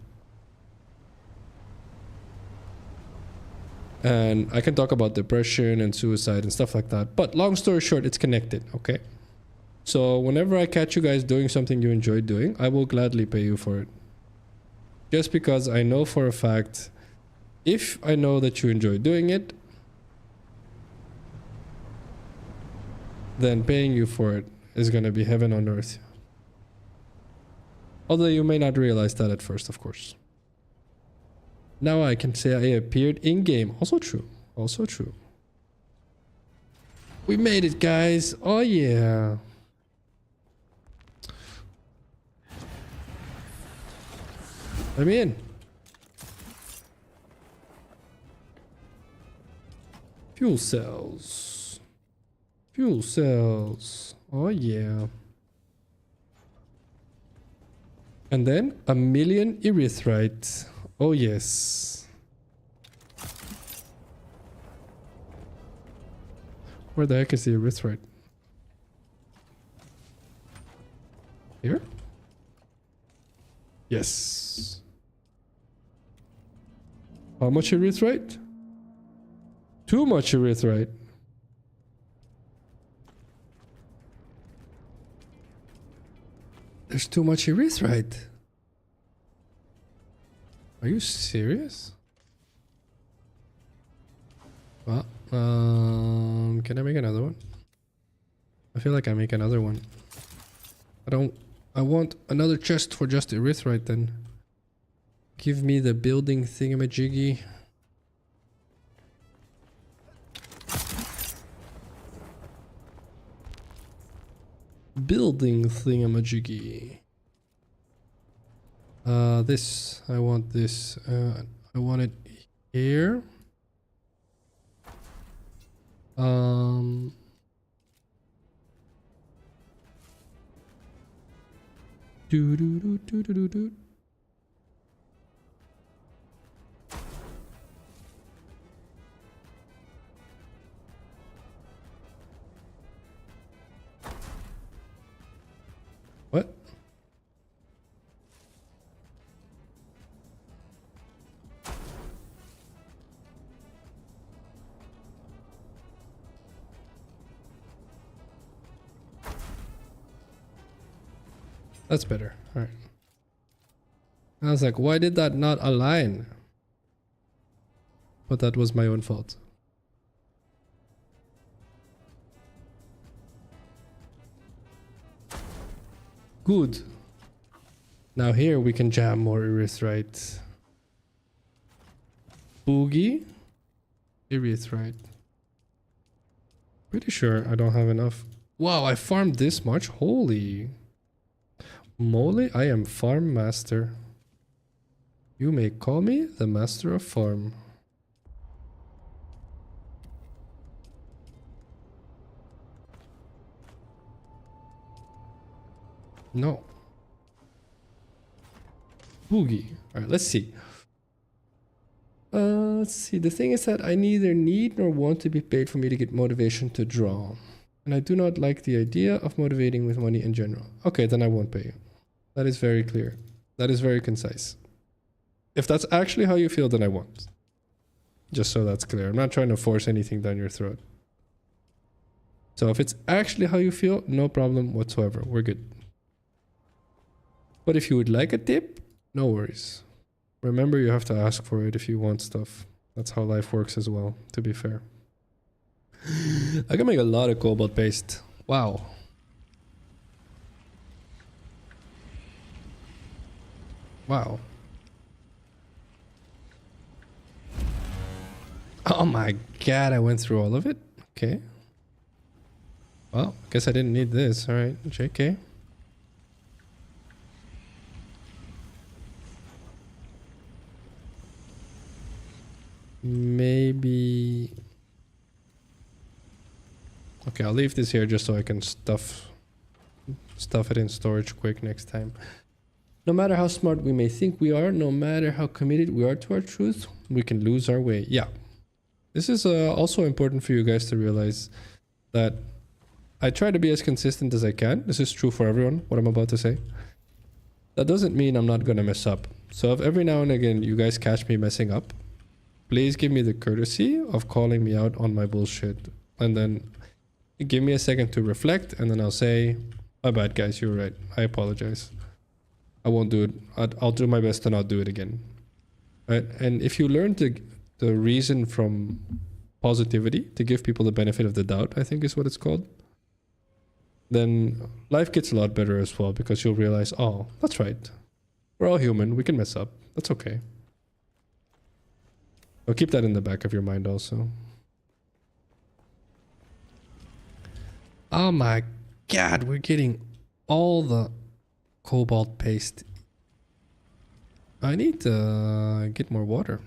And I can talk about depression and suicide and stuff like that. But long story short, it's connected, okay? So whenever I catch you guys doing something you enjoy doing, I will gladly pay you for it. Just because I know for a fact, if I know that you enjoy doing it, then paying you for it is going to be heaven on earth. Although you may not realize that at first, of course. Now I can say I appeared in-game. Also true. Also true. We made it, guys. Oh, yeah. Let me in. Fuel cells. Fuel cells. Oh, yeah. And then 1,000,000 erythrite. Oh, yes. Where the heck is the erythrite? Here? Yes. How much erythrite? Too much erythrite. There's too much erythrite. Are you serious? Well, can I make another one? I feel like I make another one. I want another chest for just erythrite then. Give me the building thingamajiggy. Building thingamajiggy. This, I want this, I want it here. Do do do do do do do. What? That's better. All right. I was like, why did that not align? But that was my own fault. Good. Now here we can jam more erythrite. Boogie. Erythrite. Pretty sure I don't have enough. Wow, I farmed this much? Holy moly, I am farm master. You may call me the master of farm. No. Boogie. Alright, let's see. Let's see. The thing is that I neither need nor want to be paid for me to get motivation to draw. And I do not like the idea of motivating with money in general. Okay, then I won't pay you. That is very clear. That is very concise. If that's actually how you feel, then I won't. Just so that's clear. I'm not trying to force anything down your throat. So if it's actually how you feel, no problem whatsoever. We're good. But if you would like a tip, no worries. Remember, you have to ask for it if you want stuff. That's how life works as well, to be fair. I can make a lot of cobalt paste. Wow. Wow. Oh my god, I went through all of it? Okay. Well, I guess I didn't need this. Alright, JK. Maybe... Okay, I'll leave this here just so I can stuff it in storage quick next time. No matter how smart we may think we are, no matter how committed we are to our truth, we can lose our way. Yeah. This is also important for you guys to realize that I try to be as consistent as I can. This is true for everyone, what I'm about to say. That doesn't mean I'm not going to mess up. So if every now and again you guys catch me messing up, please give me the courtesy of calling me out on my bullshit. And then give me a second to reflect, and then I'll say, my bad guys, you were right. I apologize. I won't do it. I'll do my best to not do it again. Right? And if you learn the reason from positivity, to give people the benefit of the doubt, I think is what it's called, then life gets a lot better as well, because you'll realize, oh, that's right. We're all human. We can mess up. That's okay. So keep that in the back of your mind also. Oh my god, we're getting all the cobalt paste. I need to get more water.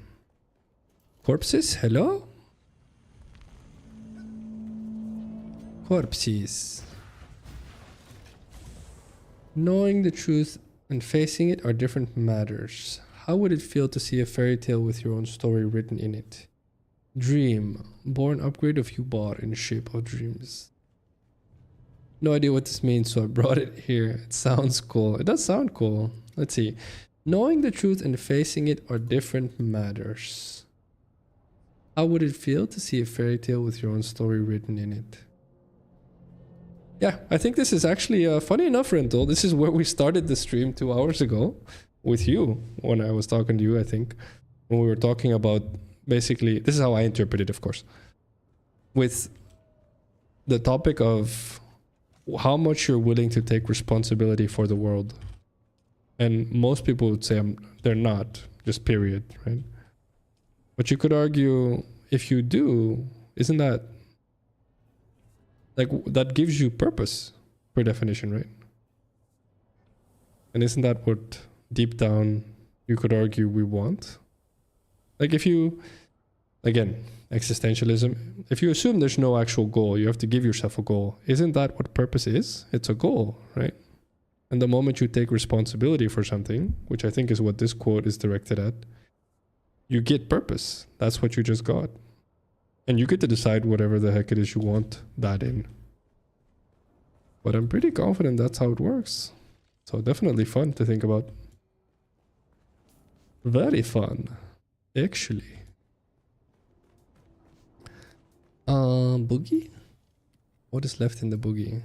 Corpses, hello? Corpses. Knowing the truth and facing it are different matters. How would it feel to see a fairy tale with your own story written in it? Dream. Born upgrade of you bought in shape of dreams. No idea what this means, so I brought it here. It sounds cool. It does sound cool. Let's see. Knowing the truth and facing it are different matters. How would it feel to see a fairy tale with your own story written in it? Yeah, I think this is actually funny enough, Rental. This is where we started the stream 2 hours ago with you, when I was talking to you, I think. When we were talking about, basically, this is how I interpret it, of course. With the topic of how much you're willing to take responsibility for the world. And most people would say they're not, just period, right? But you could argue, if you do, isn't that, like, that gives you purpose, per definition, right? And isn't that what, deep down, you could argue we want? Like, if you, again, existentialism, if you assume there's no actual goal, you have to give yourself a goal. Isn't that what purpose is? It's a goal, right? And the moment you take responsibility for something, which I think is what this quote is directed at, you get purpose. That's what you just got. And you get to decide whatever the heck it is you want that in. But I'm pretty confident that's how it works. So definitely fun to think about. Very fun, actually. Boogie? What is left in the boogie?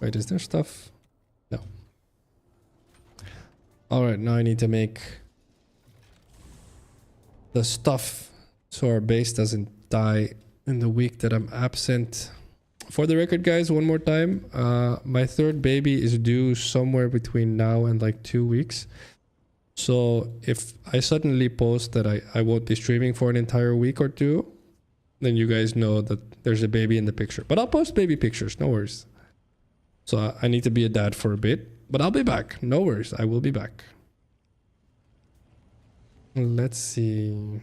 Wait, is there stuff? No. Alright, now I need to make the stuff so our base doesn't die in the week that I'm absent. For the record, guys, one more time, my third baby is due somewhere between now and like 2 weeks. So if I suddenly post that I won't be streaming for an entire week or two, then you guys know that there's a baby in the picture. But I'll post baby pictures, no worries. So I need to be a dad for a bit, but I'll be back. No worries, I will be back. Let's see.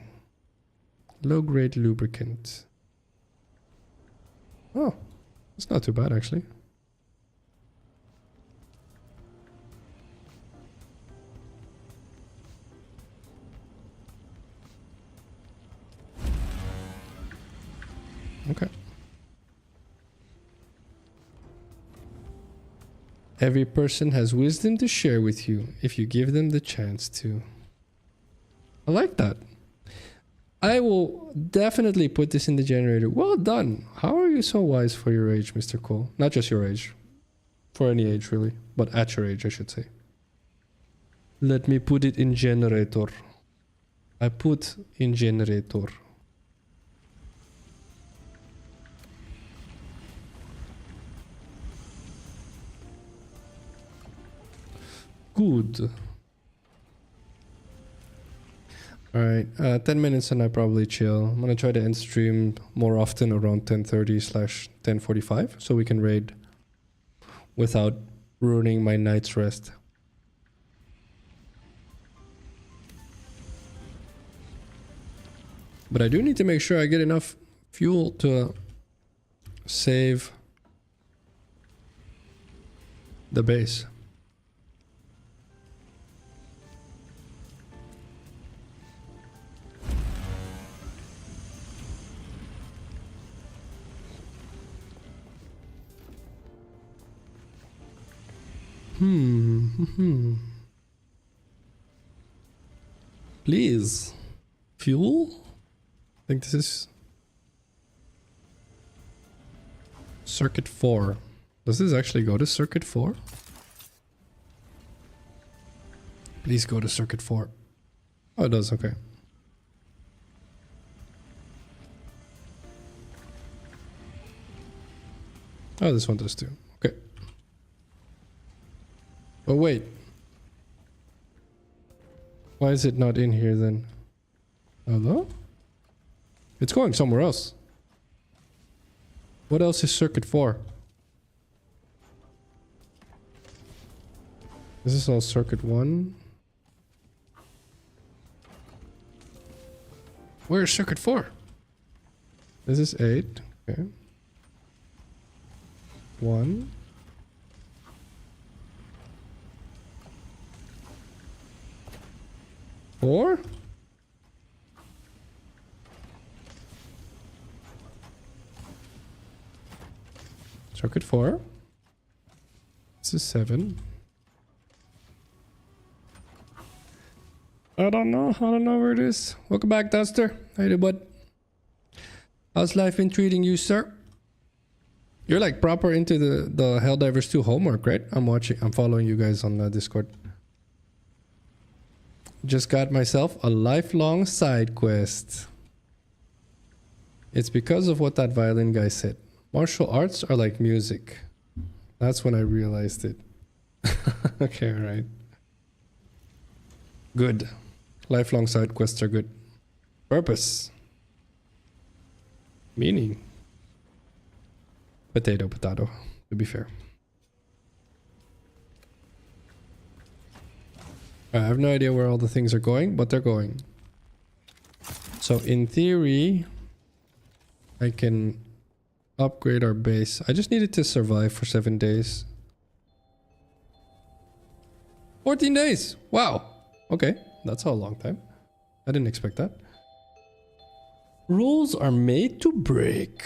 Low grade lubricant. Oh, it's not too bad actually. Okay. Every person has wisdom to share with you if you give them the chance to. I like that. I will definitely put this in the generator. Well done. How are you so wise for your age, Mr. Cole? Not just your age. For any age, really. But at your age, I should say. Let me put it in generator. I put in generator. Good. Alright, 10 minutes and I probably chill. I'm gonna try to end stream more often around 10:30/10:45 so we can raid without ruining my night's rest. But I do need to make sure I get enough fuel to save the base. Please. Fuel? I think this is circuit 4. Does this actually go to circuit 4? Please go to circuit 4. Oh, it does, okay. Oh, this one does too. Okay. Oh, wait. Why is it not in here then? Hello? It's going somewhere else. What else is circuit 4? This is all circuit 1. Where is circuit 4? This is 8. Okay. 1. Four? Circuit 4. This is 7. I don't know where it is. Welcome back, Duster. How you doing, bud? How's life been treating you, sir? You're like proper into the Helldivers 2 homework, right? I'm following you guys on Discord. Just got myself a lifelong side quest. It's because of what that violin guy said. Martial arts are like music. That's when I realized it. Okay, alright. Good. Lifelong side quests are good. Purpose. Meaning. Potato, potato, to be fair. I have no idea where all the things are going, but they're going. So in theory, I can upgrade our base. I just needed to survive for 7 days. 14 days! Wow! Okay, that's a long time. I didn't expect that. Rules are made to break.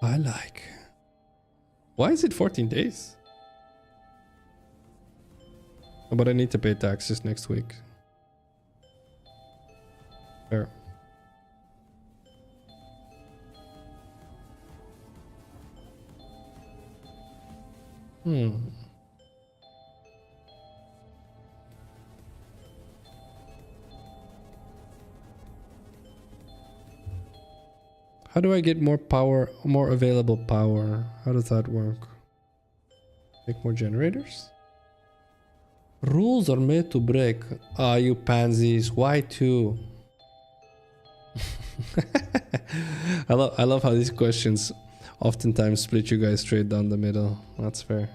I like. Why is it 14 days? But I need to pay taxes next week. Fair. How do I get more power, more available power? How does that work? Make more generators? Rules are made to break. Ah, you pansies. Why two? I love how these questions oftentimes split you guys straight down the middle. That's fair.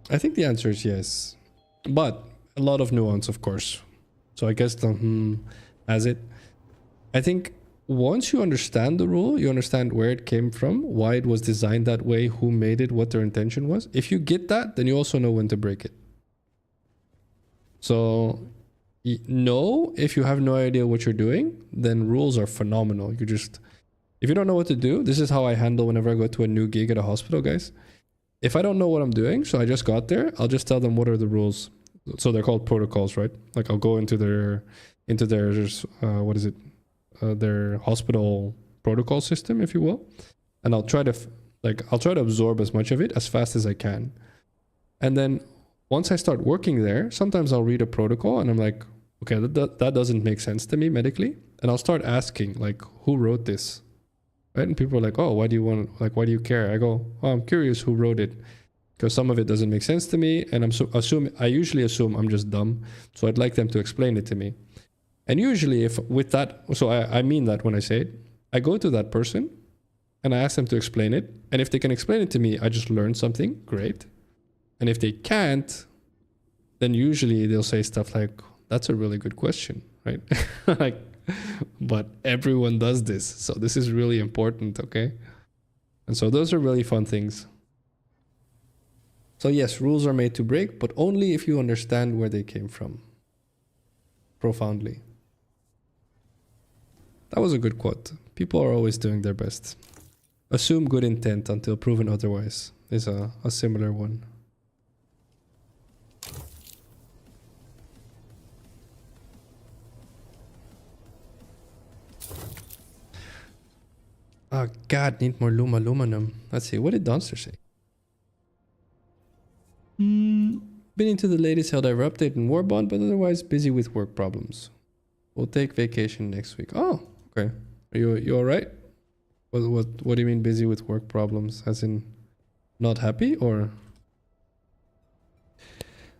I think the answer is yes. But a lot of nuance, of course. So I guess the has it. I think once you understand the rule, you understand where it came from, why it was designed that way, who made it, what their intention was. If you get that, then you also know when to break it. So no, if you have no idea what you're doing, then rules are phenomenal. You just, if you don't know what to do, this is how I handle whenever I go to a new gig at a hospital, guys. If I don't know what I'm doing, so I just got there, I'll just tell them what are the rules. So they're called protocols, right? Like I'll go into their what is it? Their hospital protocol system, if you will, and I'll try to absorb as much of it as fast as I can. And then once I start working there, sometimes I'll read a protocol and I'm like, okay, that doesn't make sense to me medically, and I'll start asking like, who wrote this, right? And people are like, oh, why do you care? I go, oh, I'm curious who wrote it, because some of it doesn't make sense to me, and I usually assume I'm just dumb, so I'd like them to explain it to me. And usually if with that, so I mean that when I say it, I go to that person and I ask them to explain it. And if they can explain it to me, I just learned something, great. And if they can't, then usually they'll say stuff like, that's a really good question, right? Like, but everyone does this, so this is really important, okay? And so those are really fun things. So yes, rules are made to break, but only if you understand where they came from. Profoundly. That was a good quote. People are always doing their best. Assume good intent until proven otherwise is a similar one. Oh god, need more aluminum. Let's see, what did Donster say? Been into the latest Helldiver update in Warbond, but otherwise busy with work problems. We'll take vacation next week. Oh, okay. Are you alright? What do you mean busy with work problems? As in not happy, or?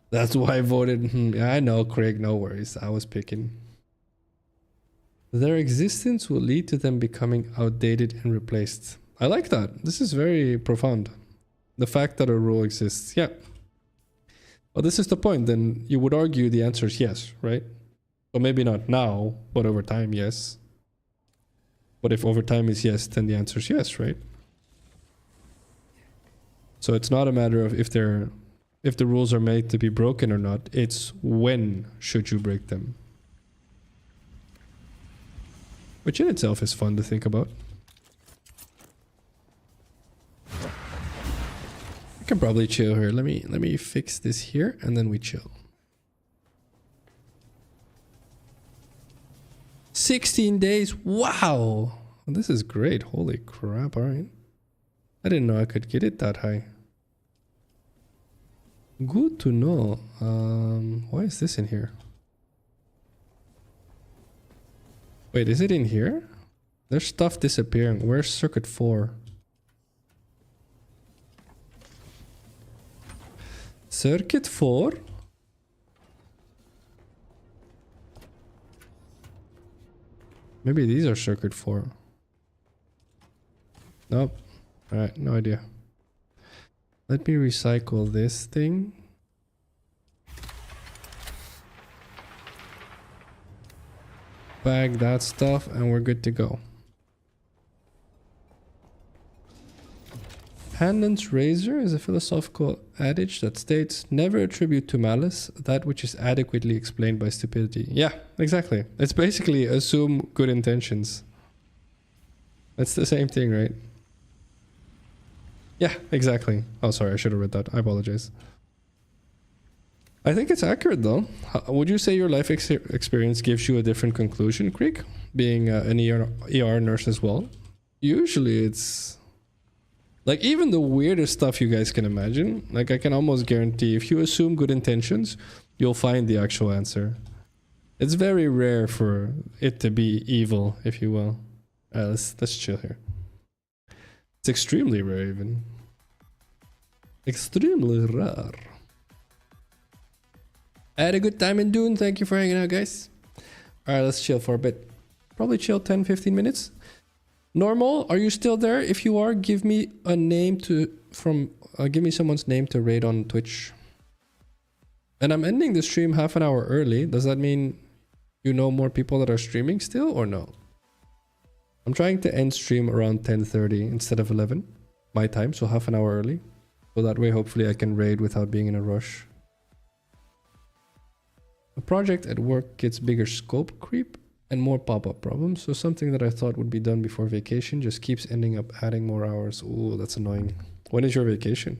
That's why I voted. Yeah, I know, Craig, no worries. I was picking. Their existence will lead to them becoming outdated and replaced. I like that. This is very profound. The fact that a rule exists. Yeah. Well, this is the point. Then you would argue the answer is yes, right? Well, maybe not now, but over time, yes. But if over time is yes, then the answer is yes, right? So it's not a matter of if the rules are made to be broken or not. It's when should you break them. Which in itself is fun to think about. I can probably chill here. Let me fix this here and then we chill. 16 days. Wow. This is great. Holy crap. All right. I didn't know I could get it that high. Good to know. Why is this in here? Wait, is it in here? There's stuff disappearing. Where's circuit 4? Circuit 4? Maybe these are circuit 4. Nope. Alright, no idea. Let me recycle this thing. Bag that stuff and we're good to go. Handon's razor is a philosophical adage that states, never attribute to malice that which is adequately explained by stupidity. Yeah, exactly. It's basically assume good intentions. That's the same thing, right? Yeah, exactly. Oh, sorry, I should have read that. I apologize. I think it's accurate though. Would you say your life experience gives you a different conclusion, Creek? Being an ER nurse as well? Usually it's... like even the weirdest stuff you guys can imagine, like I can almost guarantee if you assume good intentions, you'll find the actual answer. It's very rare for it to be evil, if you will. Let's chill here. It's extremely rare even. Extremely rare. I had a good time in Dune. Thank you for hanging out, guys. Alright, let's chill for a bit. Probably chill 10-15 minutes. Normal, are you still there? If you are, give me a name to give me someone's name to raid on Twitch. And I'm ending the stream half an hour early. Does that mean you know more people that are streaming still or no? I'm trying to end stream around 10:30 instead of 11 my time, so half an hour early. So that way hopefully I can raid without being in a rush. A project at work gets bigger scope creep and more pop-up problems, so something that I thought would be done before vacation just keeps ending up adding more hours. Ooh, that's annoying. When is your vacation?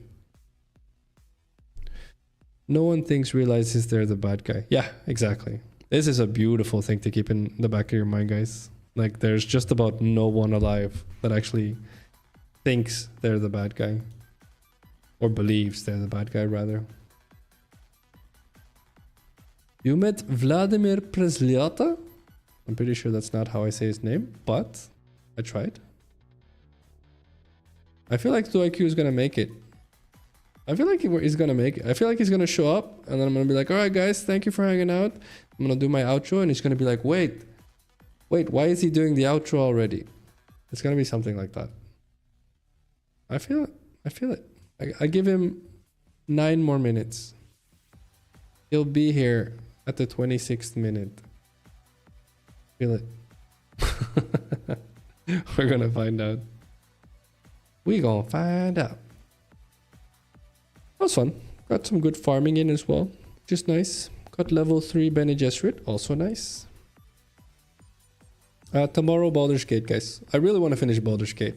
No one realizes they're the bad guy. Yeah, exactly. This is a beautiful thing to keep in the back of your mind, guys. Like, there's just about no one alive that actually thinks they're the bad guy. Or believes they're the bad guy, rather. You met Vladimir Presliata? I'm pretty sure that's not how I say his name, but I tried. I feel like 2IQ is gonna make it. I feel like he's gonna make it. I feel like he's gonna show up and then I'm gonna be like, alright guys, thank you for hanging out. I'm gonna do my outro and he's gonna be like, wait, why is he doing the outro already? It's gonna be something like that. I feel it. I give him 9 more minutes. He'll be here at the 26th minute. Feel it. We're gonna find out. We gonna find out. That was fun. Got some good farming in as well. Just nice. Got level 3 Bene Gesserit. Also nice. Tomorrow Baldur's Gate, guys. I really want to finish Baldur's Gate.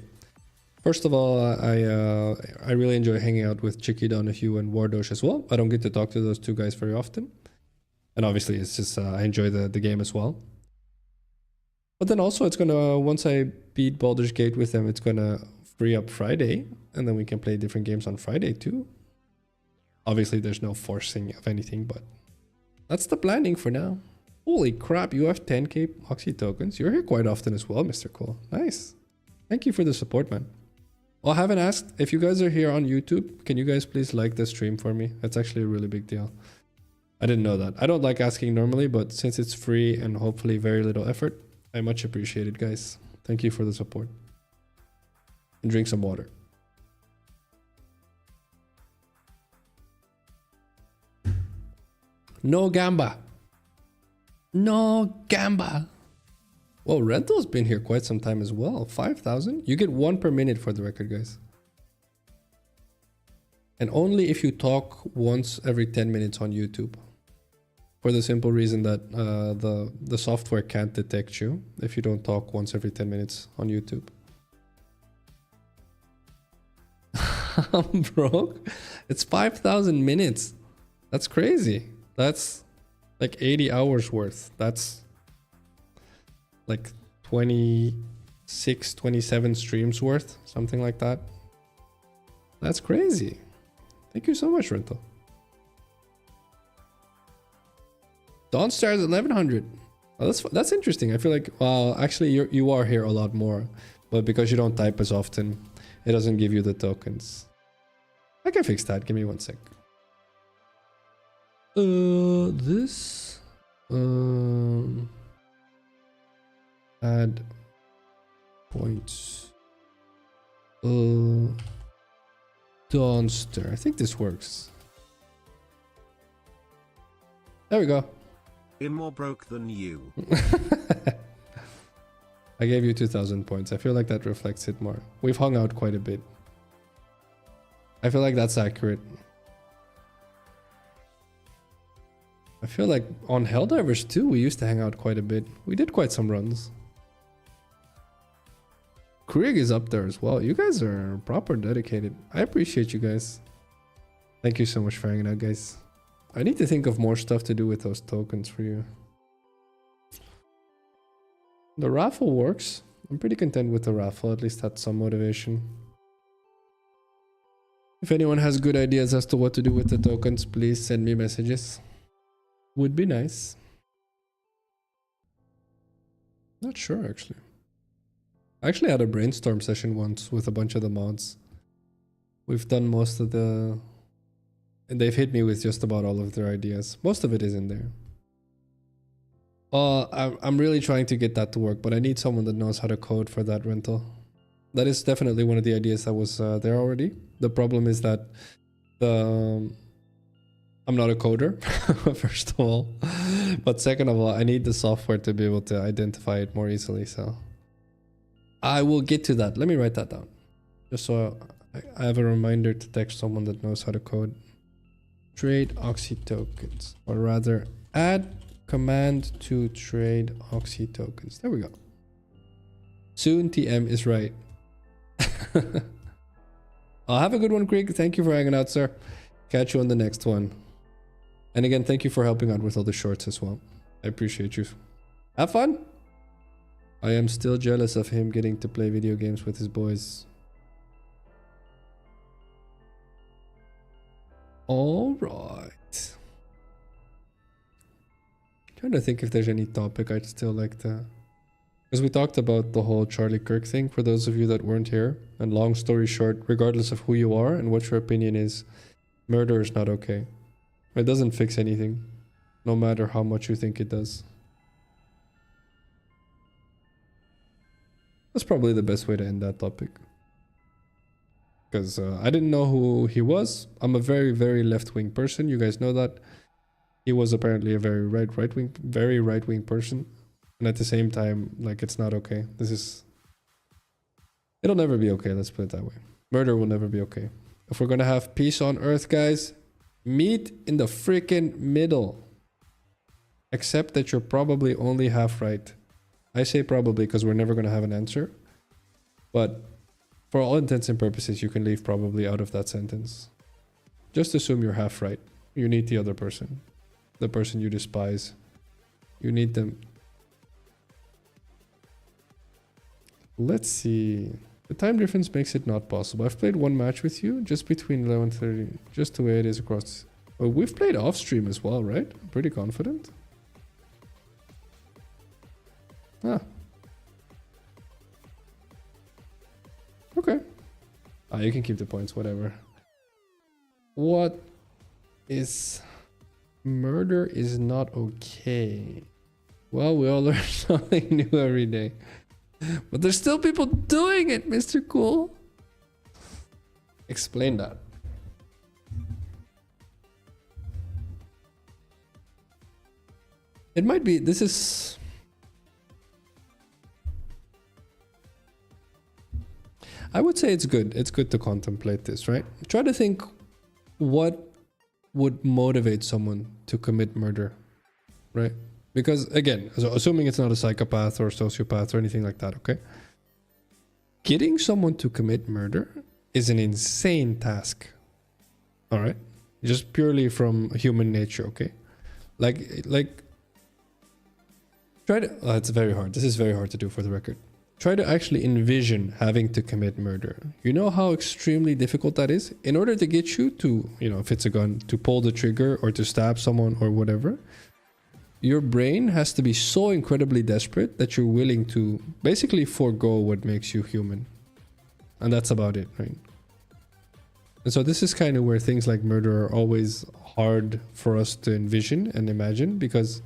First of all, I really enjoy hanging out with Chicky Donahue and Wardosh as well. I don't get to talk to those two guys very often. And obviously, it's just I enjoy the game as well. But then also, it's gonna, once I beat Baldur's Gate with them, it's gonna free up Friday. And then we can play different games on Friday too. Obviously, there's no forcing of anything, but that's the planning for now. Holy crap, you have 10k Oxy tokens. You're here quite often as well, Mr. Cole. Nice. Thank you for the support, man. Well, I haven't asked, if you guys are here on YouTube, can you guys please like the stream for me? That's actually a really big deal. I didn't know that. I don't like asking normally, but since it's free and hopefully very little effort, I much appreciate it, guys. Thank you for the support. And drink some water. No gamba. No gamba. Well, Rental's been here quite some time as well. 5,000. You get 1 per minute for the record, guys. And only if you talk once every 10 minutes on YouTube. For the simple reason that the software can't detect you if you don't talk once every 10 minutes on YouTube. I'm broke. It's 5,000 minutes. That's crazy. That's like 80 hours worth. That's like 26, 27 streams worth. Something like that. That's crazy. Thank you so much, Rental. Dawn Stars 1100. Oh, that's interesting. I feel like, well, actually you are here a lot more, but because you don't type as often, it doesn't give you the tokens. I can fix that. Give me 1 sec. This add points. Dawnster. I think this works. There we go. I'm more broke than you. I gave you 2,000 points. I feel like that reflects it more. We've hung out quite a bit. I feel like that's accurate. I feel like on Helldivers too, we used to hang out quite a bit. We did quite some runs. Krieg is up there as well. You guys are proper dedicated. I appreciate you guys. Thank you so much for hanging out, guys. I need to think of more stuff to do with those tokens for you. The raffle works. I'm pretty content with the raffle. At least that's some motivation. If anyone has good ideas as to what to do with the tokens, please send me messages. Would be nice. Not sure, actually. I actually had a brainstorm session once with a bunch of the mods. We've done most of the... And they've hit me with just about all of their ideas. Most of it is in there. I'm really trying to get that to work, but I need someone that knows how to code for that Rental. That is definitely one of the ideas that was there already. The problem is that I'm not a coder, first of all. But second of all, I need the software to be able to identify it more easily, so... I will get to that. Let me write that down. Just so I have a reminder to text someone that knows how to code. Trade Oxy tokens. Or rather, add command to trade Oxy tokens. There we go. Soon TM is right. I'll have a good one, Krieg. Thank you for hanging out, sir. Catch you on the next one. And again, thank you for helping out with all the shorts as well. I appreciate you. Have fun. I am still jealous of him getting to play video games with his boys. All right. Trying to think if there's any topic I'd still like to... Because we talked about the whole Charlie Kirk thing for those of you that weren't here. And long story short, regardless of who you are and what your opinion is, murder is not okay. It doesn't fix anything, no matter how much you think it does. That's probably the best way to end that topic. Because I didn't know who he was. I'm a very, very left-wing person. You guys know that. he was apparently a very right wing person, and at the same time, like, it's not okay. It'll never be okay. Let's put it that way. Murder will never be okay. If we're gonna have peace on Earth, guys, meet in the freaking middle. Accept that you're probably only half right. I say probably because we're never gonna have an answer, but for all intents and purposes, you can leave probably out of that sentence. Just assume you're half right. You need the other person. The person you despise. You need them. Let's see. The time difference makes it not possible. I've played one match with you, just between 11:30, just the way it is across. Well, we've played off stream as well, right? I'm pretty confident. Ah. Okay. Ah, you can keep the points, whatever. What is... Murder is not okay. Well, we all learn something new every day. But there's still people doing it, Mr. Cool. Explain that. It might be, this is... I would say it's good. It's good to contemplate this, right? Try to think what would motivate someone to commit murder, right? Because again, assuming it's not a psychopath or a sociopath or anything like that, okay? Getting someone to commit murder is an insane task, all right? Just purely from human nature, okay? Like, try to, it's very hard. This is very hard to do for the record. Try to actually envision having to commit murder. You know how extremely difficult that is? In order to get you to, you know, if it's a gun, to pull the trigger or to stab someone or whatever, your brain has to be so incredibly desperate that you're willing to basically forego what makes you human. And that's about it, right? And so this is kind of where things like murder are always hard for us to envision and imagine, because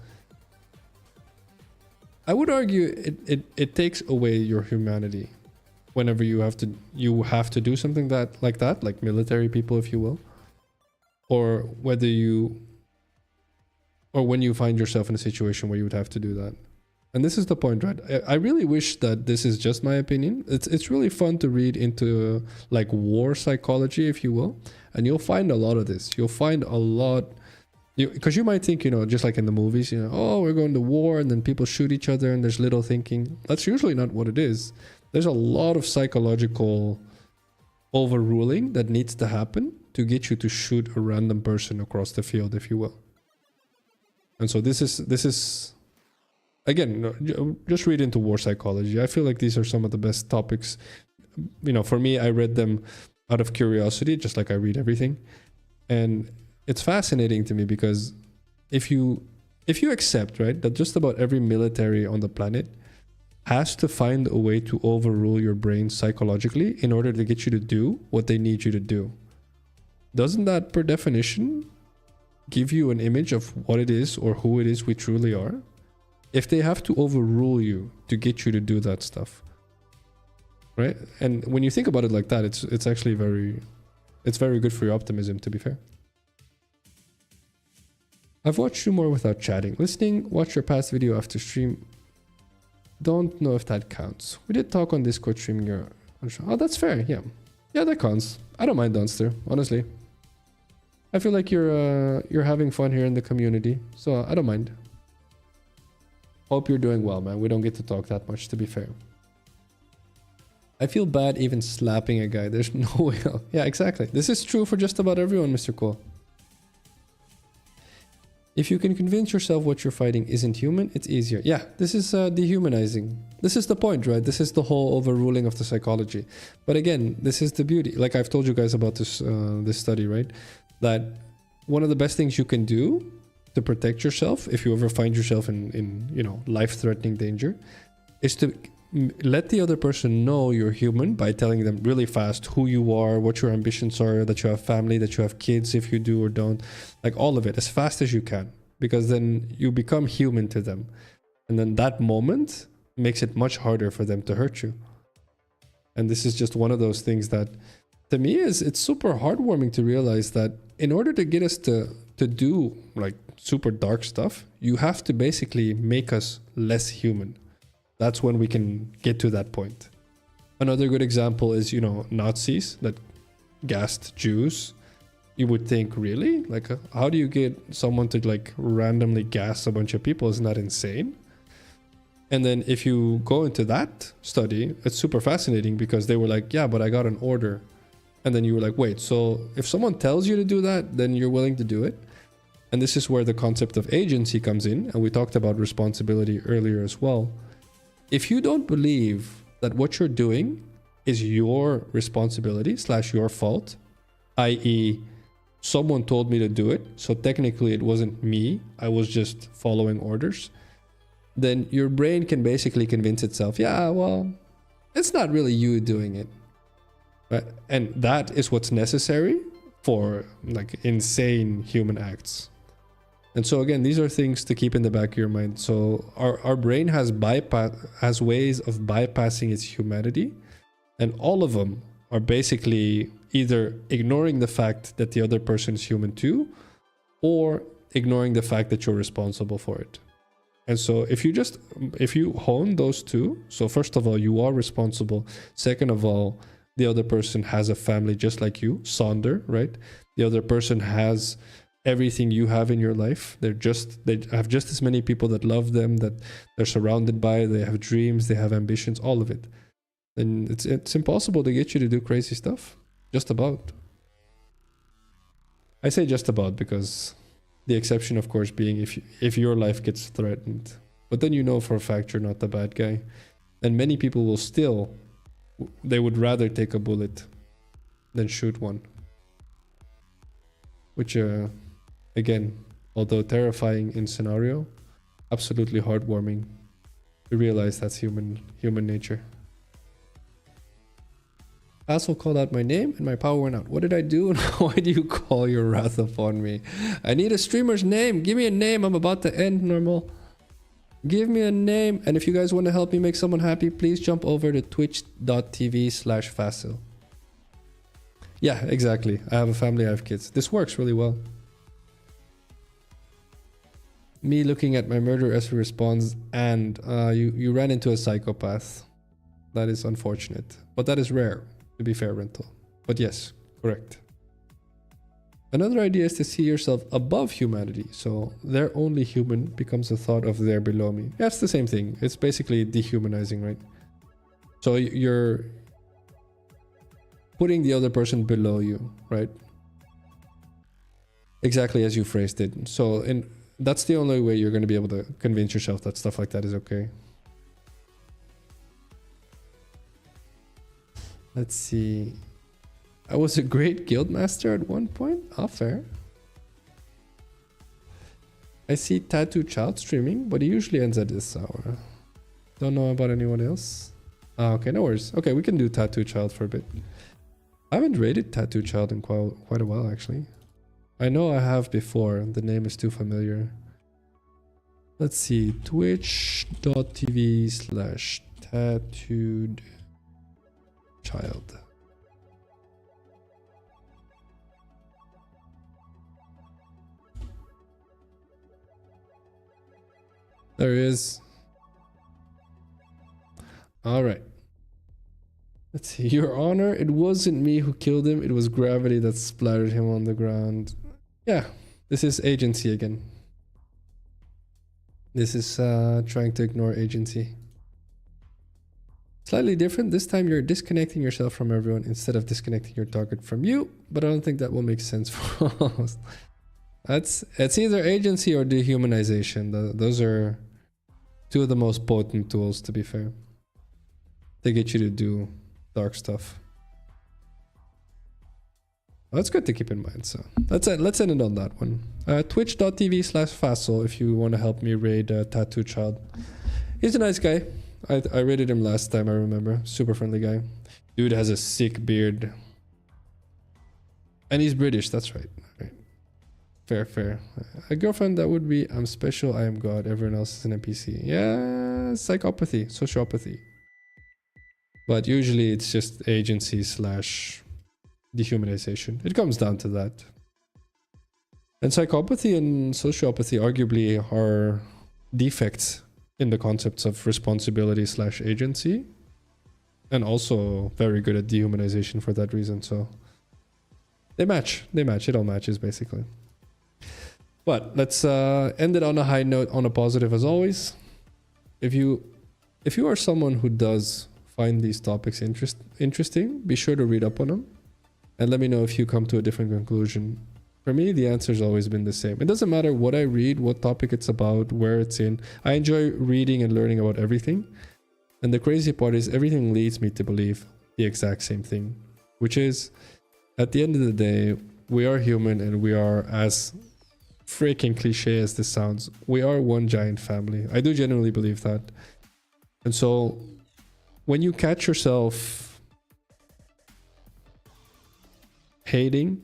I would argue it takes away your humanity whenever you have to do something like military people, if you will, or when you find yourself in a situation where you would have to do that. And this is the point, right? I really wish that this is just my opinion. It's really fun to read into like war psychology, if you will, and you'll find a lot of this. You'll find a lot. Because you might think, you know, just like in the movies, you know, oh, we're going to war and then people shoot each other and there's little thinking. That's usually not what it is. There's a lot of psychological overruling that needs to happen to get you to shoot a random person across the field, if you will. And so this is again, just read into war psychology. I feel like these are some of the best topics. You know, for me, I read them out of curiosity, just like I read everything. And it's fascinating to me because if you accept, right, that just about every military on the planet has to find a way to overrule your brain psychologically in order to get you to do what they need you to do, doesn't that per definition give you an image of what it is or who it is we truly are? If they have to overrule you to get you to do that stuff, right? And when you think about it like that, it's actually very good for your optimism, to be fair. I've watched you more without chatting. Listening, watch your past video after stream. Don't know if that counts. We did talk on Discord streaming your... Oh, that's fair, yeah. Yeah, that counts. I don't mind Donster, honestly. I feel like you're having fun here in the community, so I don't mind. Hope you're doing well, man. We don't get to talk that much, to be fair. I feel bad even slapping a guy. There's no way else. Yeah, exactly. This is true for just about everyone, Mr. Cole. If you can convince yourself what you're fighting isn't human, it's easier. Yeah, this is dehumanizing. This is the point, right? This is the whole overruling of the psychology. But again, this is the beauty. Like I've told you guys about this this study, right? That one of the best things you can do to protect yourself, if you ever find yourself in you know, life-threatening danger, is to let the other person know you're human by telling them really fast who you are, what your ambitions are, that you have family, that you have kids if you do or don't, like all of it as fast as you can, because then you become human to them. And then that moment makes it much harder for them to hurt you. And this is just one of those things that to me it's super heartwarming to realize that in order to get us to do like super dark stuff, you have to basically make us less human. That's when we can get to that point. Another good example is, you know, Nazis that gassed Jews. You would think, really? Like, how do you get someone to like randomly gas a bunch of people? Isn't that insane? And then if you go into that study, it's super fascinating because they were like, yeah, but I got an order. And then you were like, wait, so if someone tells you to do that, then you're willing to do it? And this is where the concept of agency comes in. And we talked about responsibility earlier as well. If you don't believe that what you're doing is your responsibility / your fault, i.e., someone told me to do it, so technically it wasn't me, I was just following orders, then your brain can basically convince itself, yeah, well, it's not really you doing it. Right? And that is what's necessary for like insane human acts. And so again, these are things to keep in the back of your mind. So our brain has ways of bypassing its humanity, and all of them are basically either ignoring the fact that the other person is human too, or ignoring the fact that you're responsible for it. And so if you hone those two, so first of all, you are responsible. Second of all, the other person has a family just like you, Sonder, right? The other person has everything you have in your life. They have just as many people that love them, that they're surrounded by, they have dreams, they have ambitions, all of it. And it's impossible to get you to do crazy stuff. Just about. I say just about because the exception, of course, being if your life gets threatened. But then you know for a fact you're not the bad guy. And many people will still, they would rather take a bullet than shoot one. Which, again, although terrifying in scenario, absolutely heartwarming to realize that's human nature. Phacil called out my name and my power went out. What did I do? And why do you call your wrath upon me? I need a streamer's name. Give me a name. I'm about to end normal. Give me a name. And if you guys want to help me make someone happy, please jump over to twitch.tv/Phacil. Yeah, exactly. I have a family, I have kids. This works really well. Me looking at my murder as he responds, and you ran into a psychopath. That is unfortunate, but that is rare, to be fair, Rental. But yes, correct. Another idea is to see yourself above humanity. So their only human becomes a thought of their below me. Yeah, it's the same thing. It's basically dehumanizing, right? So you're putting the other person below you, right? Exactly as you phrased it. So that's the only way you're going to be able to convince yourself that stuff like that is okay. Let's see. I was a great guildmaster at one point. Ah, fair. I see Tattoo Child streaming, but he usually ends at this hour. Don't know about anyone else. Ah, okay, no worries. Okay, we can do Tattoo Child for a bit. I haven't rated Tattoo Child in quite a while, actually. I know I have before. The name is too familiar. Let's see. Twitch.tv/tattooed child. There he is. All right. Let's see. Your Honor, it wasn't me who killed him. It was gravity that splattered him on the ground. Yeah, this is agency again. This is trying to ignore agency. Slightly different. This time you're disconnecting yourself from everyone instead of disconnecting your target from you. But I don't think that will make sense for us. It's either agency or dehumanization. Those are two of the most potent tools, to be fair. They get you to do dark stuff. Well, that's good to keep in mind. So let's end it on that one. Twitch.tv/Phacil if you want to help me raid Tattoo Child. He's a nice guy. I raided him last time, I remember. Super friendly guy. Dude has a sick beard. And he's British, that's right. Fair. A girlfriend that would be, I'm special, I am God, everyone else is an NPC. Yeah, psychopathy, sociopathy. But usually it's just agency / dehumanization. It comes down to that. And psychopathy and sociopathy arguably are defects in the concepts of responsibility / agency, and also very good at dehumanization for that reason. So they match. It all matches basically. But let's end it on a high note, on a positive as always. If you are someone who does find these topics interesting, be sure to read up on them and let me know if you come to a different conclusion. For me, the answer's always been the same. It doesn't matter what I read, what topic it's about, where it's in. I enjoy reading and learning about everything. And the crazy part is everything leads me to believe the exact same thing, which is, at the end of the day, we are human, and we are, as freaking cliche as this sounds, we are one giant family. I do genuinely believe that. And so when you catch yourself hating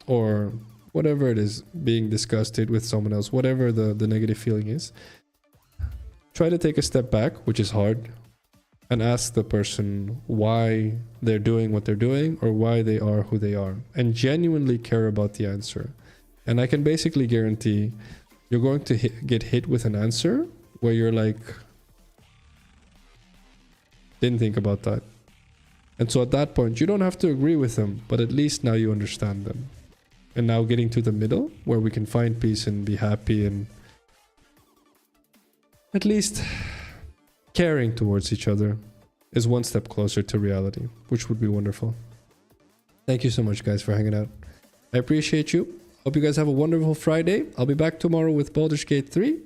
or whatever it is, being disgusted with someone else, whatever the negative feeling is, try to take a step back, which is hard, and ask the person why they're doing what they're doing or why they are who they are, and genuinely care about the answer. And I can basically guarantee you're going to get hit with an answer where you're like, didn't think about that. And so at that point, you don't have to agree with them, but at least now you understand them. And now getting to the middle where we can find peace and be happy and at least caring towards each other is one step closer to reality, which would be wonderful. Thank you so much, guys, for hanging out. I appreciate you. Hope you guys have a wonderful Friday. I'll be back tomorrow with Baldur's Gate 3.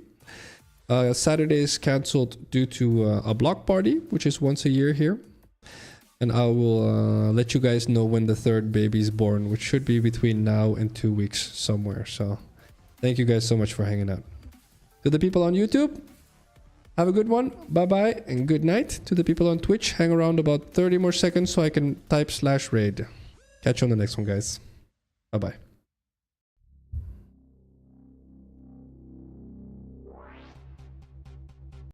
Saturday is cancelled due to a block party, which is once a year here. And I will let you guys know when the third baby is born, which should be between now and 2 weeks somewhere. So thank you guys so much for hanging out. To the people on YouTube, have a good one. Bye-bye and good night. To the people on Twitch, hang around about 30 more seconds so I can type /raid. Catch you on the next one, guys. Bye-bye.